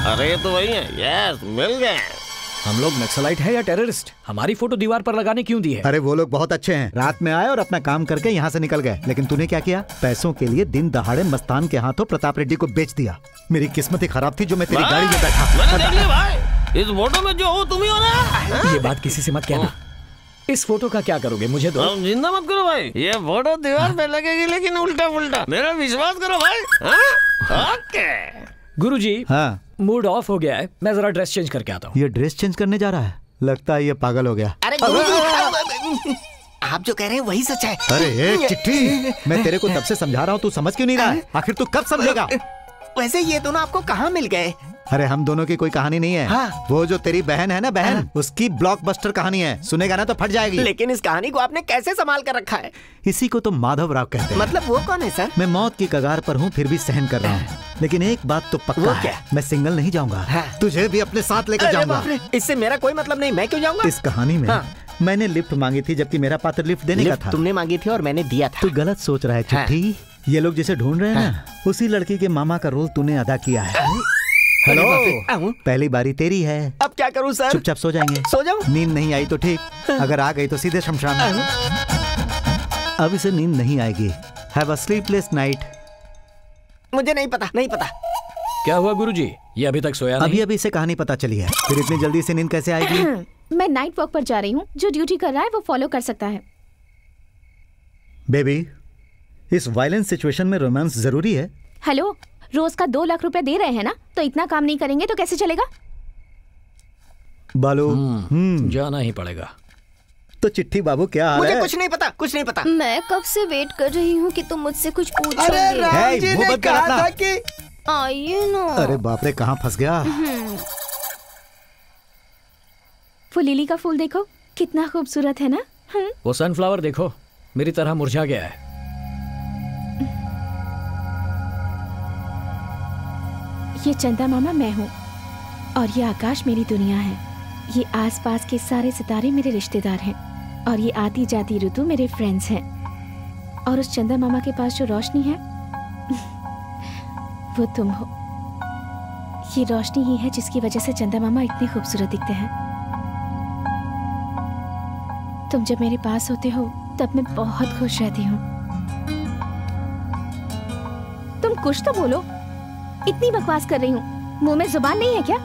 अरे तो वही है, यस मिल गए। हम लोग नक्सलाइट है या टेररिस्ट? हमारी फोटो दीवार पर लगाने क्यों दी है? अरे वो लोग बहुत अच्छे हैं, रात में आए और अपना काम करके यहाँ से निकल गए। लेकिन तूने क्या किया? पैसों के लिए दिन दहाड़े मस्तान के हाथों प्रताप रेड्डी को बेच दिया। मेरी किस्मत ही खराब थी जो मैं तेरी गाड़ी में बैठा। मैंने देख लिया भाई, इस फोटो में जो हो तुम ही हो ना। ये बात किसी से मत कहना। इस फोटो का क्या करोगे? मुझे दो। जिंदा मत करो भाई, ये फोटो दीवार पे लगेगी लेकिन उल्टा पुल्टा। मेरा विश्वास करो भाई। ओके गुरुजी, हाँ मूड ऑफ हो गया है, मैं जरा ड्रेस चेंज करके आता हूँ। ये ड्रेस चेंज करने जा रहा है, लगता है ये पागल हो गया। अरे गुरुजी, आप जो कह रहे हैं वही सच है। अरे ये चिट्ठी, मैं तेरे को तब से समझा रहा हूँ, तू समझ क्यों नहीं रहा है? आखिर तू कब समझेगा? वैसे ये दोनों आपको कहाँ मिल गए? अरे हम दोनों की कोई कहानी नहीं है। हाँ। वो जो तेरी बहन है ना, बहन, उसकी ब्लॉकबस्टर कहानी है। सुनेगा ना तो फट जाएगी। लेकिन इस कहानी को आपने कैसे संभाल कर रखा है? इसी को तो माधव राव कहते हैं। मतलब वो कौन है सर? मैं मौत की कगार पर हूँ फिर भी सहन कर रहा हूँ। लेकिन एक बात तो पक्का है, मैं सिंगल नहीं जाऊंगा। तुझे भी अपने साथ लेकर जाऊंगा। इससे मेरा कोई मतलब नहीं, मैं क्यों जाऊंगा? इस कहानी में मैंने लिफ्ट मांगी थी, जबकि मेरा पात्र लिफ्ट देने का था। तुमने मांगी थी और मैंने दिया था। तू गलत सोच रहा है चिट्ठी। ये लोग जिसे ढूंढ रहे हैं ना, उसी लड़की के मामा का रोल तूने अदा किया है। हेलो, पहली बारी तेरी है। अब क्या करूं सर? चुपचाप सो जाएंगे। सो जाऊं? नींद नहीं आई तो ठीक, अगर आ गई तो सीधे शमशान। अब इसे नींद नहीं आएगी। Have a sleepless night. मुझे नहीं पता, नहीं पता। क्या हुआ गुरुजी? ये अभी तक सोया नहीं? अभी अभी से कहानी पता चली है, फिर इतनी जल्दी से नींद कैसे आएगी? मैं नाइट वॉक पर जा रही हूँ, जो ड्यूटी कर रहा है वो फॉलो कर सकता है। बेबी, इस वायलेंस सिचुएशन में रोमांस जरूरी है। हेलो, रोज का 2 लाख रुपए दे रहे हैं ना, तो इतना काम नहीं करेंगे तो कैसे चलेगा? बालू, जाना ही पड़ेगा। तो चिट्ठी बाबू क्या हाल है? मुझे कुछ नहीं पता, कुछ नहीं पता। मैं कब से वेट कर रही हूँ कि तुम मुझसे कुछ पूछोगे। अरे राम जी ने कहा था कि आइए ना। अरे बाप रे, कहाँ फंस गया? वो लिली का फूल देखो, कितना खूबसूरत है ना। वो सनफ्लावर देखो, मेरी तरह मुरझा गया है। ये चंदा मामा मैं हूँ और ये आकाश मेरी दुनिया है। ये आसपास के सारे सितारे मेरे रिश्तेदार हैं और ये आती जाती ऋतु मेरे फ्रेंड्स हैं। और उस चंदा मामा के पास जो रोशनी है वो तुम हो। ये रोशनी ही है जिसकी वजह से चंदा मामा इतने खूबसूरत दिखते हैं। तुम जब मेरे पास होते हो तब मैं बहुत खुश रहती हूँ। तुम कुछ तो बोलो, इतनी बकवास कर रही हूँ, मुंह में जुबान नहीं है क्या?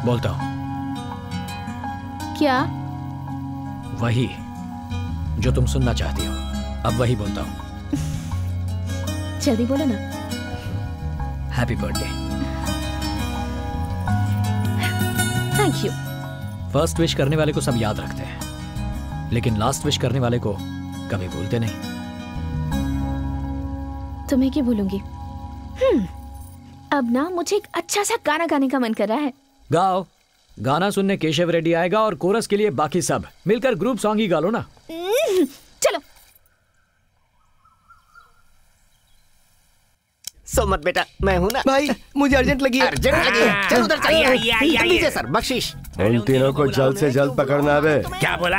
बोलता हूँ। क्या? वही जो तुम सुनना चाहती हो, अब वही बोलता हूँ। जल्दी बोलो ना। Happy birthday. Thank you. First wish करने वाले को सब याद रखते हैं, लेकिन लास्ट विश करने वाले को कभी भूलते नहीं। तुम्हें क्या भूलूंगी? अब ना मुझे एक अच्छा सा गाना गाने का मन कर रहा है। गाओ। गाना सुनने केशव रेड्डी आएगा और कोरस के लिए बाकी सब मिलकर ग्रुप सॉन्ग ही गा लो ना। चलो। सोमत बेटा, मैं हूँ ना भाई, मुझे अर्जेंट लगी है। अर्जेंट लगी है? चलो उधर चलो। लीजिए सर बख्शीश। उन तीनों को जल्द से जल्द पकड़ना है। क्या बोला?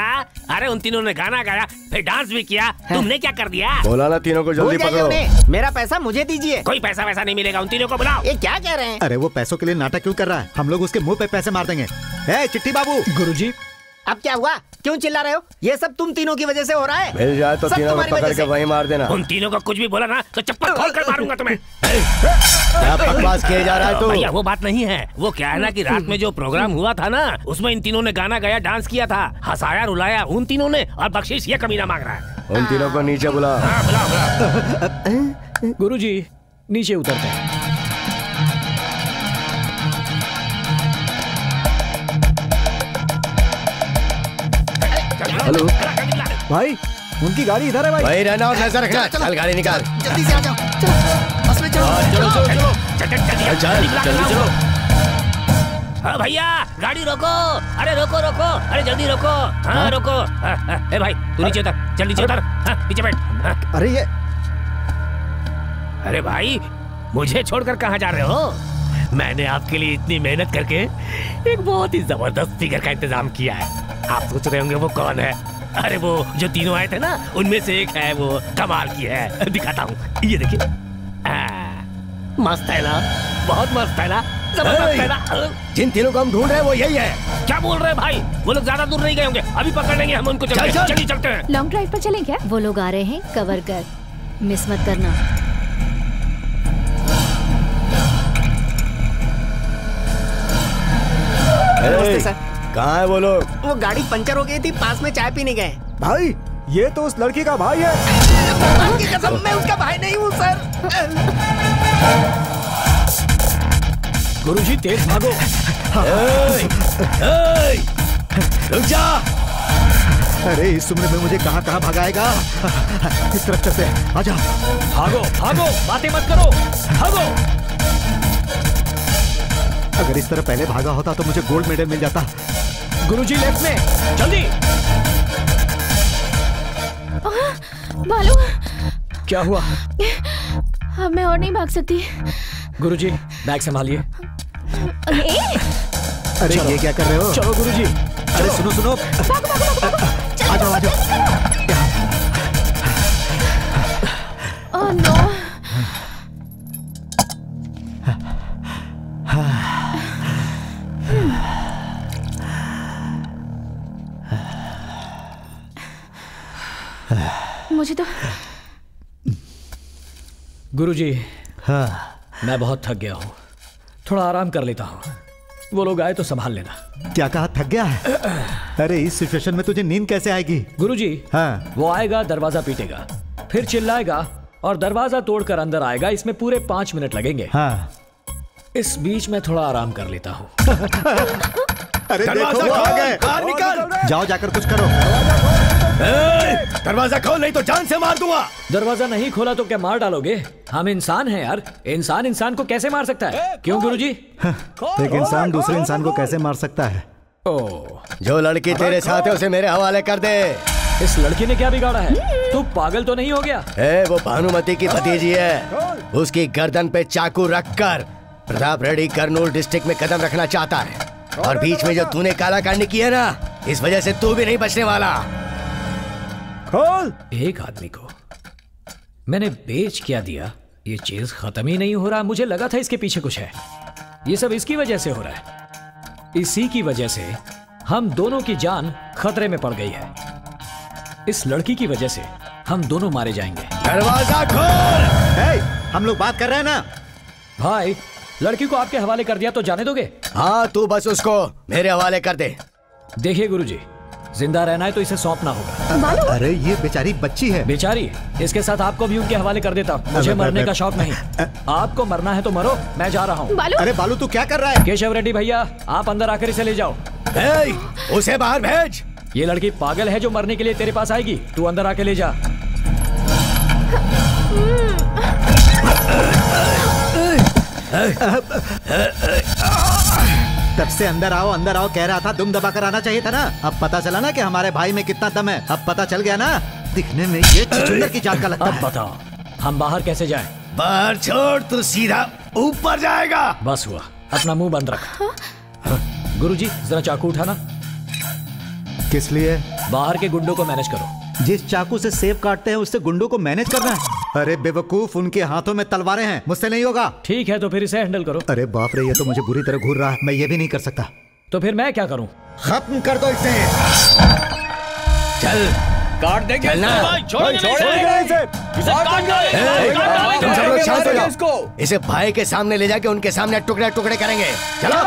अरे उन तीनों ने गाना गाया, फिर डांस भी किया, तुमने क्या कर दिया? बोला ना तीनों को जल्दी पकड़ो। मेरा पैसा मुझे दीजिए। कोई पैसा वैसा नहीं मिलेगा, उन तीनों को बुलाओ। ये क्या कह रहे हैं? अरे वो पैसों के लिए नाटक क्यों कर रहा है? हम लोग उसके मुंह पे पैसे मार देंगे। ए चिट्ठी बाबू। गुरुजी अब क्या हुआ? क्यों चिल्ला रहे हो? ये सब तुम तीनों की वजह से हो रहा है। मिल जाए तो तीनों को पकड़ के वहीं मार देना। उन तीनों को कुछ भी बोला ना तो चप्पल खोल कर मारूंगा तुम्हें। क्या बकवास किया जा रहा है तू? भैया वो बात नहीं है, वो क्या है ना कि रात में जो प्रोग्राम हुआ था ना, उसमें इन तीनों ने गाना गाया, डांस किया था, हंसाया रुलाया उन तीनों ने, और बख्शीश ये कमीना मांग रहा है। उन तीनों को नीचे बुला। गुरुजी नीचे उतरते हैं। हेलो भाई, उनकी गाड़ी इधर है भाई। भाई रहना और नजर रखना। चल गाड़ी निकाल। जल्दी से आ जाओ। चलो बस में चलो। चलो चलो चलो जल्दी चलो। हाँ भैया गाड़ी रोको। अरे रोको रोको, अरे जल्दी रोको। हाँ रोको। ए भाई तू नीचे उतर, चल नीचे उतर। पीछे बैठ। अरे ये, अरे भाई मुझे छोड़कर कहाँ जा रहे हो? मैंने आपके लिए इतनी मेहनत करके एक बहुत ही जबरदस्त फिगर का इंतजाम किया है। आप सोच रहे होंगे वो कौन है? अरे वो जो तीनों आए थे ना, उनमें से एक है, वो कमाल की है। दिखाता हूँ, ये देखिए। मस्त है ना? बहुत मस्त है ना? जबरदस्त है ना? जिन तीनों को हम ढूंढ रहे हैं वो यही है। क्या बोल रहे हैं भाई? वो लोग ज्यादा दूर नहीं गए होंगे, अभी पकड़ लेंगे हम उनको। चलिए चलते हैं। लॉन्ग ड्राइव पर चलें क्या? वो लोग आ रहे हैं, कवर कर, मिस मत करना। नमस्ते सर। कहाँ है वो लोग? वो गाड़ी पंचर हो गई थी, पास में चाय पीने गए। भाई ये तो उस लड़की का भाई है। भगवान की कसम मैं उसका भाई नहीं हूँ सर। गुरुजी तेज भागो। रुक जा। अरे इस उम्र में मुझे कहाँ कहाँ भगाएगा? इस तरफ चलते हैं, आजा। भागो भागो, बातें मत करो, भागो। अगर इस तरह पहले भागा होता तो मुझे गोल्ड मेडल मिल जाता। गुरुजी लेफ्ट में, जल्दी। बालू क्या हुआ? अब मैं और नहीं भाग सकती। गुरुजी बैग संभालिए। अरे ये क्या कर रहे हो? चलो गुरुजी। अरे सुनो सुनो, आ जाओ आ जाओ। Oh no. मुझे तो गुरुजी, हाँ मैं बहुत थक गया हूँ, थोड़ा आराम कर लेता हूँ। वो लोग आए तो संभाल लेना। क्या कहा, थक गया है? अरे इस सिचुएशन में तुझे नींद कैसे आएगी? गुरुजी हाँ, वो आएगा, दरवाजा पीटेगा, फिर चिल्लाएगा और दरवाजा तोड़कर अंदर आएगा। इसमें पूरे 5 मिनट लगेंगे। हाँ। इस बीच में थोड़ा आराम कर लेता हूँ। अरे देखो वो आ गए। बाहर निकल। जाओ जाकर कुछ करो। दरवाजा खोल नहीं तो जान से मार दूंगा। दरवाजा नहीं खोला तो क्या मार डालोगे? हम इंसान हैं यार, इंसान इंसान को कैसे मार सकता है? क्यों गुरुजी? एक इंसान दूसरे इंसान को कैसे मार सकता है? जो लड़की तेरे साथ है उसे मेरे हवाले कर दे। इस लड़की ने क्या बिगाड़ा है? तू पागल तो नहीं हो गया? वो भानुमति की भतीजी है। उसकी गर्दन पे चाकू रखकर प्रताप रेड्डी कर्नूल डिस्ट्रिक्ट में कदम रखना चाहता है, और बीच में जो तूने काला कांड किया ना, इस वजह से तू भी नहीं बचने वाला। खोल। एक आदमी को मैंने बेच क्या दिया, ये चीज खत्म ही नहीं हो रहा। मुझे लगा था इसके पीछे कुछ है। ये सब इसकी वजह से हो रहा है। इसी की वजह से हम दोनों की जान खतरे में पड़ गई है। इस लड़की की वजह से हम दोनों मारे जाएंगे। दरवाजा खोल। हम लोग बात कर रहे हैं ना। भाई लड़की को आपके हवाले कर दिया तो जाने दोगे? हाँ, तू बस उसको मेरे हवाले कर दे। देखिए गुरुजी, जिंदा रहना है तो इसे सौंपना होगा। अरे ये बेचारी बच्ची है। बेचारी? इसके साथ आपको भी उनके हवाले कर देता। मुझे मरने का शौक नहीं। आपको मरना है तो मरो, मैं जा रहा हूँ। अरे बालू तू क्या कर रहा है? केशव रेड्डी भैया, आप अंदर आकर इसे ले जाओ। उसे बाहर भेज। ये लड़की पागल है जो मरने के लिए तेरे पास आएगी। तू अंदर आके ले जा। तब से अंदर आओ कह रहा था, दुम दबा कर आना चाहिए था ना। अब पता चला ना कि हमारे भाई में कितना दम है। अब पता चल गया ना, दिखने में ये छुछुंदर की जात का लगता है। अब बताओ हम बाहर कैसे जाएं? बाहर छोड़, तू सीधा ऊपर जाएगा। बस हुआ, अपना मुंह बंद रख। गुरुजी जरा चाकू उठाना। किस लिए? बाहर के गुंडों को मैनेज करो। जिस चाकू से सेब काटते हैं उससे गुंडों को मैनेज करना है? अरे बेवकूफ, उनके हाथों में तलवारें हैं, मुझसे नहीं होगा। ठीक है तो फिर इसे हैंडल करो। अरे बाप रे, ये तो मुझे बुरी तरह घूर रहा है। मैं ये भी नहीं कर सकता। तो फिर मैं क्या करूं? खत्म कर दो इसे। चल काट देंगे चलना। तुम सब लोग शांत हो जाओ। इसे भाई के सामने ले जाके उनके सामने टुकड़े टुकड़े करेंगे। चलो।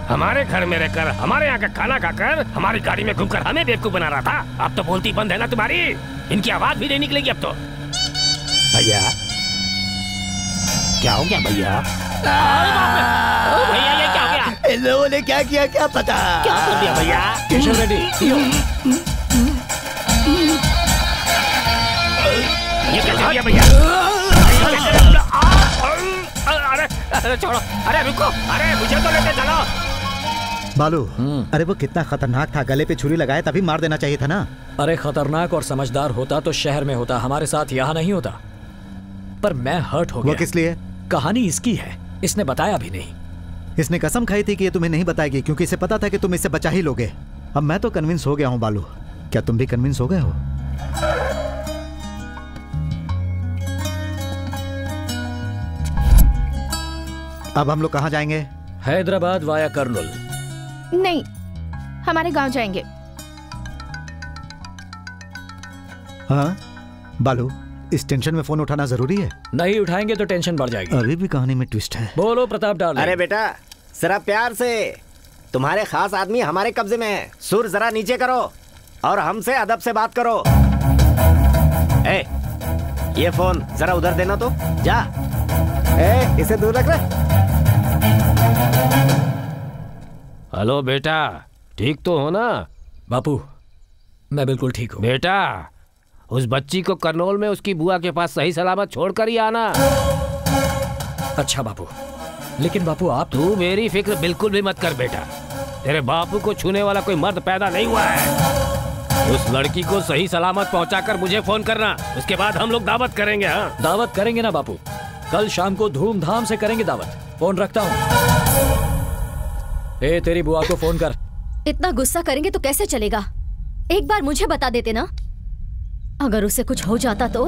हमारे घर में रहकर, हमारे यहाँ का खाना खाकर, हमारी गाड़ी में घूमकर हमें बेवकूफ बना रहा था। अब तो बोलती बंद है ना तुम्हारी? इनकी आवाज भी नहीं निकलेगी अब तो। भैया क्या हो गया भैया? भैया ये क्या हो गया? इन लोगों ने क्या किया क्या पता? क्या कर दिया भैया? केशव रेड्डी ये क्या कर दिया भैया? अरे छोड़ो, अरे रुको, अरे मुझे तो लेके चलो। बालू, अरे वो कितना खतरनाक था। गले पे छुरी लगाए तभी मार देना चाहिए था ना। अरे खतरनाक और समझदार होता तो शहर में होता, हमारे साथ यहाँ नहीं होता। पर मैं हर्ट हो गया। वो किस लिए? कहानी इसकी है, इसने बताया भी नहीं। इसने कसम खाई थी कि ये तुम्हें नहीं बताएगी क्योंकि इसे पता था कि तुम इससे बचा ही लोगे। अब मैं तो कन्विंस हो गया हूँ बालू। क्या तुम भी कन्विंस हो गए हो? अब हम लोग कहाँ जाएंगे? हैदराबाद वाया कर्नूल। नहीं, हमारे गांव जाएंगे। हाँ बालू, इस टेंशन में फोन उठाना जरूरी है? नहीं उठाएंगे तो टेंशन बढ़ जाएगी। अभी भी कहानी में ट्विस्ट है। बोलो प्रताप डार्लिंग। अरे बेटा जरा प्यार से, तुम्हारे खास आदमी हमारे कब्जे में है। सुर जरा नीचे करो और हमसे अदब से बात करो। ए, ये फोन जरा उधर देना तो। जा। इसे दूर रख रहे। हेलो बेटा, ठीक तो हो ना? बापू मैं बिल्कुल ठीक हूँ। बेटा उस बच्ची को करनौल में उसकी बुआ के पास सही सलामत छोड़कर ही आना। अच्छा बापू, लेकिन बापू आप। तू मेरी फिक्र बिल्कुल भी मत कर बेटा। तेरे बापू को छूने वाला कोई मर्द पैदा नहीं हुआ है। उस लड़की को सही सलामत पहुंचाकर मुझे फोन करना, उसके बाद हम लोग दावत करेंगे। हाँ दावत करेंगे ना बापू, कल शाम को धूमधाम से करेंगे दावत। फोन रखता हूँ। ए तेरी बुआ को फोन कर। इतना गुस्सा करेंगे तो कैसे चलेगा? एक बार मुझे बता देते ना, अगर उसे कुछ हो जाता तो।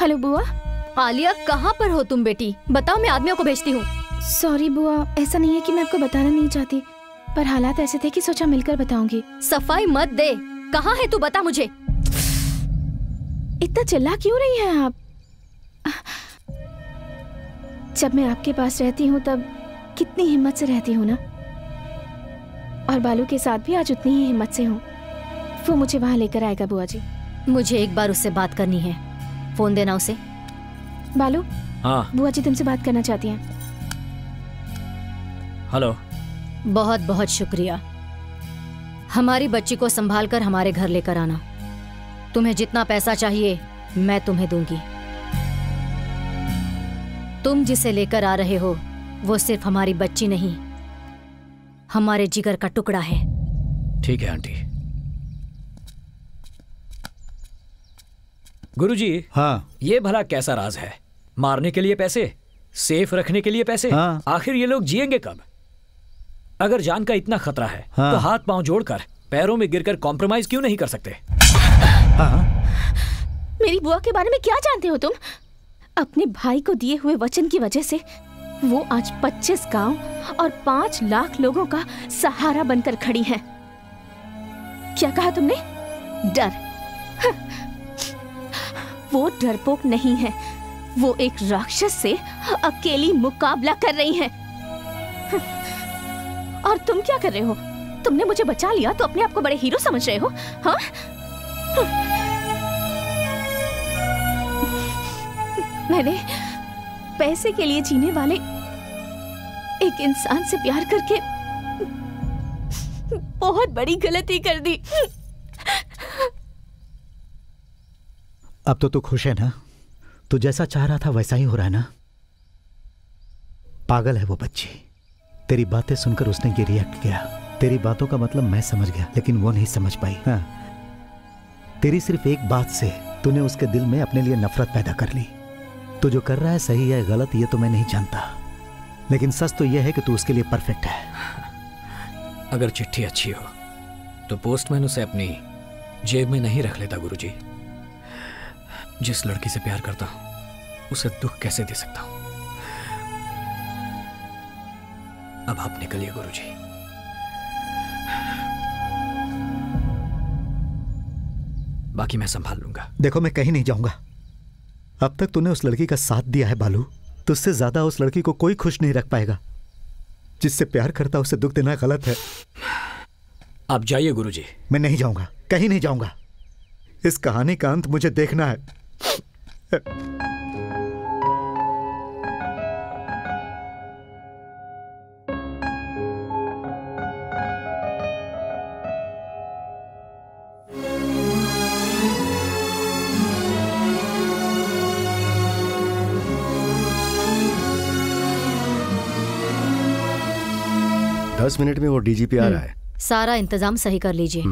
हेलो बुआ। आलिया कहाँ पर हो तुम बेटी? बताओ, मैं आदमियों को भेजती हूँ। सॉरी बुआ, ऐसा नहीं है कि मैं आपको बताना नहीं चाहती, पर हालात ऐसे थे कि सोचा मिलकर बताऊंगी। सफाई मत दे, कहाँ है तू? बता मुझे। इतना चिल्ला क्यों रही हैं आप? जब मैं आपके पास रहती हूँ तब कितनी हिम्मत से रहती हूँ ना, और बालू के साथ भी आज उतनी ही हिम्मत से हूँ। वो मुझे वहाँ लेकर आएगा बुआ जी। मुझे एक बार उससे बात करनी है, फोन देना उसे। बालू। हाँ बुआ जी तुमसे बात करना चाहती हैं। हेलो। बहुत बहुत शुक्रिया। हमारी बच्ची को संभाल कर हमारे घर लेकर आना। तुम्हें जितना पैसा चाहिए मैं तुम्हें दूंगी। तुम जिसे लेकर आ रहे हो वो सिर्फ हमारी बच्ची नहीं, हमारे जिगर का टुकड़ा है। ठीक है आंटी। गुरुजी। हाँ। ये भला कैसा राज है? मारने के लिए पैसे, सेफ रखने के लिए पैसे। हाँ। आखिर ये लोग जिएंगे कब? अगर जान का इतना खतरा है हाँ। तो हाथ पांव जोड़कर पैरों में गिरकर कॉम्प्रोमाइज क्यों नहीं कर सकते? हाँ। मेरी बुआ के बारे में क्या जानते हो तुम? अपने भाई को दिए हुए वचन की वजह से वो आज 25 गांव और 5 लाख लोगों का सहारा बनकर खड़ी है। क्या कहा तुमने? डर। वो डरपोक नहीं है, वो एक राक्षस से अकेली मुकाबला कर रही है। और तुम क्या कर रहे हो? तुमने मुझे बचा लिया तो अपने आप को बड़े हीरो समझ रहे हो? हाँ? मैंने पैसे के लिए जीने वाले एक इंसान से प्यार करके बहुत बड़ी गलती कर दी। अब तो तू खुश है ना? तू जैसा चाह रहा था वैसा ही हो रहा है ना? पागल है वो बच्ची। तेरी बातें सुनकर उसने ये रिएक्ट किया। तेरी बातों का मतलब मैं समझ गया, लेकिन वो नहीं समझ पाई। हाँ, तेरी सिर्फ एक बात से तूने उसके दिल में अपने लिए नफरत पैदा कर ली। तू जो कर रहा है सही है गलत ये तो मैं नहीं जानता, लेकिन सच तो यह है कि तू उसके लिए परफेक्ट है। अगर चिट्ठी अच्छी हो तो पोस्टमैन उसे अपनी जेब में नहीं रख लेता गुरुजी। जिस लड़की से प्यार करता हूं उसे दुख कैसे दे सकता हूं? अब आप निकलिए गुरुजी। बाकी मैं संभाल लूंगा। देखो मैं कहीं नहीं जाऊंगा। अब तक तूने उस लड़की का साथ दिया है बालू। तुझसे ज्यादा उस लड़की को कोई खुश नहीं रख पाएगा। जिससे प्यार करता उसे दुख देना गलत है। आप जाइए गुरुजी। मैं नहीं जाऊंगा, कहीं नहीं जाऊंगा। इस कहानी का अंत मुझे देखना है। 10 मिनट में वो डीजीपी आ रहा है। सारा इंतजाम सही कर लीजिए।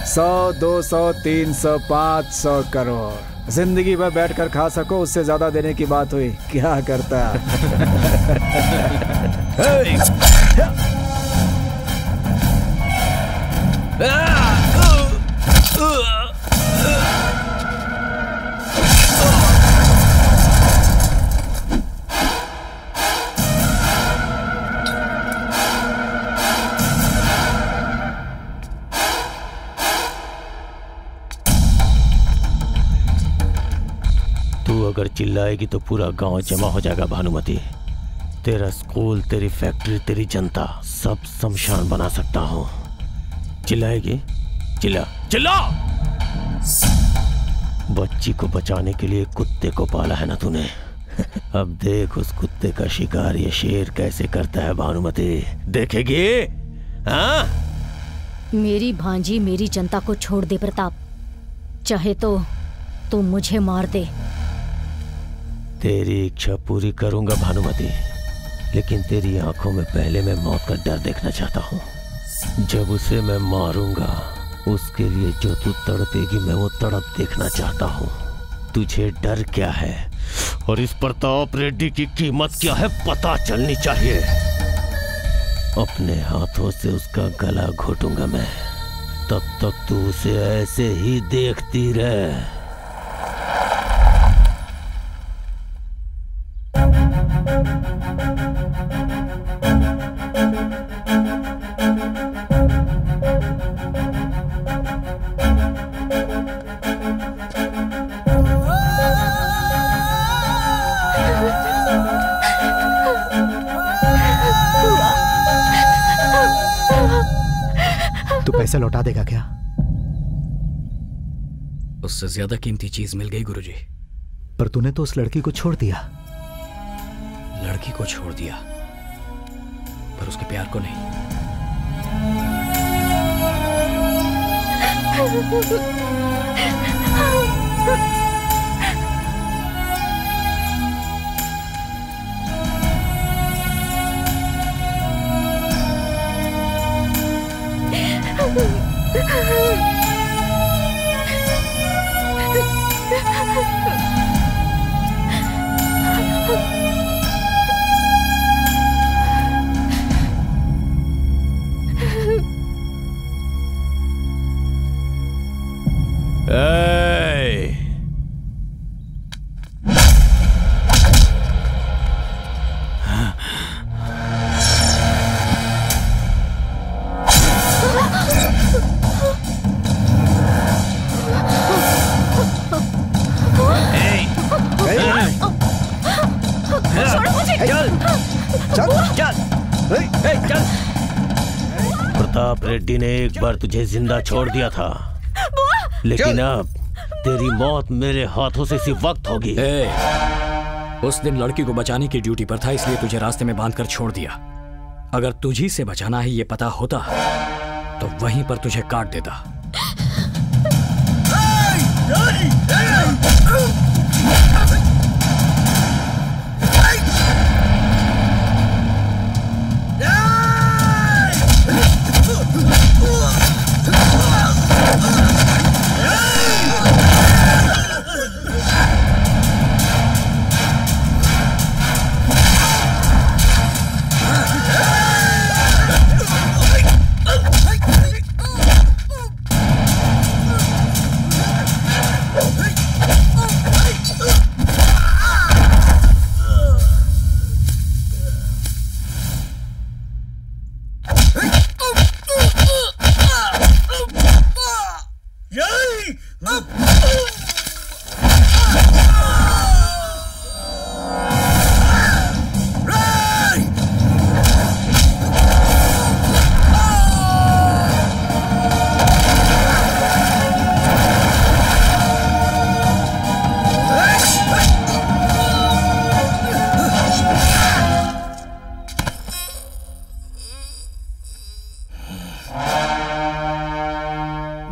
सौ 200 300 500 करोड़ जिंदगी भर बैठकर खा सको, उससे ज्यादा देने की बात हुई। क्या करता अगर चिल्लाएगी तो पूरा गांव जमा हो जाएगा भानुमति। तेरा स्कूल, तेरी फैक्ट्री, तेरी जनता सब शमशान बना सकता हूं। चिल्लाएगी? चिल्ला चिल्ला। बच्ची को बचाने के लिए कुत्ते को पाला है ना तूने। अब देख उस कुत्ते का शिकार ये शेर कैसे करता है भानुमति। देखेगी? हाँ? मेरी भांजी मेरी जनता को छोड़ दे प्रताप। चाहे तो तू मुझे मार दे। तेरी इच्छा पूरी करूंगा भानुमति, लेकिन तेरी आंखों में पहले मैं मौत का डर देखना चाहता हूं। जब उसे मैं मारूंगा उसके लिए जो तू तड़पेगी मैं वो तड़प देखना चाहता हूं। तुझे डर क्या है और इस प्रताप रेड्डी की कीमत क्या है पता चलनी चाहिए। अपने हाथों से उसका गला घोटूंगा मैं, तब तक तू उसे ऐसे ही देखती रह। तू पैसे लौटा देगा क्या? उससे ज्यादा कीमती चीज मिल गई गुरुजी। पर तूने तो उस लड़की को छोड़ दिया। लड़की को छोड़ दिया पर उसके प्यार को नहीं। प्रताप रेड्डी ने एक बार तुझे जिंदा छोड़ दिया था, लेकिन अब तेरी मौत मेरे हाथों से इसी वक्त होगी। उस दिन लड़की को बचाने की ड्यूटी पर था, इसलिए तुझे रास्ते में बांधकर छोड़ दिया। अगर तुझी से बचाना है ये पता होता तो वहीं पर तुझे काट देता।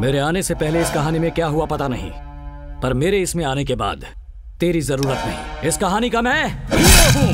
मेरे आने से पहले इस कहानी में क्या हुआ पता नहीं, पर मेरे इसमें आने के बाद तेरी जरूरत नहीं। इस कहानी का मैं हीरो हूं।